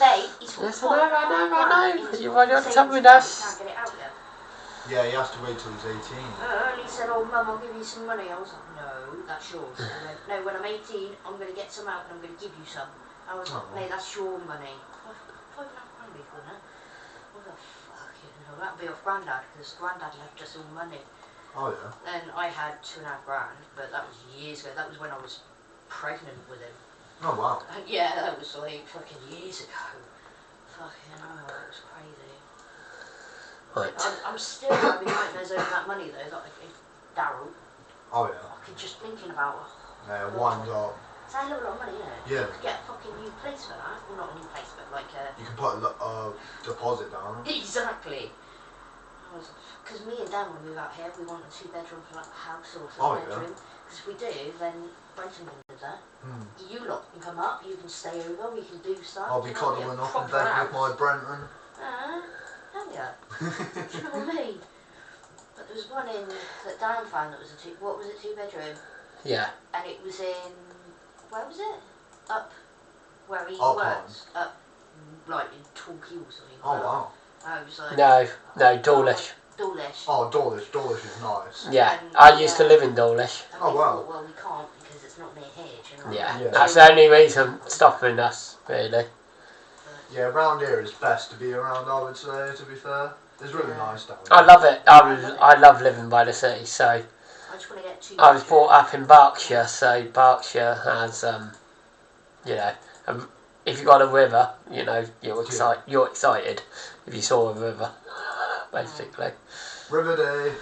Babe, he's got Yes, I know, I know. £500 You've already in his told me savings account. this. He can't get it out yet. Yeah, he has to wait till he's 18. And he said, oh, Mum, I'll give you some money. I was like, no, that's yours. He went, no, when I'm 18, I'm going to get some out and I'm going to give you some. I was like, Oh. mate, that's your money. £5.5 before that. I was like, fucking hell, that'll be off Grandad, because Grandad left us all money. Oh yeah. Then I had £2.5 grand, but that was years ago. That was when I was pregnant with him. Oh wow. Yeah, that was like fucking years ago. Fucking hell, that was crazy. Right. I'm still having nightmares over that money though, that I gave Daryl. Oh yeah. Fucking just thinking about it. Yeah, winds up. It's a little lot of money, isn't it? Yeah. You could get a fucking new place for that. Well, not a new place, but like a... You can put a deposit down. Exactly. Because me and Dan, when we move out here, we want a 2-bedroom for like a house or Oh, 3-bedroom. Because if we do, then Brenton can live there. You lot can come up, you can stay over, we can do stuff. I'll be cuddling off in bed with my Brenton. Hell yeah. Do you know what I mean? But there was one that Dan found that was a 2-bedroom? Yeah. And it was in, where was it? Up where he Upland. works. Up, like in Torquay or something. Oh wow. I was like... No, Dawlish. Dawlish. Oh, Dawlish is nice. Yeah, And, I used to live in Dawlish. And Oh, we wow. thought, well, we can't because it's not near here, do you know what I mean? Yeah, that's the only reason stopping us, really. Yeah, around here it's best to be around, I would say, to be fair. It's really nice down here. I love it. I love living by the city, so... I just want to get 2 I was brought up in Berkshire, so Berkshire has, you know, if you got a river, you know, you're excited if you saw a river, basically. River day.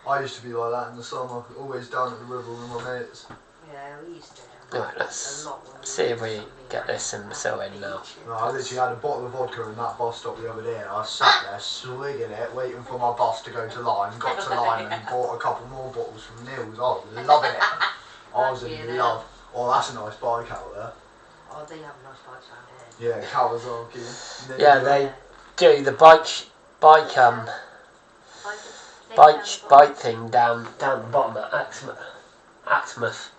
I used to be like that in the summer, always down at the river with my mates. Yeah, we used to do Right, let's a lot when we see if were we young. get this imbecile in now. No, I literally had a bottle of vodka in that bus stop the other day and I sat there swigging it, waiting for my bus to go to line, got to line and bought a couple more bottles from Neil's. I was loving it. I was in love. Oh, that's a nice bike out there. Oh, they have nice bikes around here. Yeah, Kawasaki. Yeah, they do the bike thing down the bottom at Axmouth.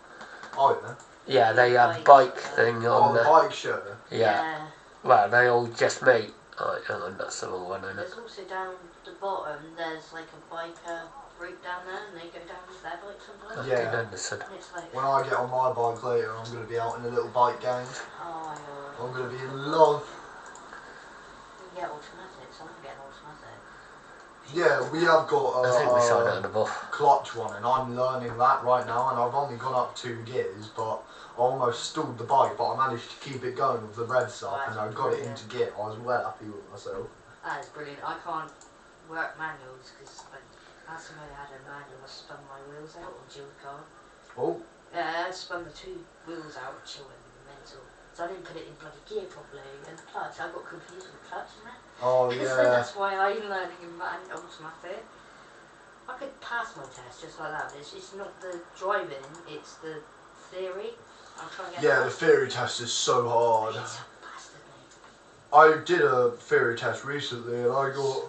Oh yeah. Yeah, they have bike thing Oh, on the there. bike show. Yeah. Well, they all just meet. Oh, hang on, that's the wrong one, isn't it? There's also down the bottom, there's like a biker route down there and they go down with their bike sometimes. Yeah. Good Anderson. And it's like, When I get on my bike later, I'm going to be out in a little bike gang. oh, I'm going to be in love. you can get automatic, someone can get an automatic. Yeah, we have got I think we signed it on a the ball. clutch one and I'm learning that right now and I've only gone up 2 gears but I almost stalled the bike but I managed to keep it going with the red stuff and I got it into gear. I was well happy with myself. That is brilliant. I can't work manuals because last time I had a manual I spun my wheels out on Jill's car. Oh. Yeah, I spun the 2 wheels out, Jill went mental. So I didn't put it in bloody gear properly and the clutch, I got confused with the clutch in there. Oh So yeah. that's why I'm learning in automatic. I could pass my test just like that, but it's not the driving, it's the theory. I'm trying to get Yeah, that. the theory test is so hard. It's a bastard, mate. I did a theory test recently and I got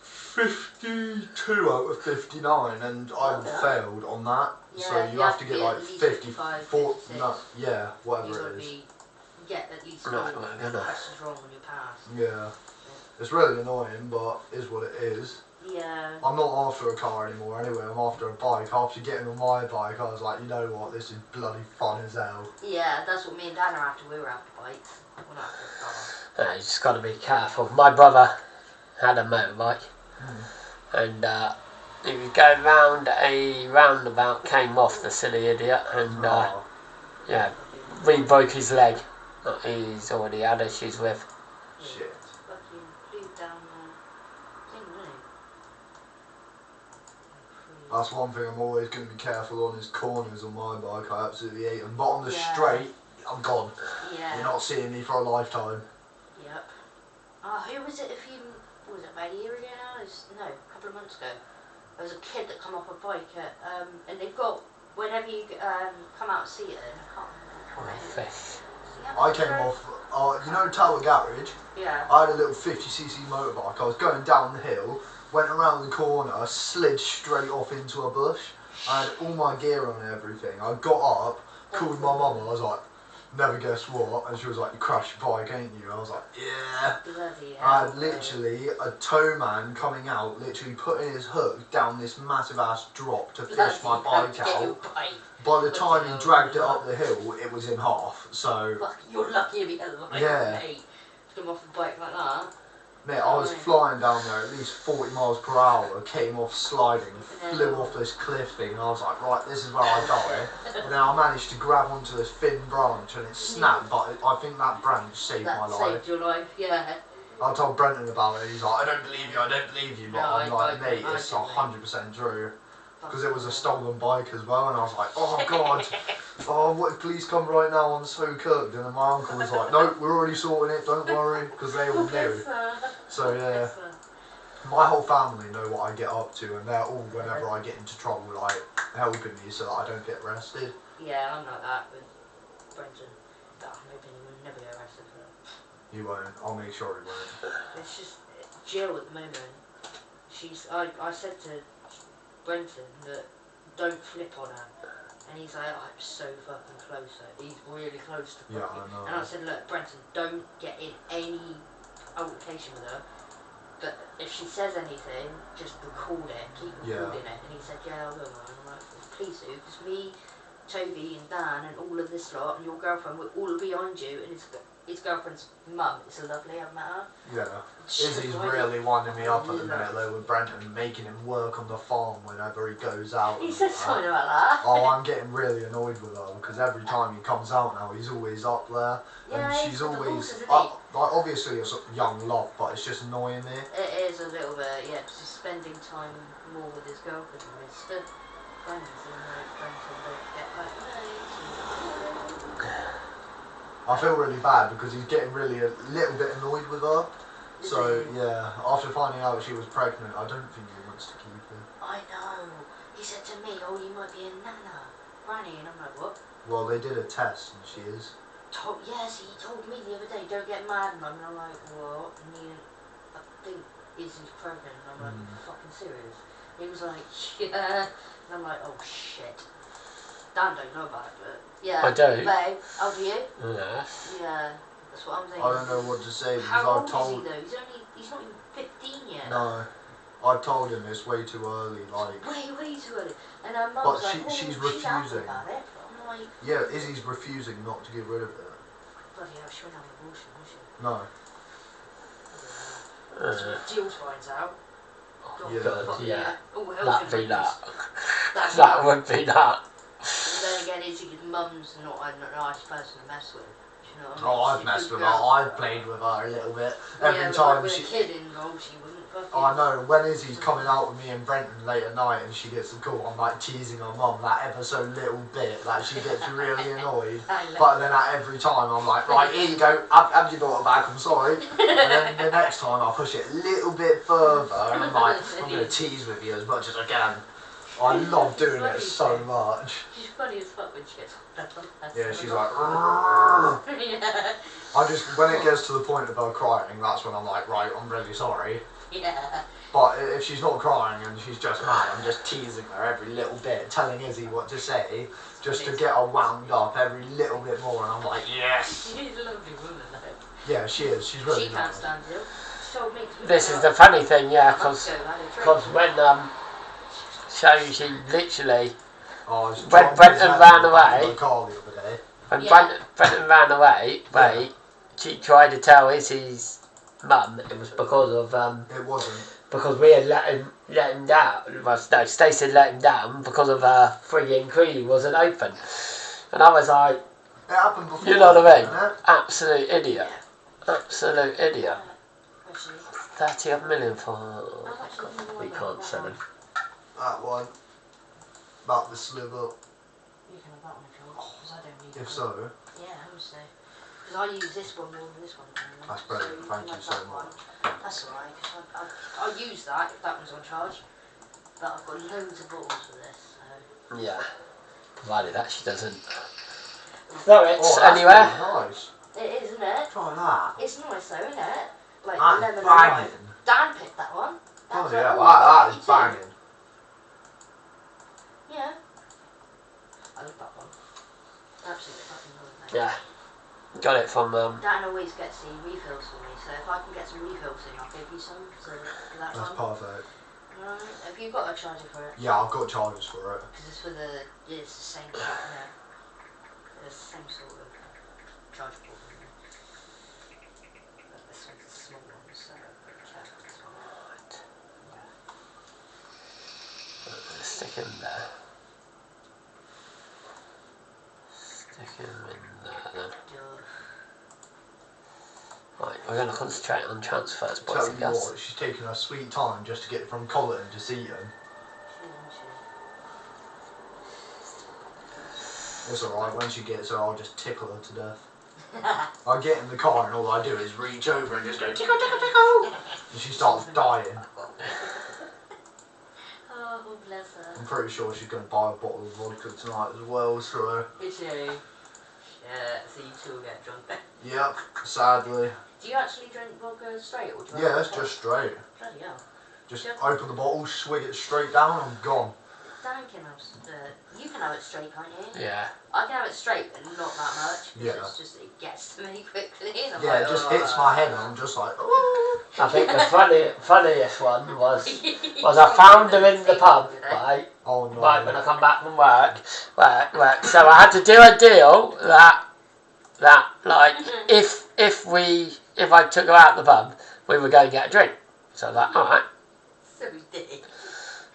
52 out of 59 and I failed on that. Yeah, so you have to get be like at least 54, 56. no, yeah, You whatever it is. get at least 4 Right, we're gonna- questions wrong when you pass. Yeah. It's really annoying, but it is what it is. Yeah. I'm not after a car anymore anyway, I'm after a bike. After getting on my bike, I was like, you know what, this is bloody fun as hell. Yeah, that's what me and Dan are after. We were after bikes. We're not after a car. You just got to be careful. My brother had a motorbike and he was going round a roundabout, came off, the silly idiot, and yeah, re-broke his leg. He's already had issues with. Shit. Fucking flew down the thing, didn't he? That's one thing I'm always going to be careful on is corners on my bike. I absolutely hate them. But on the Yeah. straight, I'm gone. Yeah. You're not seeing me for a lifetime. Yep. Who was it was it about a year ago now? No, a couple of months ago. There was a kid that come off a bike at, and they've got, whenever you come out Seaton, I can't remember what it is. I came off, you know Tower Garage? Yeah. I had a little 50cc motorbike. I was going down the hill, went around the corner, slid straight off into a bush. I had all my gear on and everything. I got up, called my mum, and I was like, never guess what? And she was like, you crashed your bike, ain't you? I was like, yeah. Bloody hell. I had literally a tow man coming out, literally putting his hook down this massive ass drop to fish my bike out. By the time he dragged it up the hill, it was in half, so... Fuck, you're lucky to be alive, Yeah. mate. To come off a bike like that. Mate, I was flying down there at least 40 miles per hour, came off sliding, flew off this cliff thing, and I was like, right, this is where I die. And then I managed to grab onto this thin branch and it snapped, but I think that branch saved my life. Saved your life, yeah. I told Brenton about it. He's like, I don't believe you. I don't believe you. But No, I'm like, I mate, it's didn't, mate. 100% true. Because it was a stolen bike as well, and I was like, oh god, oh what if police come right now, I'm so cooked. And then my uncle was like, no, we're already sorting it, don't worry, because they all knew. So yeah, my whole family know what I get up to, and they're all, whenever I get into trouble, like helping me so that I don't get arrested. Yeah, I'm like that with Brenton. I'm hoping he will never get arrested for that. He won't, I'll make sure he won't. It's just, Jill at the moment, I said to Brenton that don't flip on her. And he's like, oh, I'm so fucking close. He's really close to fucking. Yeah, I know. And I said, look, Brenton, don't get in any altercation with her. But if she says anything, just record it, keep recording it. And he said, yeah, I will. And I'm like, please do, because me, Toby and Dan and all of this lot and your girlfriend will all behind you, and his girlfriend's mum is lovely, I've met her. Yeah. Izzy's really winding me up at the minute though with Brenton, making him work on the farm whenever he goes out. He said something about that. Oh, I'm getting really annoyed with her because every time he comes out now, he's always up there. Yeah, and she's always up. Like, obviously it's young love, but it's just annoying me. It is a little bit, yeah, because he's spending time more with his girlfriend and his friends, and Brenton don't get back late. I feel really bad because he's getting really a little bit annoyed with her. So yeah, after finding out she was pregnant, I don't think he wants to keep her. I know. He said to me, oh, you might be a nana, granny, and I'm like, what? Well, they did a test and she is. Yes, he told me the other day, don't get mad, Mum. And I'm like, what? And I think Izzy's pregnant. And I'm like, are you fucking serious? He was like, yeah. And I'm like, oh shit. Dan don't know about it, but yeah. I do. Babe, how do you? Yeah. Yeah, that's what I'm saying. I don't know what to say because How I've old told. is he though? He's not even 15 yet. No, I've told him it's way too early. Like. Way too early. And her mum's But like, she's happy refusing. about it. But I'm like, Yeah, Izzy's refusing not to get rid of it. bloody hell, she won't have an abortion, will she? No. So if Jill finds out. God, Yeah. fuck Yeah. Oh, hell, That'd be that. That's That would be that. And then again, Izzy's mum's not a nice person to mess with. You know what I mean? Oh, I've She's a messed good with her. girl. I've played with her a little bit. Every Yeah, time with she. a kid involved, she wouldn't fucking. I know, when Izzy's coming out with me and Brenton late at night and she gets the call, I'm like teasing her mum that ever so little bit, like she gets really annoyed. But then at every time I'm like, right, here you go, have your daughter back, I'm sorry. And then the next time I push it a little bit further and I'm like, I'm going to tease with you as much as I can. I love doing it so much. She's funny as fuck when she gets Yeah, she's like, "Argh." yeah. I just, when it gets to the point of her crying, that's when I'm like, right, I'm really sorry. Yeah. But if she's not crying and she's just mad, I'm just teasing her every little bit, telling Izzy what to say, just to get her wound up every little bit more, and I'm like, yes! She's a lovely woman though. Yeah, she is, she's really She can't nice. stand you. So me too. This is the funny thing, yeah, because when she literally Oh, when Brenton ran away, when Brenton ran away, she tried to tell Izzy's mum it was because of it wasn't. because we had let him down. Well, no, Stacey had let him down because of her frigging creed wasn't open, and I was like, It happened before. you know what I mean? Didn't it? Absolute idiot, absolute idiot. 30 odd million for we can't sell him. That one. About the sliver. You can have that one if you want, because I don't need it. If so. Yeah, I would say. Because I use this one more than this one. That's brilliant, thank you so much. That's alright, because I'll use that if that one's on charge. But I've got loads of bottles for this, so. Yeah, provided that she doesn't throw it Oh, that's anywhere. really nice. It is, isn't it? Try that. It's nice though, isn't it? Like That's lemon and banging. lime. Dan picked that one. Oh That's yeah, like, that is banging. Yeah. I love that one. Absolutely fucking love it. Yeah, got it from Dan always gets the refills for me, so if I can get some refills in, I'll give you some for that That's one. perfect. Alright, have you got a charger for it? Yeah, I've got chargers for it. Because it's for the, it's the same sort of, it's the same sort of charge port. But this one's a small one, so check this one. stick him there. Stick him in there then. Right. We're going to concentrate on transfers, boys Tell and you girls. what, she's taking her sweet time just to get from Colton to Seaton. It's alright, when she gets her, I'll just tickle her to death. I get in the car and all I do is reach over and just go tickle, tickle, tickle, and she starts dying. Oh, bless her. I'm pretty sure she's going to buy a bottle of vodka tonight as well, so... Is she? Yeah, so you two will get drunk then. Yep, sadly. Do you actually drink vodka straight, or do you Yeah, it's just straight. Bloody hell. Just open the bottle, swig it straight down, I'm gone. Dan can have you can have it straight, can't you? Yeah. I can have it straight, but not that much. Yeah. It's just, it gets to me quickly. And I'm Yeah, like, it just hits my head and I'm just like, oh. I think the funniest one was I found her in the pub, right? Oh no. Right, when I come back from work. So I had to do a deal that like if I took her out the pub, we were going to get a drink. So I was like, alright. So we did.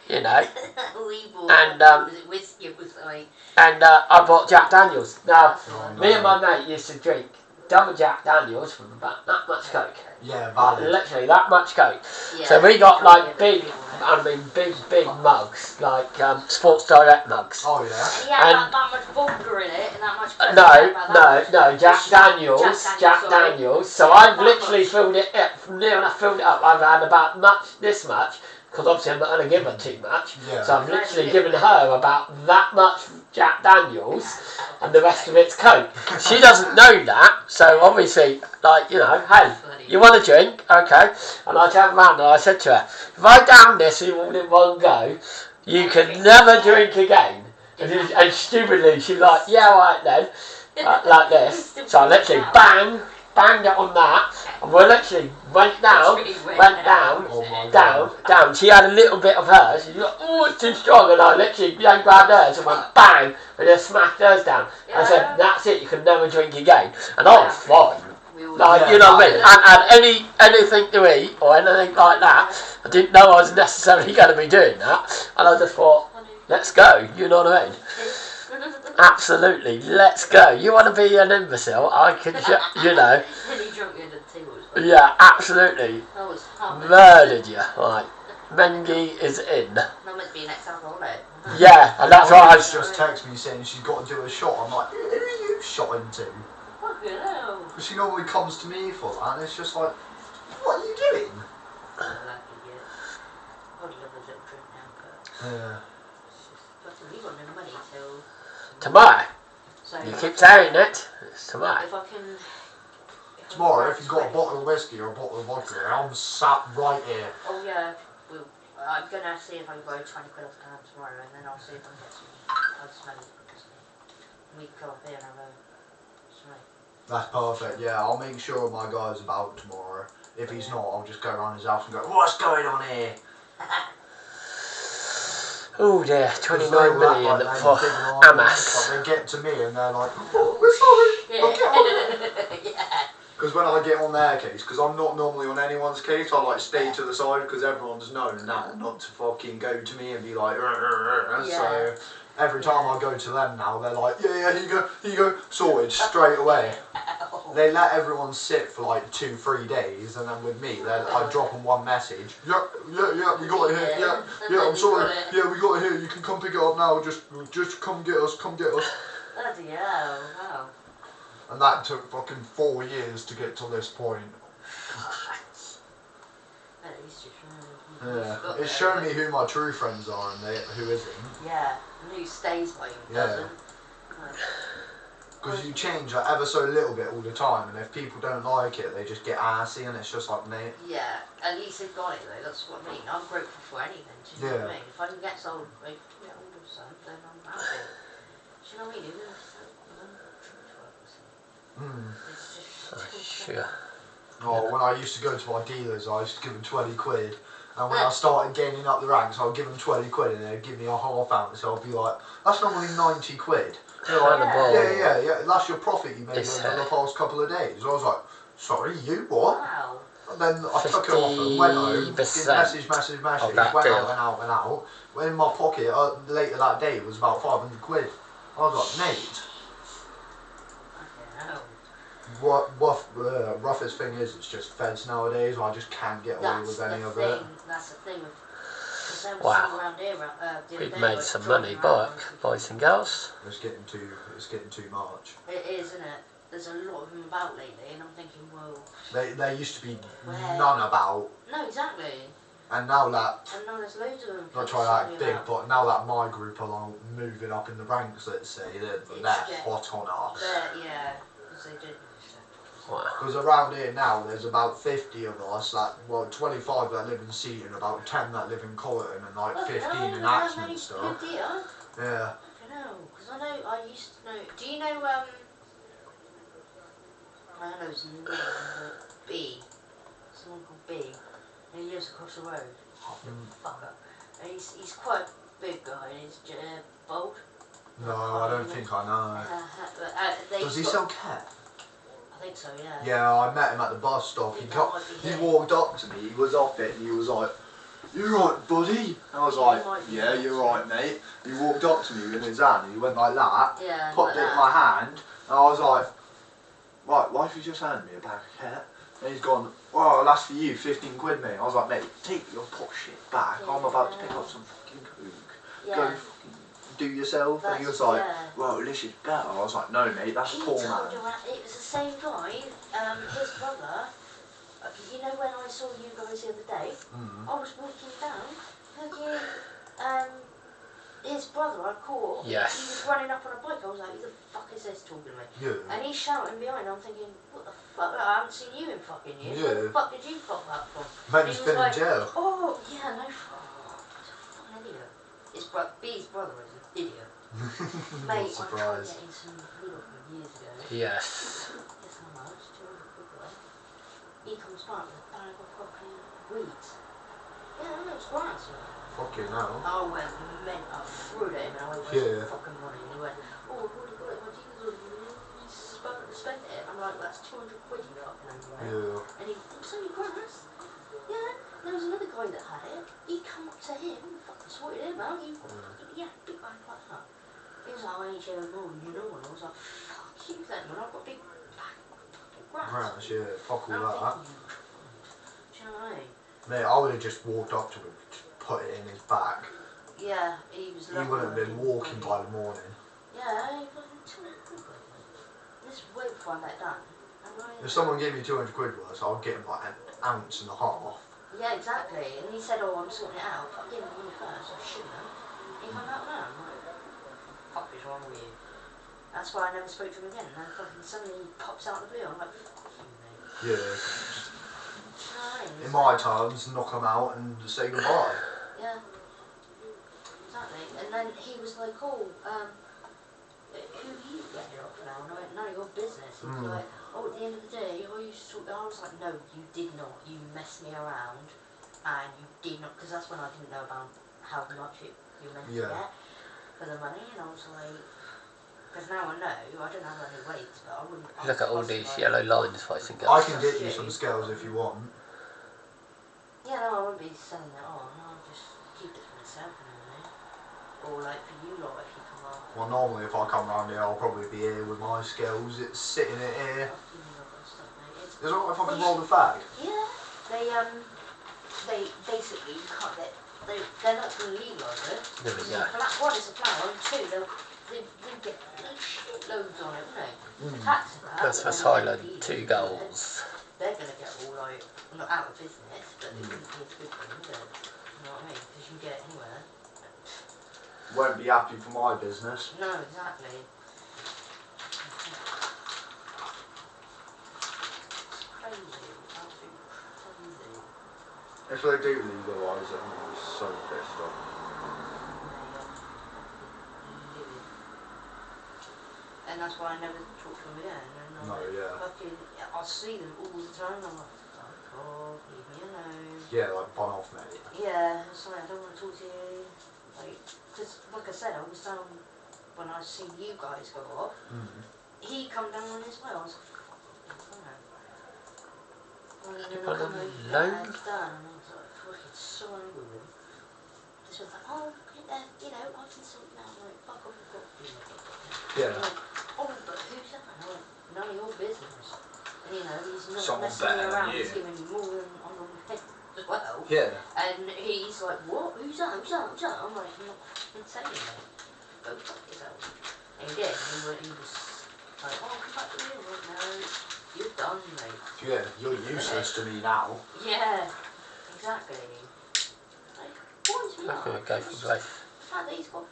You know. We bought, And was it whiskey? It was like... And I bought Jack Daniels. Now, Oh, me and my mate used to drink double Jack Daniels from about that much Coke. Yeah, valid. Literally that much Coke. Yeah, So we got like big mugs, like Sports Direct mugs. Oh yeah. Yeah, And- that much vodka in it and that much... No, Jack Daniels. Daniels. So I've literally filled it up, near enough filled it up. I've had about this much, because obviously I'm not going to give her too much. Yeah. So I've literally given her about that much Jack Daniels, and the rest of it's Coke. She doesn't know that, so obviously, like, you know, hey, you want a drink? Okay. And I turned around and I said to her, if I down this all in one go, you can never drink again. And stupidly, she's like, yeah, right then, like this. So I literally banged it on that, and we literally went down. Oh my God. Down. She had a little bit of hers. She's like, oh, it's too strong, and I literally grabbed hers and went bang, and just smashed hers down. I said, that's it, you can never drink again. And I was fine. Like, you know what I mean? And anything to eat or anything like that, I didn't know I was necessarily going to be doing that, and I just thought, let's go, you know what I mean? Absolutely, let's go. You want to be an imbecile? I can, you know. Yeah, absolutely. Murdered you. Right. Mengi is in. That must be next time, won't it? Yeah, and that's what I She's just texted me saying she's got to do a shot. I'm like, who are you shotting to? Fucking hell. Because she normally comes to me for that, and it's just like, what are you doing? Yeah. tomorrow. So You keep saying it. It's tomorrow. if I can... Tomorrow, if you've got a bottle of whiskey or a bottle of vodka, I'm sat right here. Oh yeah, I'm going to see if I can borrow 20 quid off the tomorrow, and then I'll see if I can get some. I'll smell it. And we can come up here and have a smell. That's perfect, yeah. I'll make sure my guy's about tomorrow. If he's not, I'll just go around his house and go, what's going on here? Oh dear, 29 million for Amas. They get to me and they're like, oh, we're sorry, Yeah. I'll get on it. Yeah. Because when I get on their case, because I'm not normally on anyone's case, I like stay to the side because everyone's known that not to fucking go to me and be like, Yeah. So every time I go to them now, they're like, yeah, here you go, sorted straight away. They let everyone sit for like 2-3 days, and then with me, I drop them one message. Yeah, we got it here. Yeah, I'm sorry. Yeah, we got it here. You can come pick it up now. Just come get us. Bloody hell, wow. And that took fucking 4 years to get to this point. At least Yeah, it's shown me who my true friends are and who isn't. Yeah, and who stays by you doesn't. Because you change like, ever so little bit all the time, and if people don't like it, they just get arsey, and it's just like, mate. Yeah, at least they've got it though, that's what I mean. I'm grateful for anything, do you know what I mean? If I can get sold, like, get hold of something, then I'm happy. Do you know what I mean? Even if it's Sure. Oh, when I used to go to my dealers, I used to give them 20 quid. And when I started gaining up the ranks, I'd give them 20 quid and they'd give me a half ounce. So I'd be like, that's normally 90 quid. They're like, yeah, that's your profit you made over the past couple of days. I was like, sorry, you what? wow. And then I took it off and went home, did message, went out. When in my pocket, later that day, it was about 500 quid. I was like, mate. No. Roughest thing is, it's just feds nowadays. I just can't get away with any of it. That's the thing. Because there was Wow. some around here. The other We've day, made like, some driving money around, back, boys and girls. It's getting too much. It is, isn't it? There's a lot of them about lately, and I'm thinking, whoa. There used to be Where? none about. No, exactly. And now that, And now there's loads of them. not try that big, but now that my group are like moving up in the ranks, let's say, they're hot on us. Yeah, because they did. Wow. Because around here now, there's about 50 of us, 25 that live in Seaton, about 10 that live in Colleton, and like 15 in Acton and stuff. Yeah. Because I know, I used to know, do you know, I don't know his name, but B, someone called B, and he lives across the road. Fucker. And he's quite a big guy, and he's bald. No, I don't think I know. Does he sell cat? I think so, yeah. Yeah, I met him at the bus stop. He walked up to me, he was off it, and he was like, "You right, buddy?" I was like, "Yeah, you're right, mate." He walked up to me with his hand, and he went like that, popped it in my hand, and I was like, "Right, why have you just handed me a bag of cat?" And he's gone, "Oh, that's for you, 15 quid, mate." I was like, "Mate, take your pot shit back. I'm about to pick up some fucking coke. Go fucking do yourself." And he was like, "Well, this is better." I was like, "No, mate, that's poor man." It was the same guy, his brother. You know when I saw you guys the other day, I was walking down, his brother I caught, Yes. he was running up on a bike. I was like, who the fuck is this talking to me? Yeah. And he's shouting behind, I'm thinking, what the fuck, I haven't seen you in fucking years. Yeah. Where the fuck did you pop up from? Mate's been in jail. Oh, yeah, no, he's a fucking idiot. B's brother is an idiot. Mate, I tried getting some weed off him years ago. Yes. Guess how much? 200 quid away. He comes back with a bag of fucking weeds. Yeah, no, it's grand, sir. Fucking hell. I went I threw it at him and I went, where's the fucking money? And he went, oh, I've already got it, my jeans already spent it. I'm like, that's 200 quid you fucking owe me, mate. Yeah. And he, it's only grass. Yeah, there was another guy that had it. He come up to him, fucking sorted him out. Big bag like that. He was like, I ain't sharing more than you know. And I was like, fuck you then, man. I've got a big bag of fucking grass. Grass, yeah, fuck all that. Do you know what I mean? Mate, I would have just walked up to him, put it in his back. Yeah, he was. He wouldn't have been walking by the morning. Yeah, he fucking 200 quid. This is way before I met Dan. If someone gave me 200 quid worth, I'd get him like an ounce and a half. Yeah, exactly. And he said, oh, I'm sorting it out. I gave him the money first. I shouldn't have. He found out now. I'm like, fuck is wrong with you? That's why I never spoke to him again. And then fucking suddenly he pops out of the blue. I'm like, fuck you, mate. Yeah. No, in my terms, knock them out and say goodbye. Yeah. Exactly. And then he was like, oh, who are you getting off now? And I went, no, your business. He was like, oh, at the end of the day, I used to talk. I was like, no, you did not. You messed me around, and you did not, because that's when I didn't know about how much you meant to get for the money, and I was like, because now I know, I don't have any weights, but I wouldn't. Look at all these yellow lines, boys and girls. I can get you some scales if you want. Yeah, no, I wouldn't be selling it on. I'll just keep it for myself, anyway. Or like for you lot, if you come up. Well, normally if I come round here, I'll probably be here with my scales. It's sitting in here. Is it alright if I can roll the fag? Yeah. They basically, you can't, they're not going to legalise it. There we go. One, it's a flower, and two, they get shitloads on it, won't they? Tax and that. That's for Thailand, 2 goals. They're going to get all like, not out of business, but they're going to be good for them, isn't it? You know what I mean? Because you can get it anywhere. Won't be happy for my business. No, exactly. Crazy, absolutely crazy. If they do legalise it, I'm going to be so pissed off. And that's why I never talk to them again. And fucking, I see them all the time. I'm like, fuck off, leave me alone. Yeah, like bun off, mate. Yeah, it's like I don't want to talk to you. Like, because like I said, I was down when I seen you guys go off. He come down on his way. I was like, fuck, and then I come over there, done, and I was like, fucking so angry with him. This was like, oh, you know, I can sort it out. I'm like, fuck off, you've got to do it. Yeah. Like, oh, but who's that? And I went, none of your business. And you know, he's not Someone messing better you than around, you. he's giving you more than on the head as well. Yeah. And he's like, what? Who's that? Who's that? Who's that? I'm like, I'm not fucking saying that. Go fuck yourself. And he did. He was like, oh, come back to me. I'm like, no, you're done, mate. Yeah, you're useless to me now. Yeah, exactly. Like, winds me I'm up. going to go for both. The fact that he's got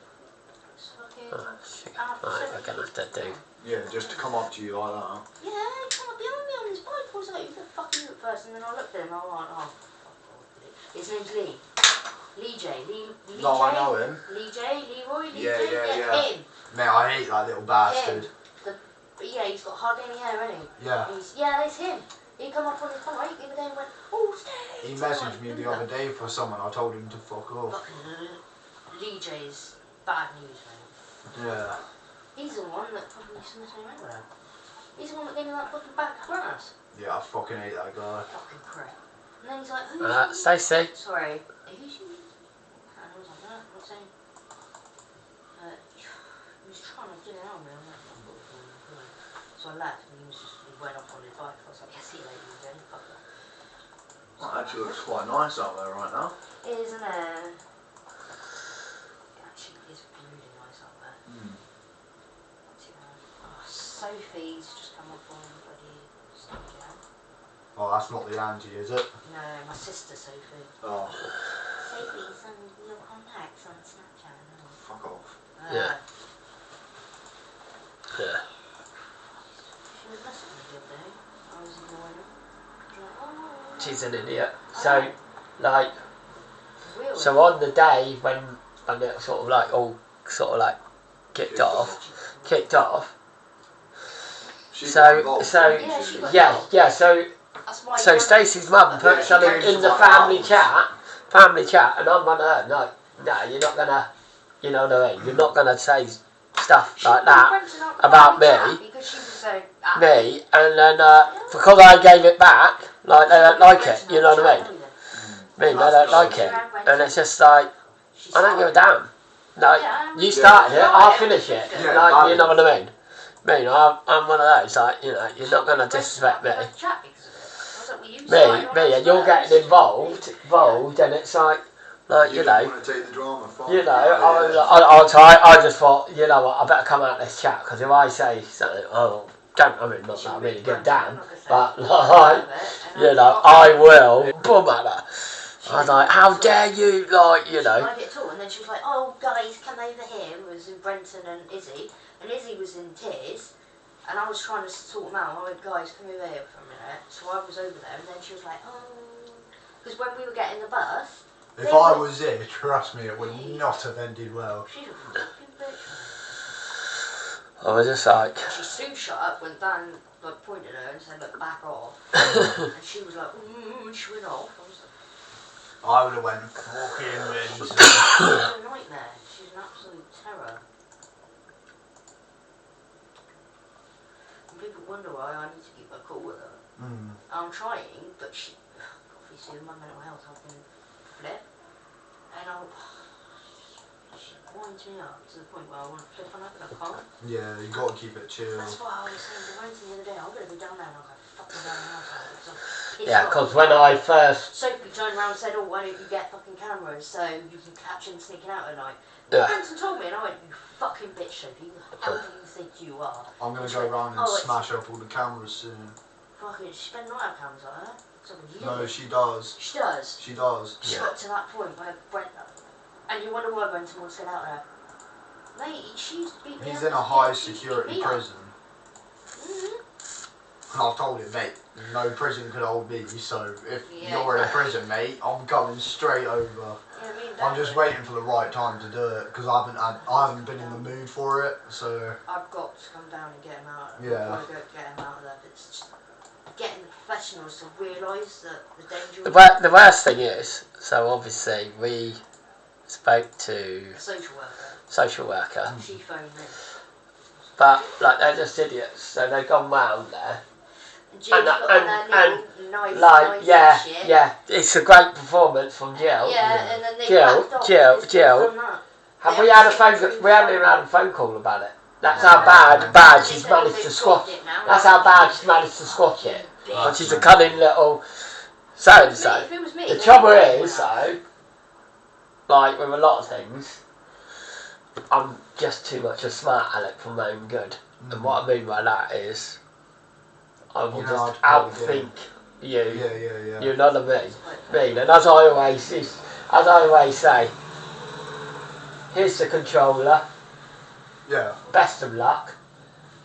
fucking Oh, shit. after Right, 70 we're going to have to do. Yeah, just to come up to you like that. Yeah, he came up behind me on his bike. I was like, who the fuck are you at first? And then I looked at him and I was like, oh, fuck off. His name's Lee. Lee J. Lee No, J. I know him. Lee J. Leroy. Lee Yeah, J. yeah. Him. Mate, I hate that little bastard. But yeah, he's got hardly any hair, hasn't he? Yeah. Yeah, it's him. He come up on his bike the other day and went, oh, Steve. He messaged me the other day for someone. I told him to fuck off. Fucking Lee J's bad news, man. Yeah. He's the one that fucking used to mess me around with that. He's the one that gave me that fucking back grass. Yeah, I fucking hate that guy. Fucking crap. And then he's like, who's you? Stacey. Sorry. Who's you? And I was like, no, I'm not saying. He was trying to get it out of me. I'm like, I'm not doing it. So I left and he went off on his bike. I was like, yeah, see you later, then. Fuck that. Well, it actually looks quite nice out there right now. Isn't it? Actually, it's really nice up there. Mm. Not too bad. Oh, Sophie's just come up on bloody stuff jam. Oh, that's not the Angie, is it? No, my sister Sophie. Oh, Sophie's some little contacts on Snapchat. fuck off. Yeah. Yeah. She was messaging me the other day. I was ignoring her. She was like, oh. She's an idiot. So, like, Really? so on the day when it sort of like all sort of like kicked off. She So, got involved, so didn't she? yeah. So That's why So Stacey's mum put Yeah, something she in the changed family chat, and I'm on her. No, you're not gonna, you know what I mean? You're not gonna say stuff like that about me, and then because I gave it back, like they don't like it. You know what I mean? They don't like it, and it's just like I don't give a damn. Like you started it, I'll finish it. Yeah, Like you know what I mean? I'm one of those. Like you know, you're not gonna disrespect me. Me, and you're getting involved, and it's like you know, want to take the drama, fine. you know, I just thought, you know what, I better come out of this chat, because if I say something, not that I really give a damn, but like, you know, I will, boom at her. I was like, how dare you, like, you know. Like it at all, and then she was like, oh guys, come over here. It was in Brenton and Izzy, and Izzy was in tears. And I was trying to sort them out. I went, guys, come over here for a minute. So I was over there, and then she was like, oh. Because when we were getting the bus. If I was there, trust me, it would not have ended well. She's a fucking bitch. I was just like. She soon shut up when Dan like, pointed at her and said, look, back off. And she was like, and she went off. I would have went fucking wins. She's a nightmare. She's an absolute terror. People wonder why I need to keep her cool with her. I'm trying, but she, obviously with my mental health I've been flip, and she winds me up to the point where I want to flip on her, but I can't. Yeah, you got to keep it chill. That's why I was saying to Renton the other day, I'm going to go down there and I'll go fucking down the house. Yeah, because when I first. Sophie turned around and said, oh, why don't you get fucking cameras so you can catch him sneaking out at night. Yeah. Renton told me, and I went, you fucking bitch, Sophie, how do you think you are? I'm going to go round and smash up all the cameras soon. Fucking, she better not have cameras on her. No, she does. She does. She does. She got to that point where Brent, and you wonder why Brenton wants to get out there. Mate, she used to beat me. He's in a high security prison. And I've told him, mate, no prison could hold me, so if you're in a prison, mate, I'm going straight over. I'm just waiting for the right time to do it, because I haven't been in the mood for it, so. I've got to come down and get him out. Yeah. I've got to go get him out of there. It's just getting the professionals to realise that the danger. The worst thing is, so obviously we spoke to social worker. She phoned me. But like they're just idiots, so they've gone round there. And it's a great performance from Jill. Yeah, and then they Jill. Have we had a phone? We haven't even had a phone call about it. That's how bad she's managed to squash. That's how bad she's managed to squash it. But she's a cunning little so-and-so. The trouble is, though, like with a lot of things, I'm just too much a smart aleck for my own good. And what I mean by that is, I will just outthink you. Yeah. You know what I mean? And as I always say, here's the controller. Yeah. Best of luck.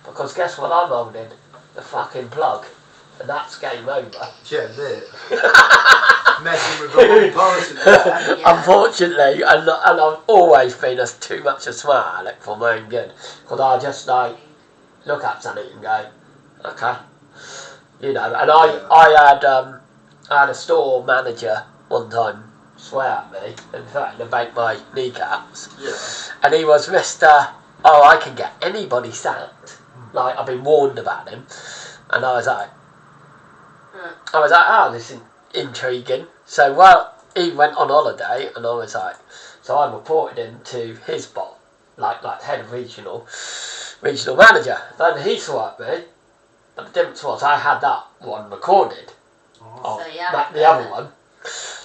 Because guess what I'm holding? The fucking plug. And that's game over. Yeah, it. Messing with the wrong person there. Yeah. Unfortunately, and I've always been too much a smart aleck for my own good. Because I just like look at something and go, okay. You know, and I had a store manager one time swear at me and threaten to break my kneecaps. Yeah. And he was Mr. Oh, I can get anybody sacked. Like, I've been warned about him. And I was like, oh, this is intriguing. So, well, he went on holiday, and I was like, so I reported him to his boss, like head of regional manager. Then he swore at me, but the difference was I had that one recorded. Oh. The other one,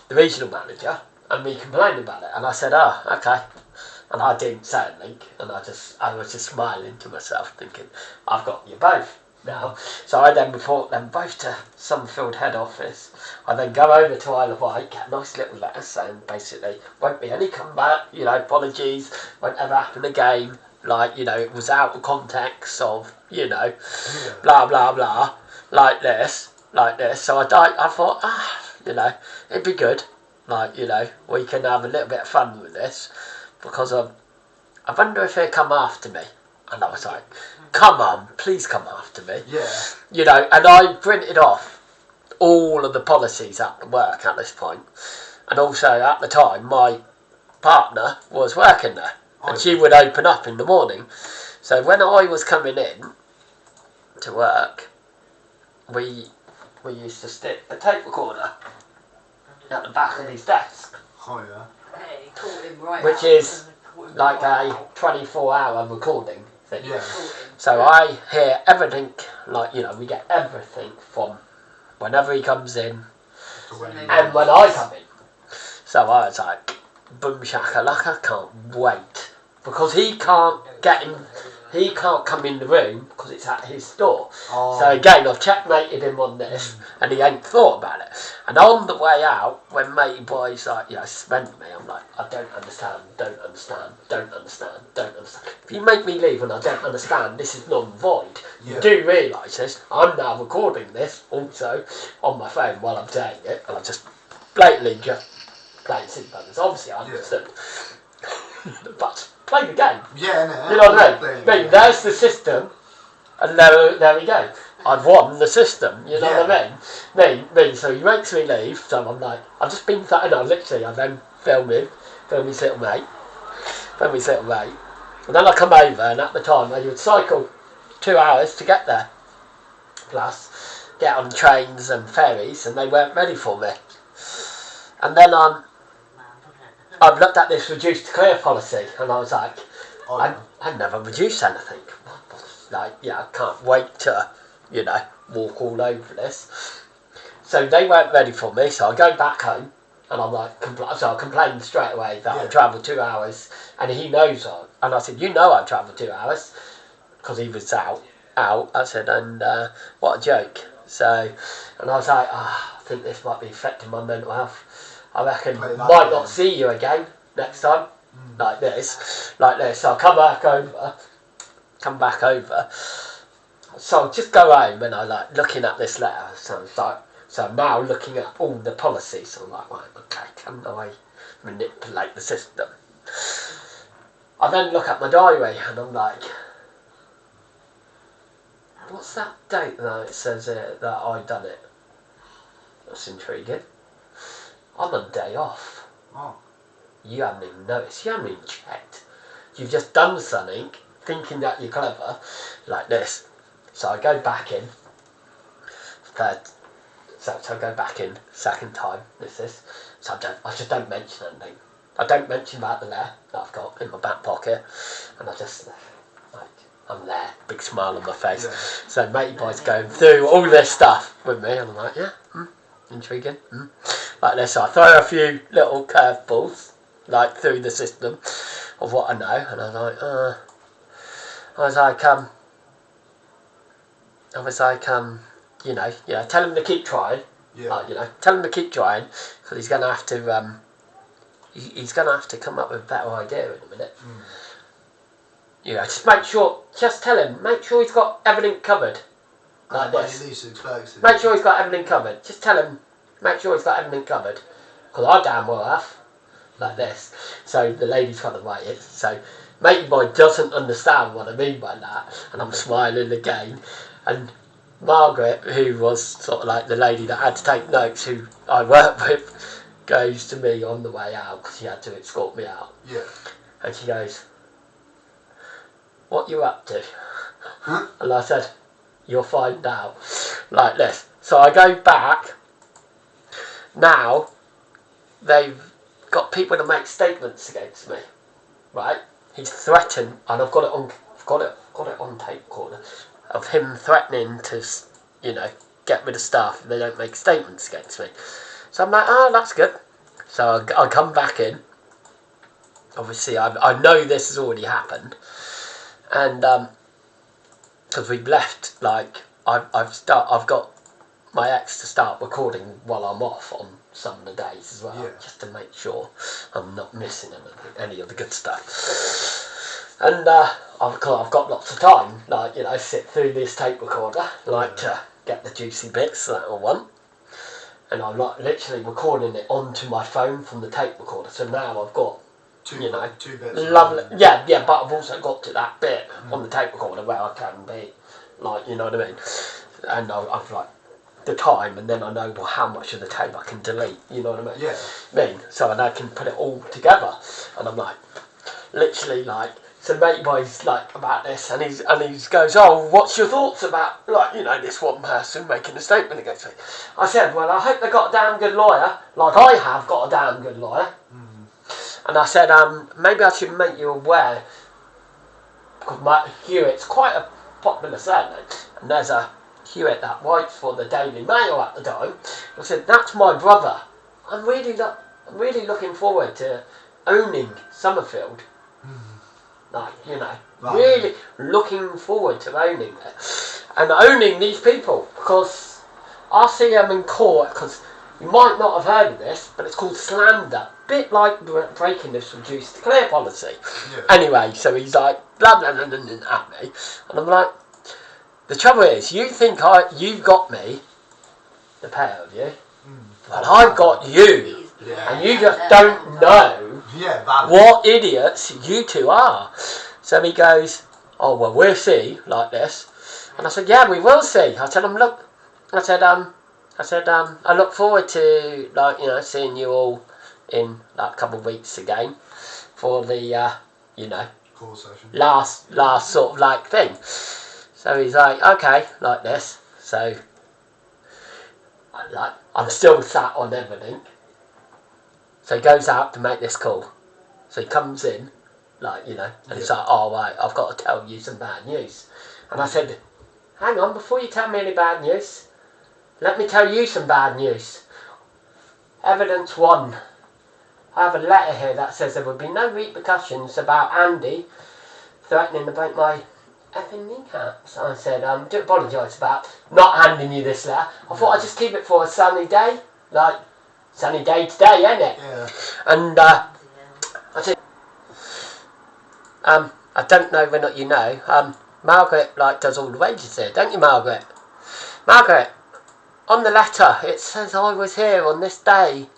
the regional manager, and me complained about it. And I said, oh, okay. And I didn't say anything, and I was just smiling to myself, thinking, I've got you both now. So I then report them both to Summerfield head office. I then go over to Isle of Wight, get a nice little letter saying basically, won't be any comeback, you know, apologies, won't ever happen again. Like, you know, it was out of context of, you know, blah, blah, blah, like this. So I thought, you know, it'd be good. Like, you know, we can have a little bit of fun with this. Because I wonder if he'll come after me. And I was like, come on, please come after me. Yeah. You know, and I printed off all of the policies at the work at this point. And also, at the time, my partner was working there. And she would open up in the morning. So when I was coming in to work, we used to stick a tape recorder at the back of his desk. Oh, yeah. Which is like a 24-hour recording thing. Yeah. So I hear everything, like, you know, we get everything from whenever he comes in and when I come in. So I was like, boom shakalaka, can't wait. Because he can't come in the room because it's at his door. Oh. So again, I've checkmated him on this, and he ain't thought about it. And on the way out, when matey boy's like, you know, spent me, I'm like, I don't understand. If you make me leave and I don't understand, this is non-void. Yeah. You do realise this. I'm now recording this also on my phone while I'm saying it, and I just blatantly just playing simple. Obviously, I understood. But play the game. Yeah, no. You know what I mean? There's the system, and there we go. I've won the system. You know what I mean? So he makes me leave. So I'm like, I've just been sat in. I then film his little mate, and then I come over, and at the time I would cycle 2 hours to get there, plus get on trains and ferries, and they weren't ready for me. And then I've looked at this reduced to clear policy, and I was like, I never reduced anything. Like, yeah, I can't wait to, you know, walk all over this. So they weren't ready for me, so I go back home, and I'm like, so I complained straight away that I travelled 2 hours, and he knows and I said, you know I travelled 2 hours, because he was out. I said, and what a joke. So, and I was like, I think this might be affecting my mental health. I reckon might not see you again next time, like this. So I come back over. So I just go home and I like looking at this letter. So I'm now looking at all the policies. So I'm like, right, okay, can I manipulate the system? I then look at my diary and I'm like, what's that date that it says that I done it? That's intriguing. I'm on day off. Oh. You haven't even noticed. You haven't even checked. You've just done something, thinking that you're clever, like this. So I go back in. So I go back in second time. So I just don't mention anything. I don't mention about the letter that I've got in my back pocket, and I just like I'm there, big smile on my face. Yeah. So matey boy's going through all this stuff with me, and I'm like, yeah, intriguing. Like this, I throw a few little curveballs, like through the system of what I know, and I was like, you know, tell him to keep trying. Yeah. Like, tell him to keep trying, because he's gonna have to, he's gonna have to come up with a better idea in a minute. Just tell him, make sure he's got everything covered. Like when this. he least expects it. Make sure he's got everything covered. Just tell him, make sure he's got everything covered. Because I damn well have. Like this. So the lady's got to write it. So matey boy doesn't understand what I mean by that. And I'm smiling again. And Margaret, who was sort of like the lady that had to take notes, who I work with, goes to me on the way out, because she had to escort me out. Yeah. And she goes, what you up to? Huh? And I said, you'll find out. Like this. So I go back. Now, they've got people to make statements against me. Right? He's threatened, and I've got it on tape recorder, of him threatening to, you know, get rid of staff if they don't make statements against me. So I'm like, that's good. So I come back in. Obviously, I know this has already happened. And because we've left, like I've got my ex to start recording while I'm off on some of the days as well, just to make sure I'm not missing any of the good stuff. And I've got lots of time, like, you know, sit through this tape recorder, like to get the juicy bits that I want. And I'm like literally recording it onto my phone from the tape recorder. So now I've got two bits. Lovely. Yeah, but I've also got to that bit on the tape recorder where I can be, like, you know what I mean? And I've like the time, and then I know how much of the tape I can delete, you know what I mean? Yeah. So and I can put it all together, and I'm like, literally like, so matey boy's like about this, and he goes, oh, what's your thoughts about, like, you know, this one person making a statement against me? I said, well, I hope they got a damn good lawyer, like I have got a damn good lawyer. And I said, maybe I should make you aware, because Hewitt's quite a popular surname, and there's a Hewitt that writes for the Daily Mail at the time. I said, that's my brother. I'm really looking forward to owning Summerfield. Like, you know, really looking forward to owning it. And owning these people, because I see them in court, because you might not have heard of this, but it's called slander. Bit like breaking this reduced to clear policy. Yeah. Anyway, so he's like, blah, blah, blah, blah, blah, at me. And I'm like, the trouble is, you think you've got me, the pair of you, but I've got you. Yeah. And you just don't know what idiots you two are. So he goes, oh, well, we'll see, like this. And I said, yeah, we will see. I said, I look forward to, like, you know, seeing you all in like a couple of weeks again for the, you know, call session. last sort of like thing. So he's like, okay, like this. So I'm still sat on everything. So he goes out to make this call. So he comes in, like, you know, and he's like, oh, right, I've got to tell you some bad news. And I said, hang on, before you tell me any bad news, let me tell you some bad news. Evidence 1. I have a letter here that says there would be no repercussions about Andy threatening to break my effing kneecaps. I said, I do apologise about not handing you this letter. I thought I'd just keep it for a sunny day. Like, sunny day today, ain't it? Yeah. And I said, I don't know whether or not you know, Margaret, like, does all the wages here, don't you, Margaret? Margaret, on the letter, it says I was here on this day.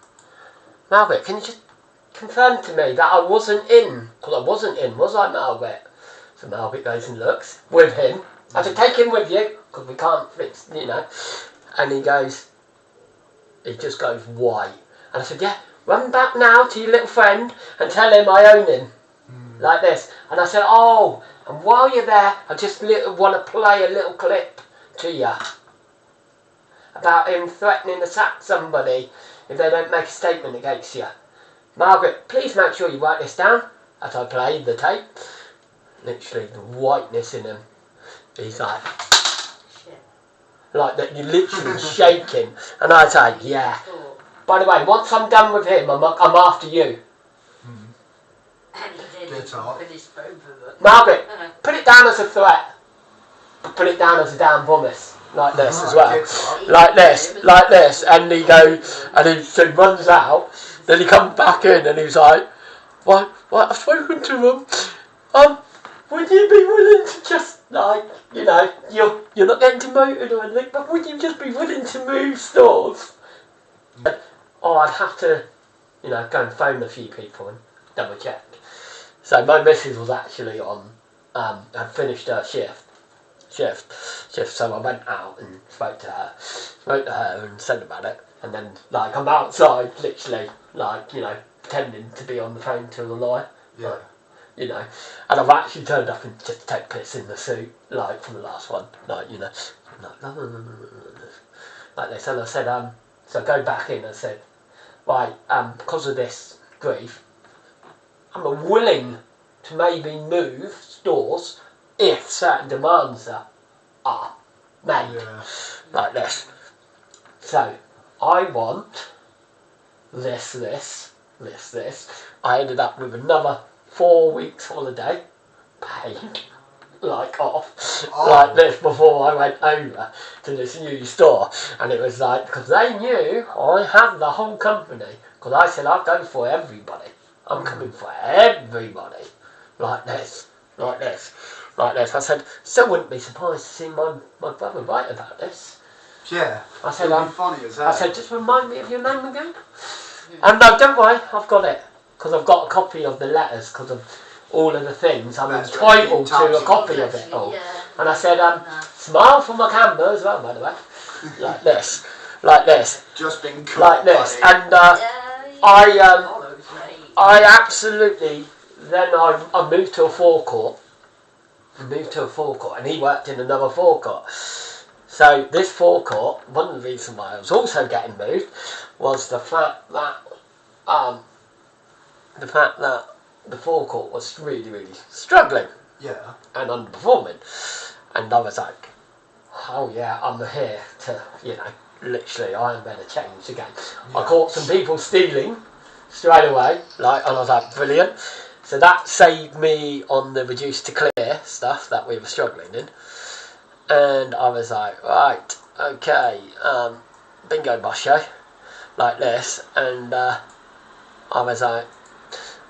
Margaret, can you just confirm to me that I wasn't in? Because I wasn't in, was I, Margaret? So Margaret goes and looks with him. I said, take him with you, because we can't fix, you know. And he just goes white. And I said, yeah, run back now to your little friend and tell him I own him. Like this. And I said, oh, and while you're there, I just want to play a little clip to you about him threatening to sack somebody if they don't make a statement against you. Margaret, please make sure you write this down as I play the tape. literally the whiteness in him. He's like, Shit. like that. You're literally shaking. And I was like, yeah. By the way, once I'm done with him, I'm after you. And he did. Get up. Finished both of them. Margaret, put it down as a threat. Put it down as a damn promise. Like this as well. Like this. And he goes, and he runs out. Then he comes back in and he's like, what? I've spoken to him. Would you be willing to just, like, you know, you're not getting demoted or anything, but would you just be willing to move stores? Oh, I'd have to, you know, go and phone a few people and double check. So my missus was actually on, had finished her shift, so I went out and spoke to her and said about it, and then, like, I'm outside, literally, like, you know, pretending to be on the phone to the lawyer, like, you know, and I've actually turned up and just take piss in the suit, like, from the last one, like, you know, like this, and I said, so I go back in and said, right, because of this grief, I'm willing to maybe move stores if certain demands are made, like this. So, I want this. I ended up with another 4 weeks holiday, paid, like off, like this before I went over to this new store. And it was like, because they knew I had the whole company, because I said I'd go for everybody. I'm coming for everybody. Like this. I said, still wouldn't be surprised to see my brother write about this. Yeah. I said, it'd be funny as hell. I said, just remind me of your name again. And no, don't worry, I've got it. Because I've got a copy of the letters, because of all of the things. I'm entitled to a copy of it all. And I said, smile for my camera as well, by the way. Like this. Just been cool, like this. Buddy. And I absolutely, then I moved to a forecourt. And he worked in another forecourt. So this forecourt, one of the reasons why I was also getting moved was the fact that the forecourt was really struggling. Yeah. And underperforming. And I was like, oh yeah, I'm here to, you know, literally I am going to change again. Yeah. I caught some people stealing straight away, like, and I was like, brilliant. So that saved me on the reduced to clear stuff that we were struggling in. And I was like, right, okay, bingo boss show, like this. And I was like,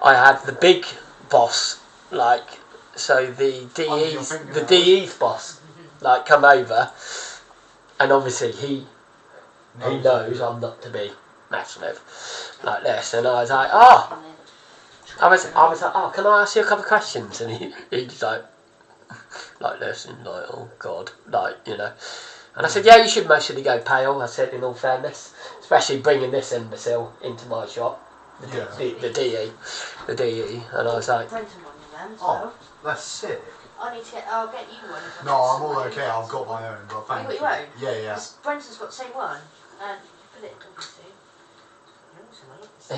I had the big boss, like, so the DE's boss, like, come over, and obviously he knows I'm not to be messed with, like this. And I was like, I was like, oh, can I ask you a couple of questions? And he's like this, and like, oh God, like, you know. And I said, yeah, you should mostly go pale, I said, in all fairness, especially bringing this imbecile into my shop, the DE, and I was like, oh, that's sick. I'll get you one. No, I'm all okay, I've got my own, but thank you. You got your own? Yeah. Brenton's got the same one, and put it obviously.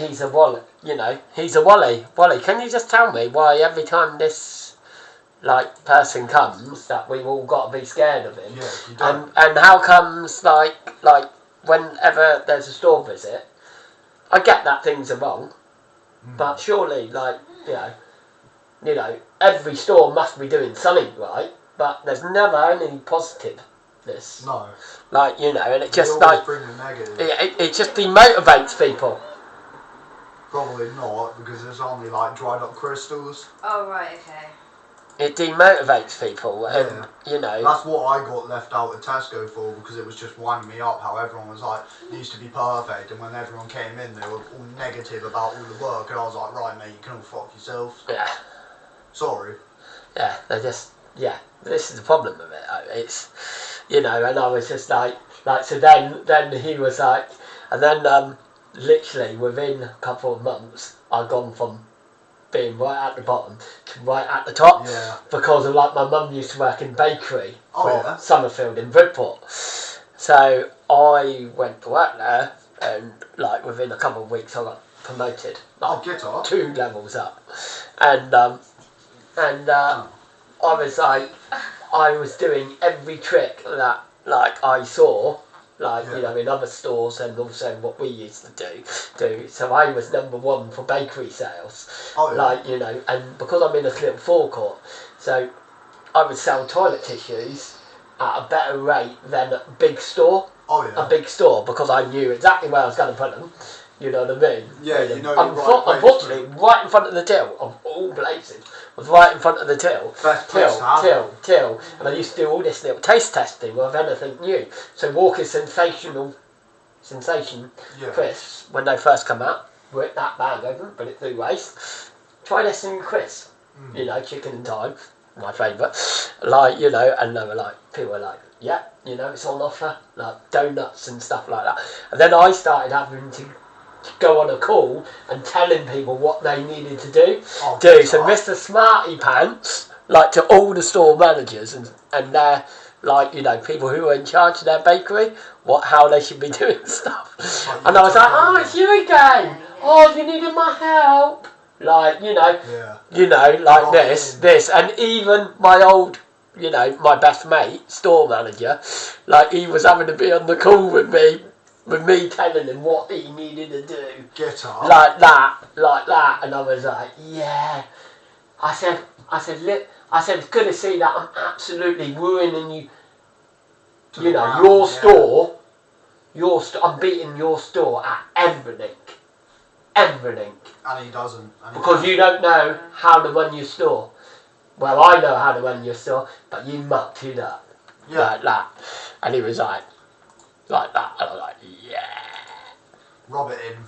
He's a wally, you know, he's a wally. Wally, can you just tell me why every time this, like, person comes, that we've all got to be scared of him? Yeah, you don't. And how comes, like, whenever there's a store visit, I get that things are wrong, but surely, like, you know, every store must be doing something right, but there's never any positiveness. No. Like, you know, and it They just, always like, bring the negative. it just demotivates people. Probably not, because there's only, like, dried up crystals. Oh, right, okay. It demotivates people, and, you know. That's what I got left out at Tesco for, because it was just winding me up how everyone was like, needs to be perfect, and when everyone came in, they were all negative about all the work, and I was like, right, mate, you can all fuck yourselves. Yeah. Sorry. Yeah, they're just, this is the problem with it. It's, you know, and I was just like, so then he was like, and then, literally within a couple of months, I'd gone from being right at the bottom to right at the top, because of, like, my mum used to work in bakery for Summerfield in Bridport. So I went to work there, and, like, within a couple of weeks I got promoted, like, 2 levels up, and I was like, I was doing every trick that like I saw, like you know, in other stores and also what we used to do. So I was number one for bakery sales. Oh, yeah. Like you know, and because I'm in this little forecourt, so I would sell toilet tissues at a better rate than a big store. Oh, yeah. A big store, because I knew exactly where I was going to put them. You know what I mean? Yeah, you know. Unfortunately, right in front of the till of all places was right in front of the till. Best place to have it. Till, and I used to do all this little taste testing of anything new. So Walker's Sensation Yeah. crisps, when they first come out, rip that bag open, put it through waste. Try this in crisps. You know, chicken and thyme, my favourite. Like, you know, and they were like, people were like, yeah, you know, it's on offer, like donuts and stuff like that. And then I started having to go on a call and telling people what they needed to do. So Mr. Smarty Pants, like to all the store managers and their, like, you know, people who were in charge of their bakery, how they should be doing stuff. And I was like, oh, it's you again. Oh, you needed my help. Like, you know, like this, and even my old, you know, my best mate, store manager, like he was having to be on the call with me telling him what he needed to do. Get up. Like that, and I was like, yeah. I said, it's good to see that I'm absolutely ruining you. You know, your store. I'm beating your store at everything. And he doesn't. Because you don't know how to run your store. Well, I know how to run your store, but you mucked it up. Yeah. Like that. And he was like that. And I was like, yeah. Rob it in.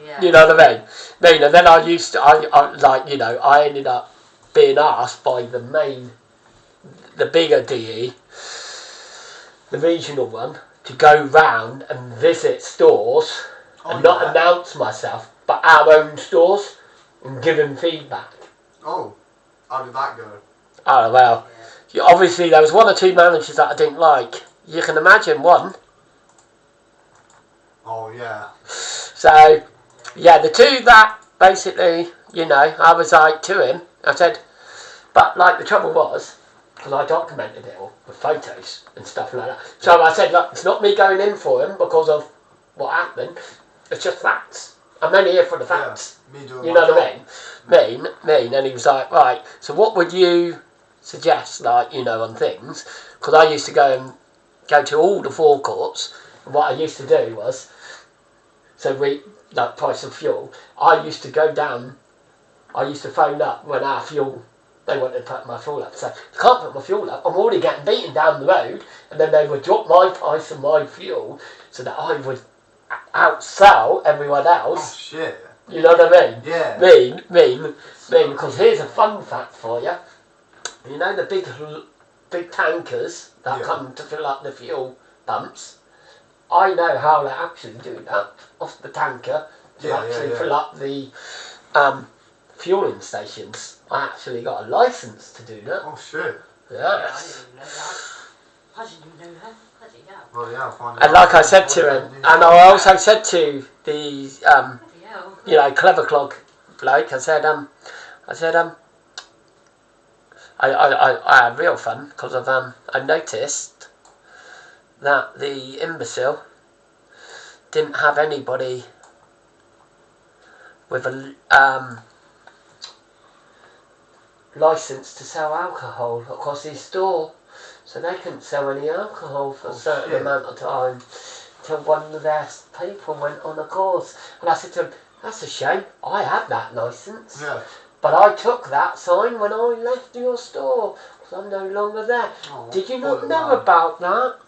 Yeah. You know what I mean? And then I ended up being asked by the bigger DE, the regional one, to go round and visit stores and not announce myself, but our own stores, and give them feedback. Oh, how did that go? Oh, well, obviously there was one or two managers that I didn't like. You can imagine one. Oh, yeah. So, yeah, the two that basically, you know, I was like to him, I said, but like the trouble was, because I documented it all with photos and stuff like that. So I said, look, it's not me going in for him because of what happened, it's just facts. I'm only here for the facts. Yeah, me doing you know what I mean? And he was like, right, so what would you suggest, like, you know, on things? Because I used to go to all the forecourts, and what I used to do was, like price of fuel, I used to go down, I used to phone up when our fuel, they wanted to put my fuel up. So, you can't put my fuel up, I'm already getting beaten down the road, and then they would drop my price of my fuel so that I would outsell everyone else. Oh, shit. You know what I mean? Yeah. Mean, because here's a fun fact for you. You know the big tankers that come to fill up the fuel pumps? I know how to actually do that off the tanker to fill up the fueling stations. I actually got a license to do that. Oh, shit. Yes. I didn't even know that. Bloody hell. Well, yeah, And like I said to him, and I also said to the you know, clever clog bloke, I said I had real fun because of I noticed that the imbecile didn't have anybody with a license to sell alcohol across his store, so they couldn't sell any alcohol for a certain amount of time till one of their people went on a course. And I said to him, that's a shame, I had that licence, but I took that sign when I left your store because I'm no longer there. Did you not know about that?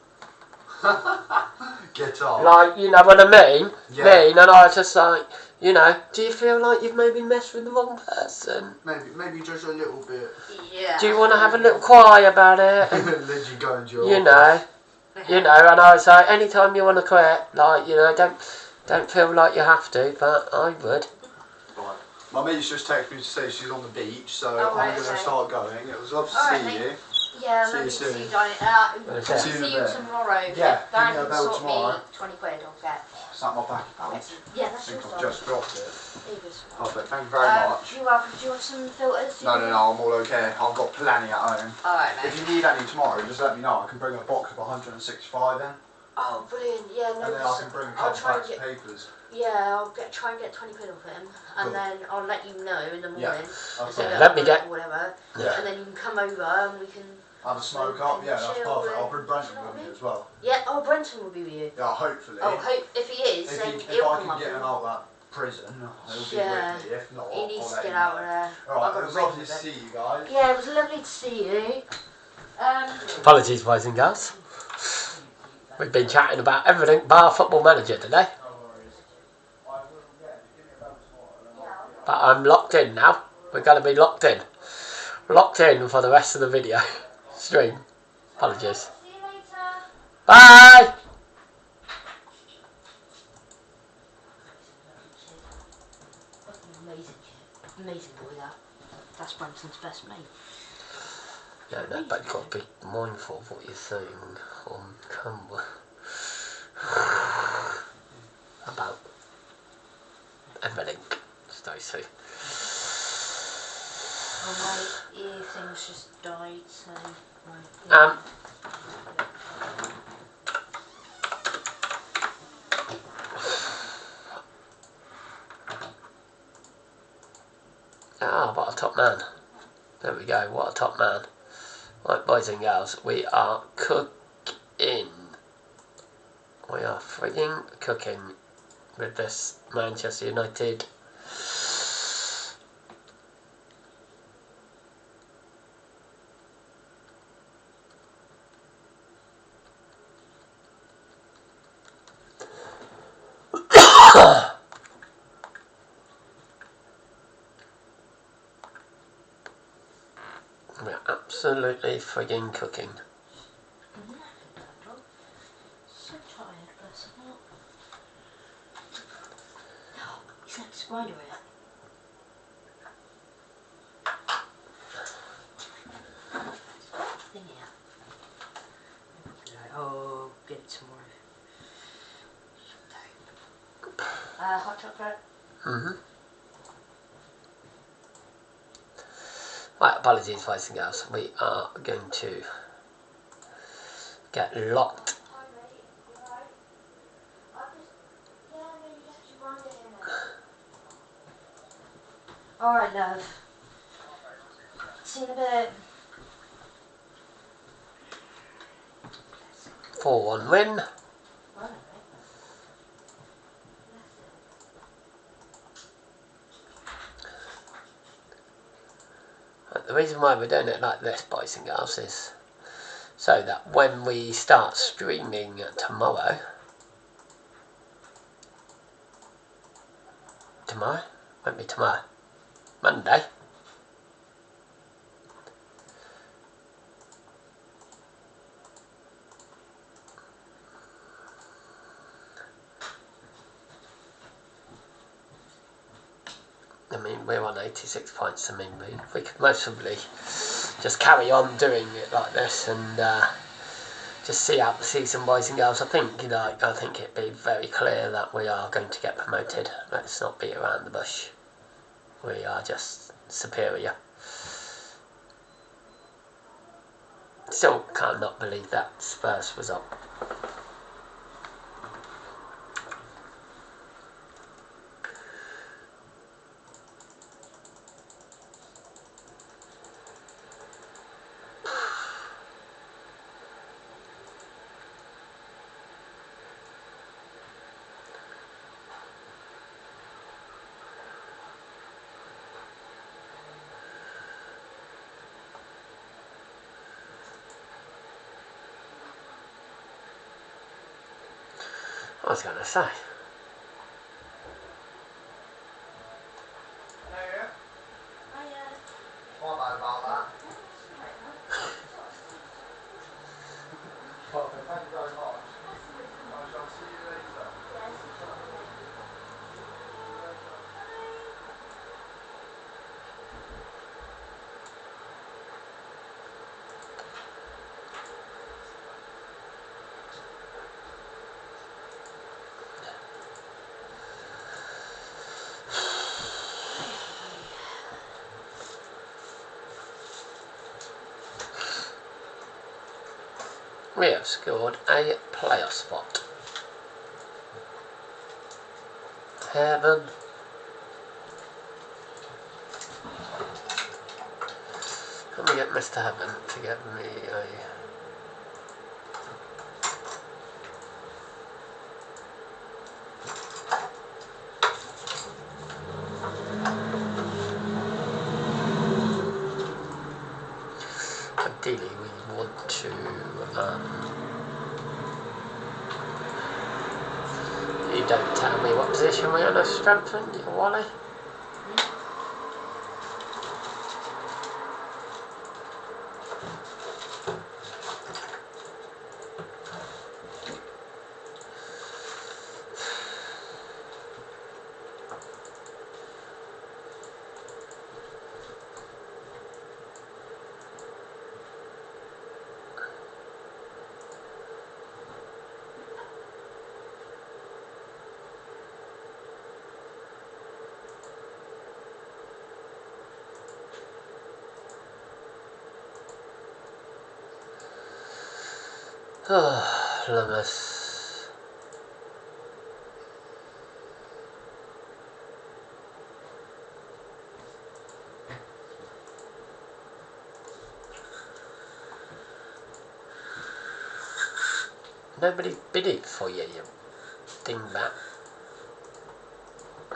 Get off. Like, you know what I mean? And I was just like, you know, do you feel like you've maybe messed with the wrong person? Maybe just a little bit. Yeah. Do you want to have a little cry about it? Let you go into your you know, and I was like, anytime you want to quit, like, you know, don't feel like you have to, but I would. Right. My mate's just texted me to say she's on the beach, so right, I'm going to start going. It was lovely to see you. Yeah, see you lovely to soon. see you, Johnny. See See you tomorrow. Yeah, Darren give me a can bell sort tomorrow. me 20 quid, I'll get. that my back account? Yeah, I that's think your I've stuff. just dropped it. There you go. Perfect, thank you very much. You're welcome. Do you want some filters? No, I'm all okay. I've got plenty at home. Alright, mate. If you need any tomorrow, just let me know. I can bring a box of 165 in. Oh, brilliant. Yeah, no. And then I can bring a couple packs of papers. Yeah, I'll try and get 20 quid off him, and then I'll let you know in the morning. Yeah. So Okay. Let me get. Whatever. Yeah. And then you can come over and we can have a smoke up. Yeah, that's perfect. I'll bring Brenton with me as well. Yeah. Oh, Brenton will be with you. Yeah, hopefully. Oh, if he is, then if he'll I come can up. get him out of that prison, he'll be with me. If not, he needs I'll to let get him out know. of there. Alright, it was lovely to see you guys. Yeah, it was lovely to see you. Apologies, boys and girls. We've been chatting about everything bar Football Manager today. But I'm locked in now. We're going to be locked in. Locked in for the rest of the video stream. Apologies. See you later. Bye! Amazing kid. Amazing boy, that. That's Brenton's best mate. Yeah, no, but you've got to be mindful of what you're saying on camera. About everything, Stacey. Oh, my ear thing's just died, so... Right, what a top man. There we go, what a top man. Right, boys and girls, we are cooking. We are frigging cooking with this Manchester United. We're absolutely frigging cooking. So tired, bless him. He's like a spider here. Thing here. Oh, get it tomorrow. Hot chocolate. Right, apologies, boys and girls. We are going to get locked. Alright, love. See you in a bit. 4-1 win. The reason why we're doing it like this, boys and girls, is so that when we start streaming tomorrow, won't be tomorrow, Monday, I mean, we're on 86 points. I mean, we could most probably just carry on doing it like this and just see out the season, boys and girls. I think, I think it'd be very clear that we are going to get promoted. Let's not beat around the bush. We are just superior. Still cannot believe that Spurs result. I was going to say. My bad about that. Perfect, thank you very much. I shall see you later. We have scored a playoff spot. Heaven. Can we get Mr. Heaven to get me a... Ideally we want to you don't tell me what position we're going to strengthen, Wally. Oh, Lummus. Nobody bid it for you, you dingbat.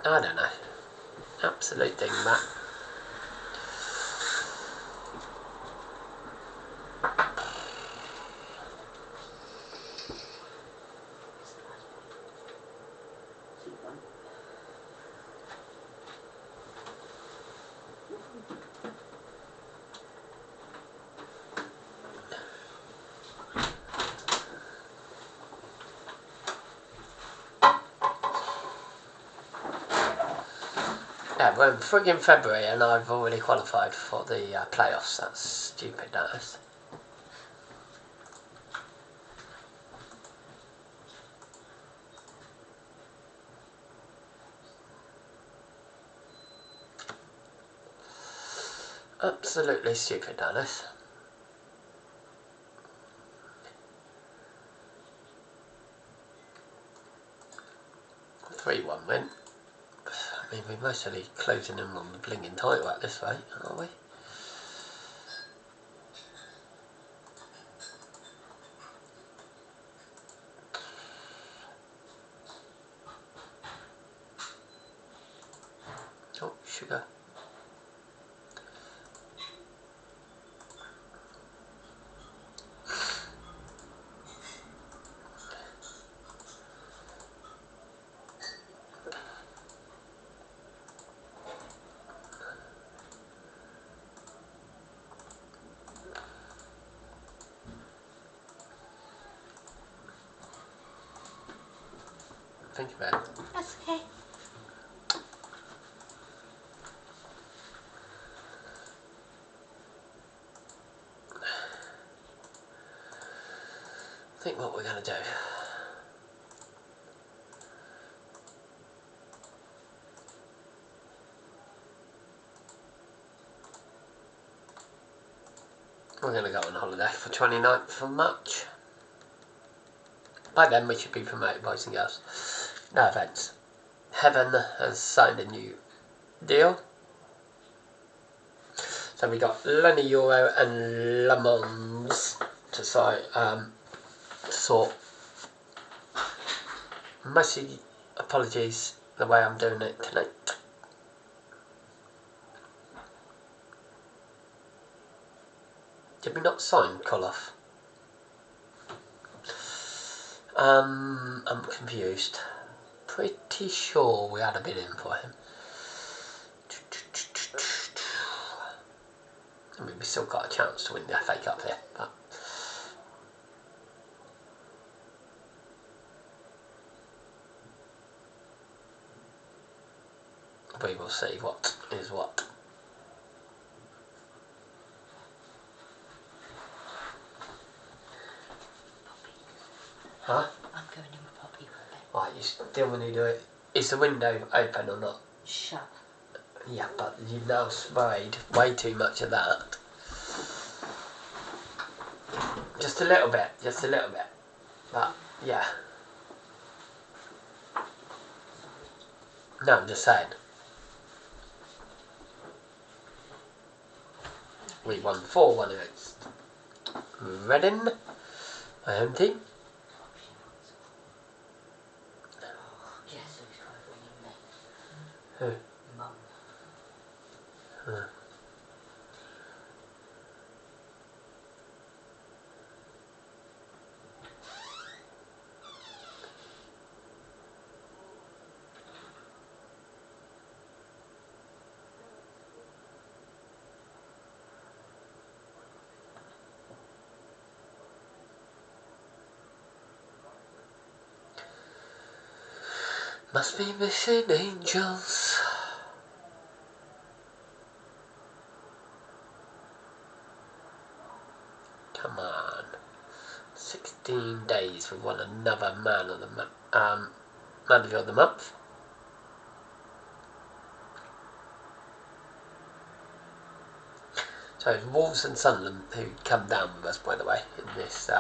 I don't know. Absolute dingbat. Yeah, we're in friggin' February and I've already qualified for the playoffs. That's stupid, that is. Absolutely stupid, that is. A 3-1 win. I mean, we're mostly closing in on the blinging title at this rate, aren't we? Oh, sugar. Think about it. That's okay. Think what we're going to do. We're going to go on holiday for 29th of March. By then we should be promoted, boys and girls. No offence. Heaven has signed a new deal. So we got Lenny Euro and Le Mans to sort. Mostly apologies the way I'm doing it tonight. Did we not sign Koloff? I'm confused. Pretty sure we had a bid in for him. I mean, we still got a chance to win the FA Cup here, but we will see what is what. Huh? I'm going in with Poppy. Right, you still want to do it. Is the window open or not? Shut. Yeah, but you've now sprayed way too much of that. Just a little bit, just a little bit. But, yeah. No, I'm just saying. We won 4-1 against Reading, my home team. Yes, who's tried ringing me? Who? Mum. Must be missing angels. Come on. 16 days, we won another man of the manager of the month. So it's Wolves and Sunderland who come down with us, by the way, in this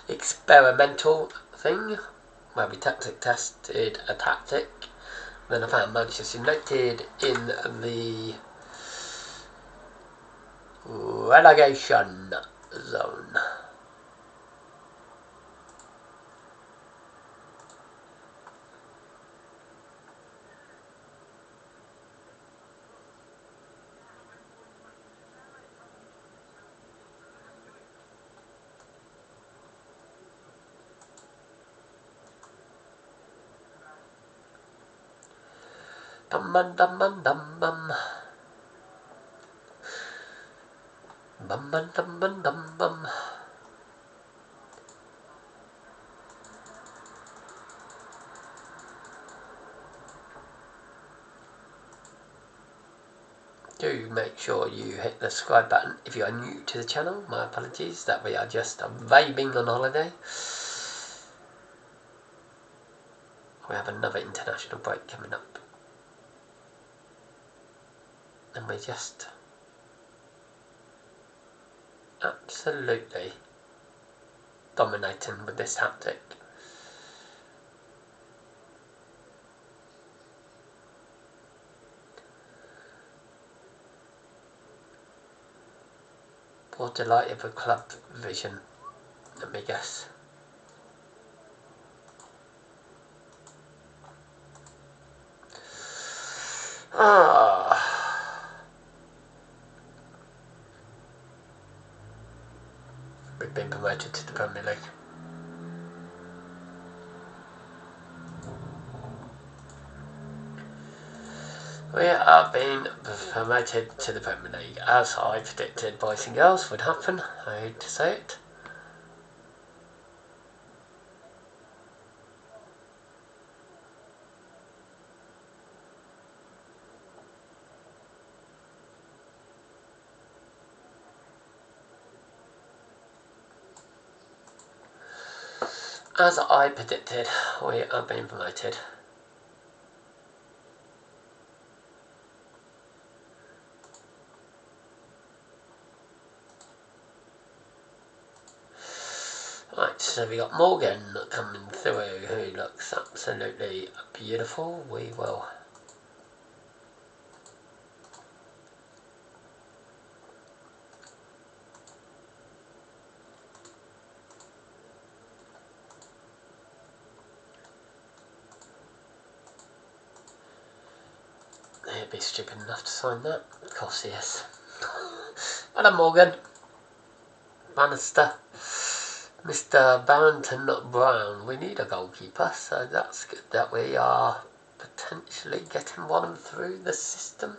experimental thing where we tactic tested a tactic. Then I found Manchester United in the relegation zone. Dum dum dum dum dum dum. Bum bum dum dum dum bum. Do make sure you hit the subscribe button if you are new to the channel. My apologies that we are just vibing on holiday. We have another international break coming up. And we're just absolutely dominating with this tactic. Poor delighted with club vision, let me guess. We've been promoted to the Premier League. We are being promoted to the Premier League, as I predicted, boys and girls, would happen. I hate to say it. As I predicted, we are being promoted. Right, so we got Morgan coming through, who looks absolutely beautiful. We will he'd be stupid enough to sign that. Of course he is. Hello Morgan. Bannister. Mr. Barrington Brown. We need a goalkeeper, so that's good that we are potentially getting one through the system.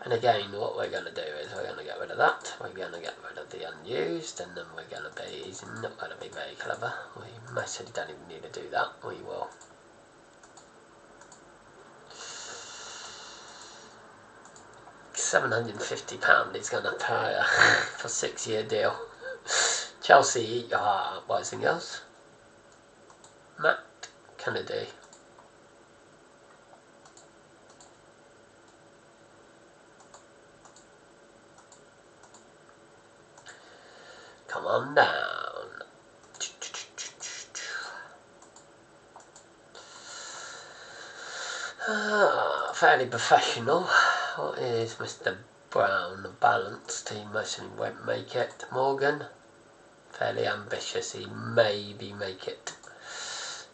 And again, what we're going to do is we're going to get rid of that. We're going to get rid of the unused, and then we're going to be, he's not going to be very clever. We mostly don't even need to do that. We will. £750 he's going to pay for a 6-year deal. Chelsea, eat your heart out, boys and girls. Matt Kennedy. Come on down. Fairly professional. What is Mr. Brown? Balanced. He mostly won't make it. Morgan. Fairly ambitious. He maybe make it.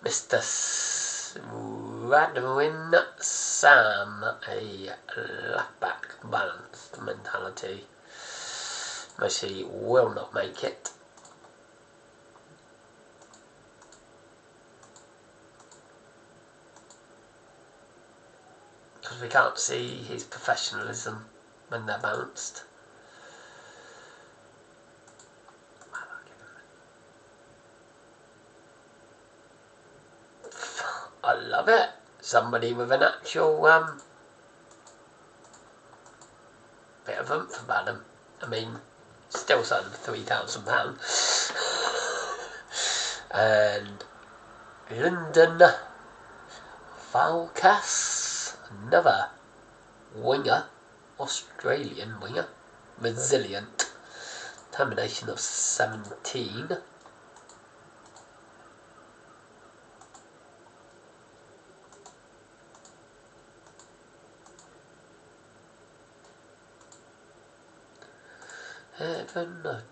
Mr. Radwin. Sam. A left back. Balanced mentality. Mostly will not make it. Because we can't see his professionalism when they're balanced. I love it. Somebody with an actual bit of oomph about him. I mean, still selling for £3,000. And London Falcas, another winger, Australian winger, resilient, termination of 17. Heaven,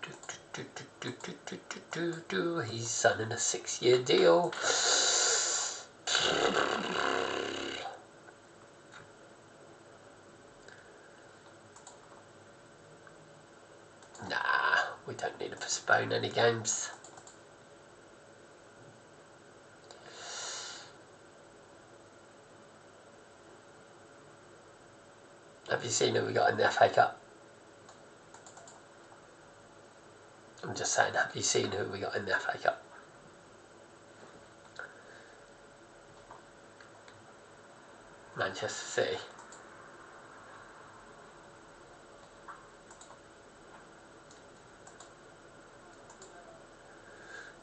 he's signing a 6-year deal. Nah, we don't need to postpone any games. Have you seen who we got in the FA Cup? I'm just saying, have you seen who we got in the FA Cup? Manchester City.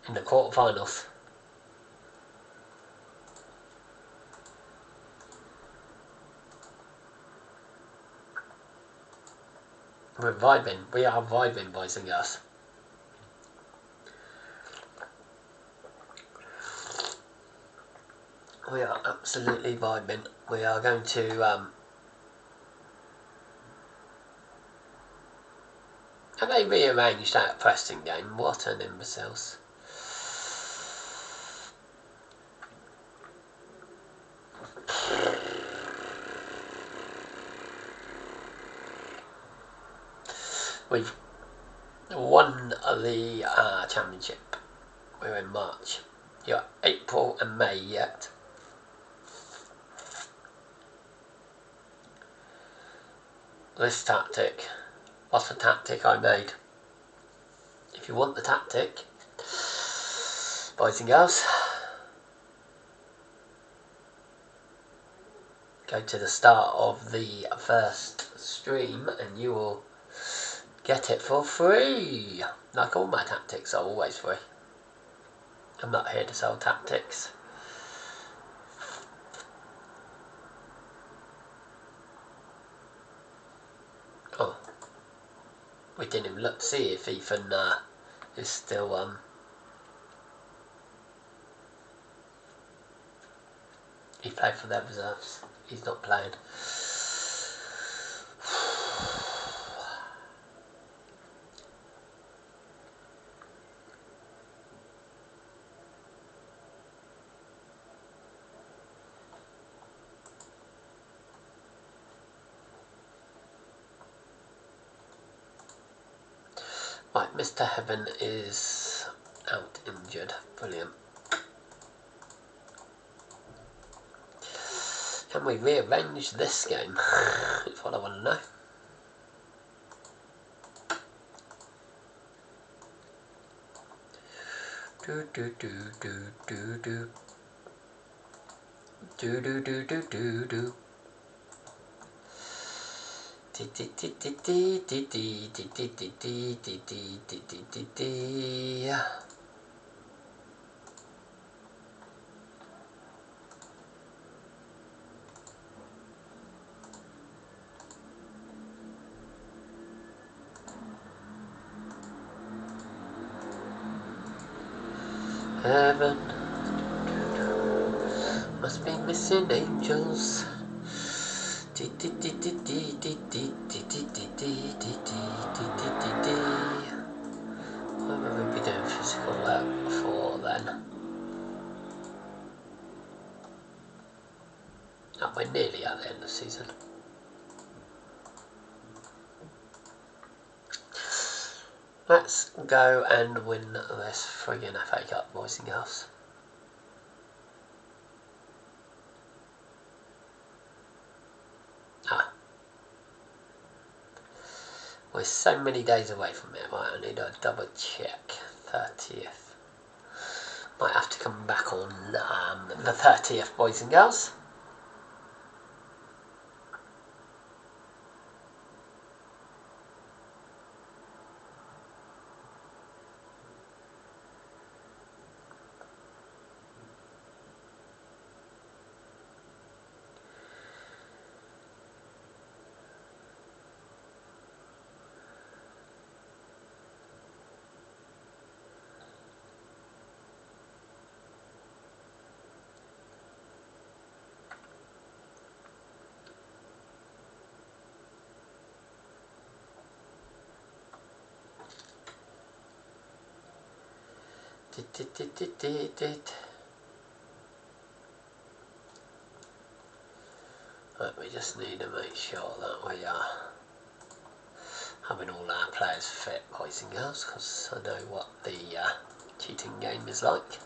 In the quarterfinals. We're vibing. We are vibing, boys and girls. We are absolutely vibing. We are going to have they rearranged that Preston game? What an imbeciles. We've won the championship. We're in March. You're April and May yet. This tactic. What's the tactic I made? If you want the tactic, boys and girls, go to the start of the first stream and you will get it for free. Like all my tactics are always free. I'm not here to sell tactics. Oh, we didn't even look to see if Ethan is still he played for their reserves. He's not playing. Right, Mr. Heaven is out injured. Brilliant. Can we rearrange this game? That's what I want to know. Do do do do do do. Do do do do do do. Heaven must be missing angels. What will we be doing physical work for then? Oh, we're nearly at the end of the season. Let's go and win this friggin' FA Cup, boys and girls. We're so many days away from it. Right, I need to double check. 30th. Might have to come back on the 30th, boys and girls. Right, we just need to make sure that we are having all our players fit, boys and girls, because I know what the cheating game is like.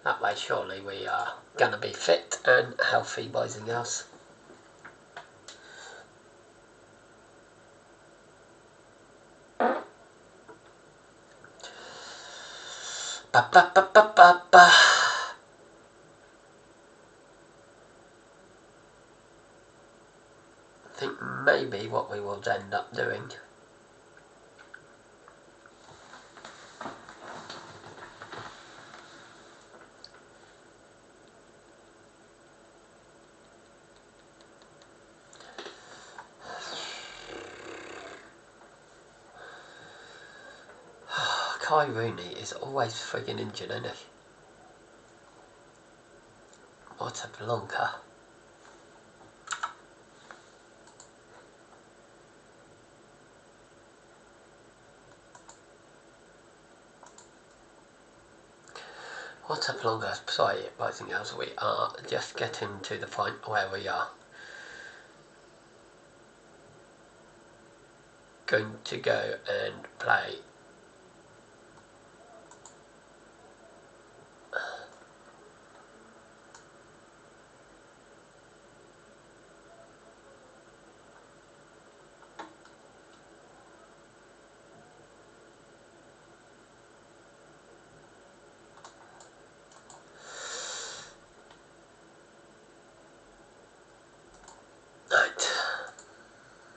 That way surely we are going to be fit and healthy, boys and girls. Ba, ba, ba, ba, ba, ba. I think maybe what we will end up doing Kai Rooney is always friggin' injured, isn't he? What a blonker. What a blonker. Sorry, boys and girls, we are just getting to the point where we are going to go and play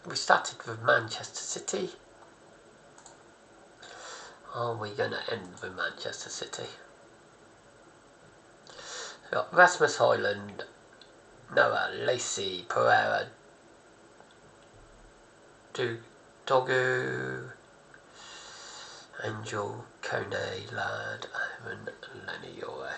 we started with Manchester City. Are we going to end with Manchester City? We've got Rasmus Højlund, Noah, Lacey, Pereira, Dogu, Angel, Kone, Lad, Ivan, Lenny Yore.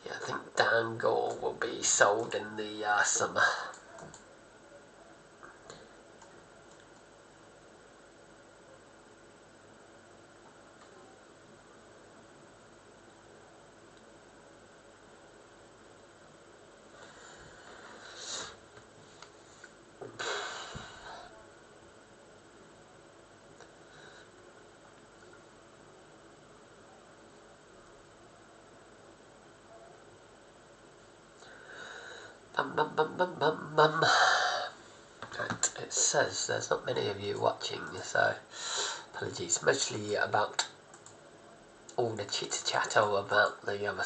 Yeah, I think Dan Gore will be sold in the summer. Right. It says there's not many of you watching, so apologies. Mostly about all the chitter-chatter about the other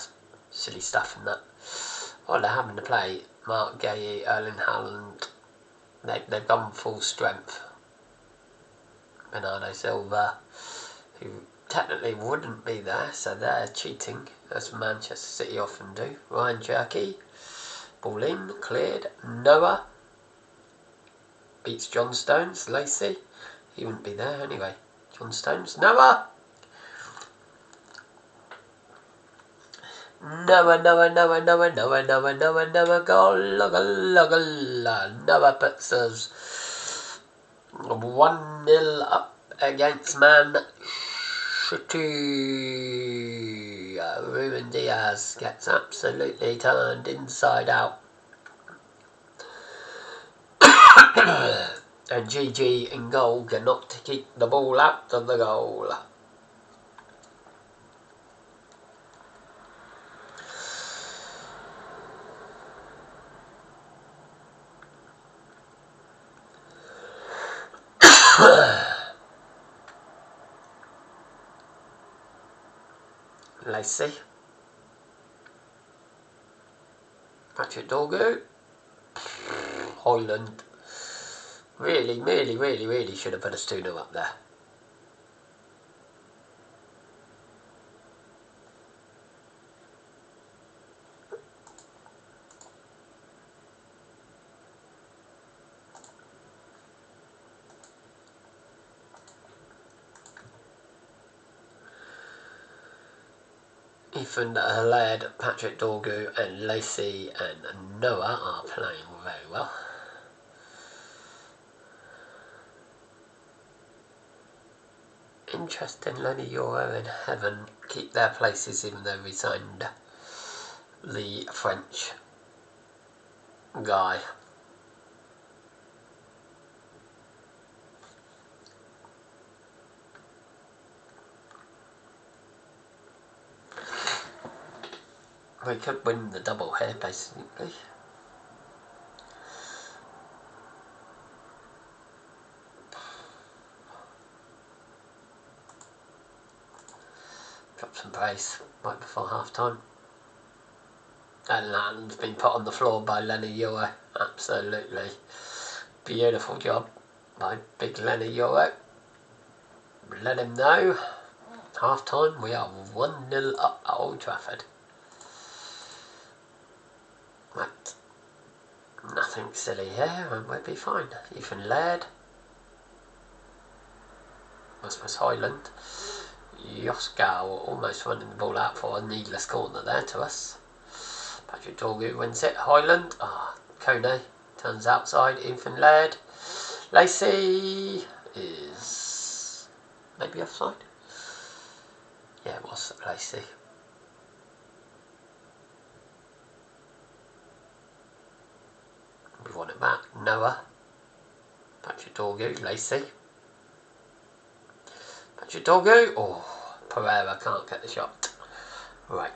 silly stuff and that. Well, they're having to play Mark Gay, Erling Haaland. They've gone full strength. Bernardo Silva, who technically wouldn't be there, so they're cheating, as Manchester City often do. Ryan Cherky, ball in, cleared. Noah beats John Stones. Lacey, he wouldn't be there anyway. John Stones, Noah! Noah, goal, Noah puts us 1-0 up against Man City. Ruben Diaz gets absolutely turned inside out. And GG in goal cannot keep the ball out of the goal. Lacey, Patrick Dorgu, Hoyland. Really should have put us 2-0 up there. Ethan Laird, Patrick Dorgu and Lacey and Noah are playing very well. Interesting, Lenny Euro and Heaven keep their places even though we signed the French guy. We could win the double here basically. Drop some praise right before half time. And Land's been put on the floor by Lenny Euro. Absolutely beautiful job by big Lenny Euro. Let him know. Half time, we are 1-0 up at Old Trafford. Right. Nothing silly here and we'll be fine. Ethan Laird. Rasmus Hoyland. Yoskau almost running the ball out for a needless corner there to us. Patrick Dorgu wins it. Hoyland. Kone turns outside. Ethan Laird. Lacey is maybe offside. Yeah, it was Lacey. We want it back. Noah. Patrick Dorgu. Lacey. Patrick Dorgu. Oh, Pereira can't get the shot. Right.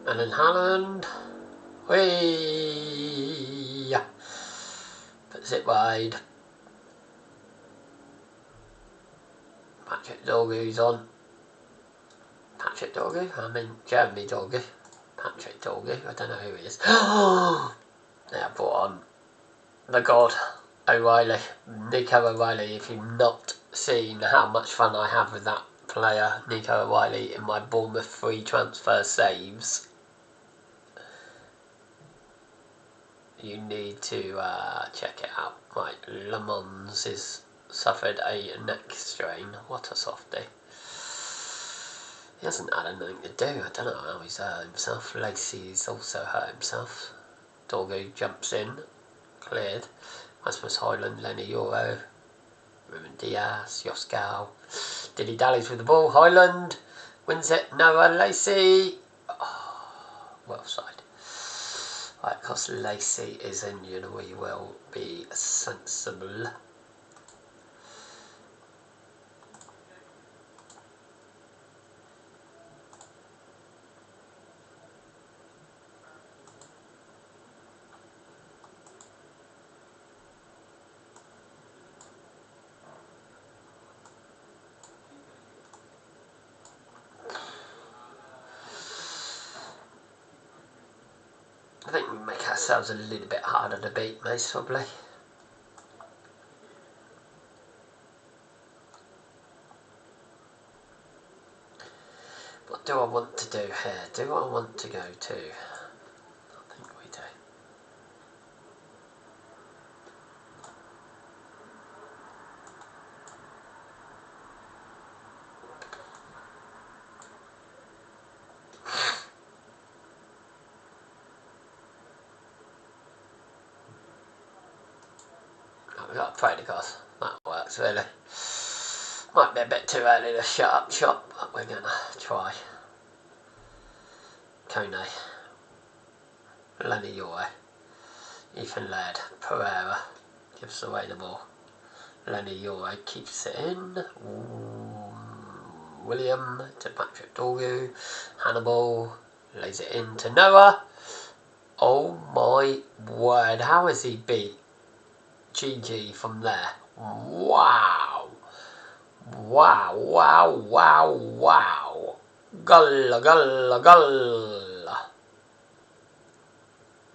And then Haaland, whee, puts it wide. Patrick Dorgu's on. Patrick Dorgu, I mean Jeremy Dorgu. Patrick Dorgu, I don't know who he is. Now brought on the god O'Reilly, Nico O'Reilly. If you've not seen how much fun I have with that player, Nico O'Reilly, in my Bournemouth free transfer saves, you need to check it out. Right, Le Mans has suffered a neck strain. What a softie. He hasn't had anything to do. I don't know how he's hurt himself. Lacey's also hurt himself. Dorgu jumps in. Cleared. Rasmus Hoyland, Lenny Euro, Ruben Diaz, Yoskau, Dilly dallies with the ball. Highland wins it. Noah Lacey. Oh, well side. Right, because Lacey is injured, we will be sensible. I think we make ourselves a little bit harder to beat, most probably. What do I want to do here? Do I want to go to? I think we do. We've got a protocols. That works really. Might be a bit too early to shut up shop, but we're gonna try. Kone, Lenny Yore, Ethan Laird, Pereira gives away the ball. Lenny Yore keeps it in. William to Patrick Dorgu. Hannibal lays it in to Noah. Oh my word, how has he beat GG from there? Wow. Wow, wow, wow, wow. Goal, goal, goal.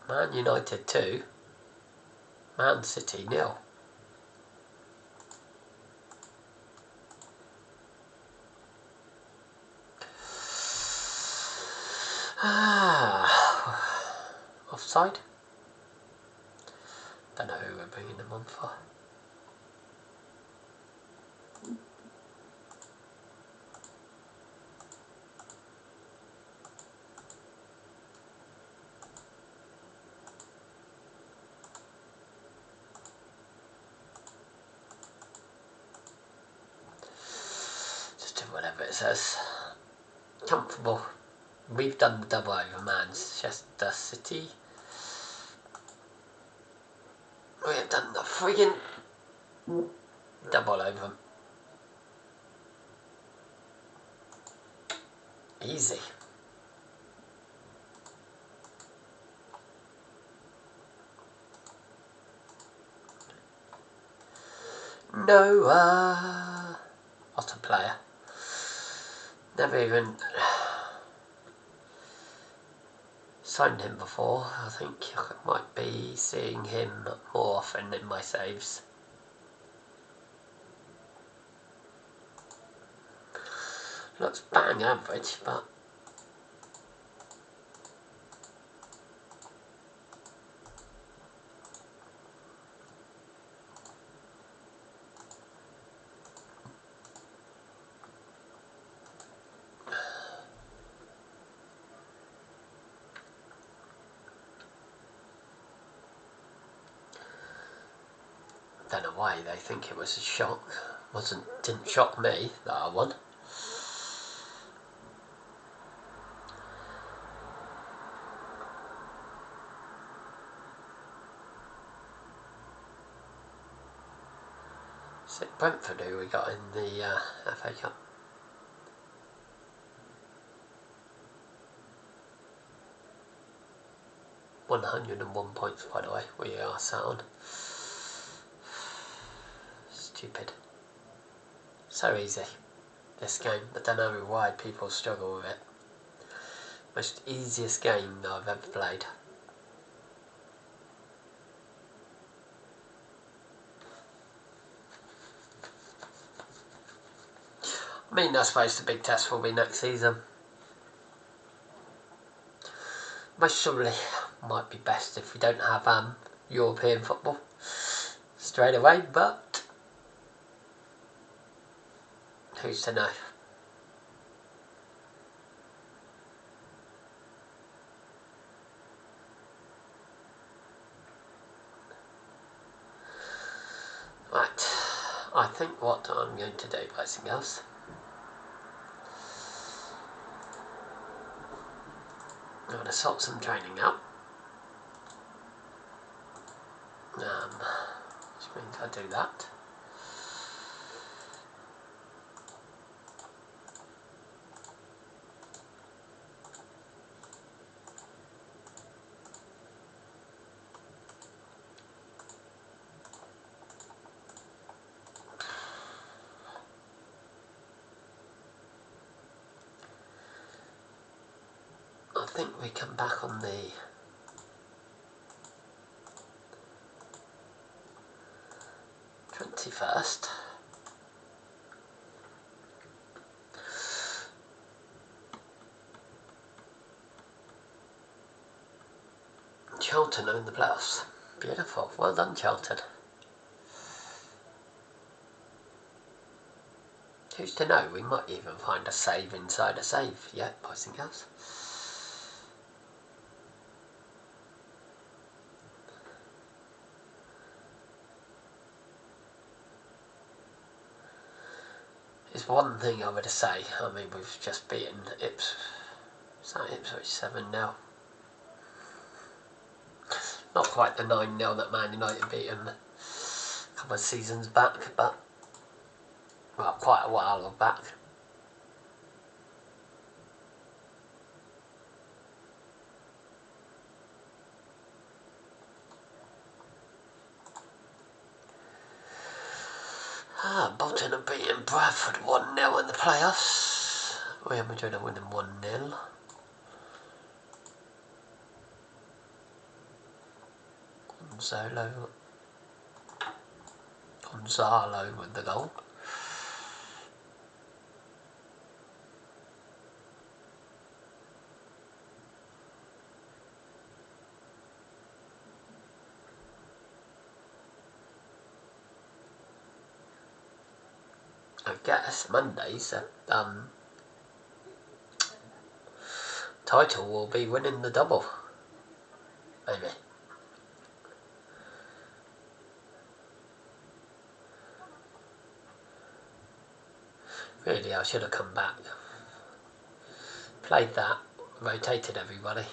Man United 2. Man City 0. Offside? Don't know who we're bringing them on for. Just do whatever it says. Comfortable. We've done the double over Manchester City. We have done the friggin' double over them. Easy. Noah. What a player. Never even signed him before. I think I might be seeing him more often in my saves. Looks bang average, but don't know why they think it was a shock. Didn't shock me that I won. Is it Brentford who we got in the FA Cup? £101 points, by the way. We are sound. Stupid. So easy, this game. I don't know why people struggle with it. Most easiest game I've ever played. I mean, I suppose the big test will be next season. Most surely might be best if we don't have European football straight away, but who's to know? Right, I think what I'm going to do, boys and girls, I'm going to sort some training out. Which means I do that. I think we come back on the 21st. Charlton are in the playoffs. Beautiful. Well done, Charlton. Who's to know? We might even find a save inside a save yet, boys and girls. There's one thing I would say. I mean, we've just beaten Ipswich 7-0. Not quite the 9-0 that Man United beat them a couple of seasons back, but well, quite a while back. Bolton have beaten Bradford 1-0 in the playoffs. Real Madrid are winning 1-0. Gonzalo with the goal. I guess Monday's title will be winning the double. Maybe. Really, I should have come back. Played that, rotated everybody.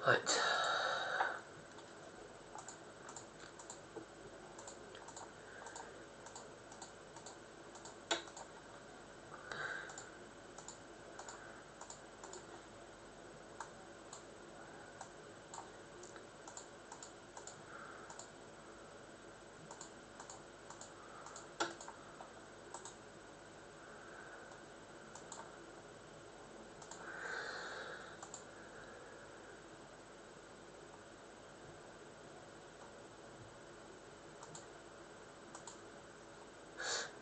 Right.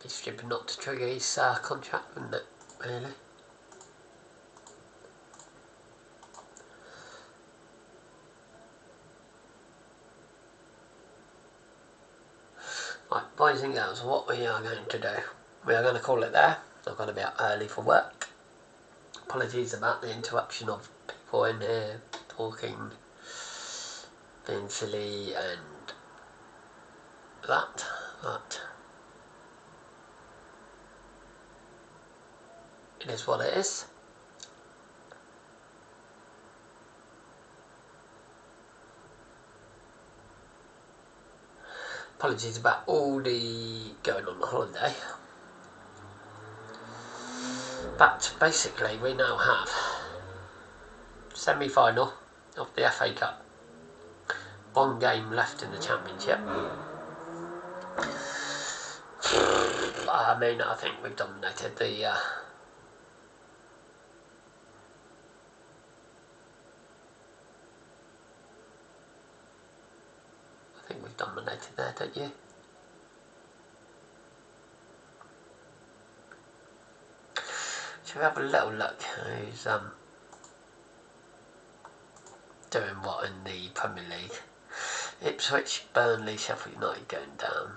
Be stupid not to trigger his contract, wouldn't it? Really? Right, boys and girls, what we are going to do, we are going to call it there. I've got to be out early for work. Apologies about the interruption of people in here talking, being silly and that, but it is what it is. Apologies about all the going on the holiday. But basically we now have semi-final of the FA Cup. One game left in the Championship. I mean, I think we've dominated the I think we've dominated there, don't you? Shall we have a little look who's doing what in the Premier League? Ipswich, Burnley, Sheffield United going down.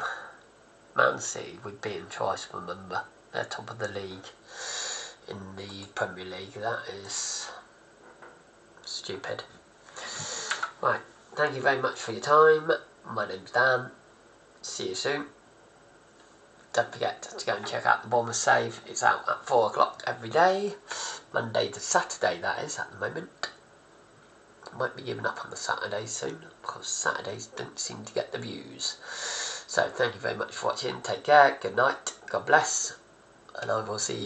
Man City, we've beaten twice, remember. They're top of the league in the Premier League. That is stupid. Right, thank you very much for your time. My name's Dan. See you soon. Don't forget to go and check out the Bournemouth Save. It's out at 4 o'clock every day. Monday to Saturday, that is, at the moment. Might be giving up on the Saturdays soon, because Saturdays don't seem to get the views. So thank you very much for watching. Take care. Good night. God bless. And I will see you.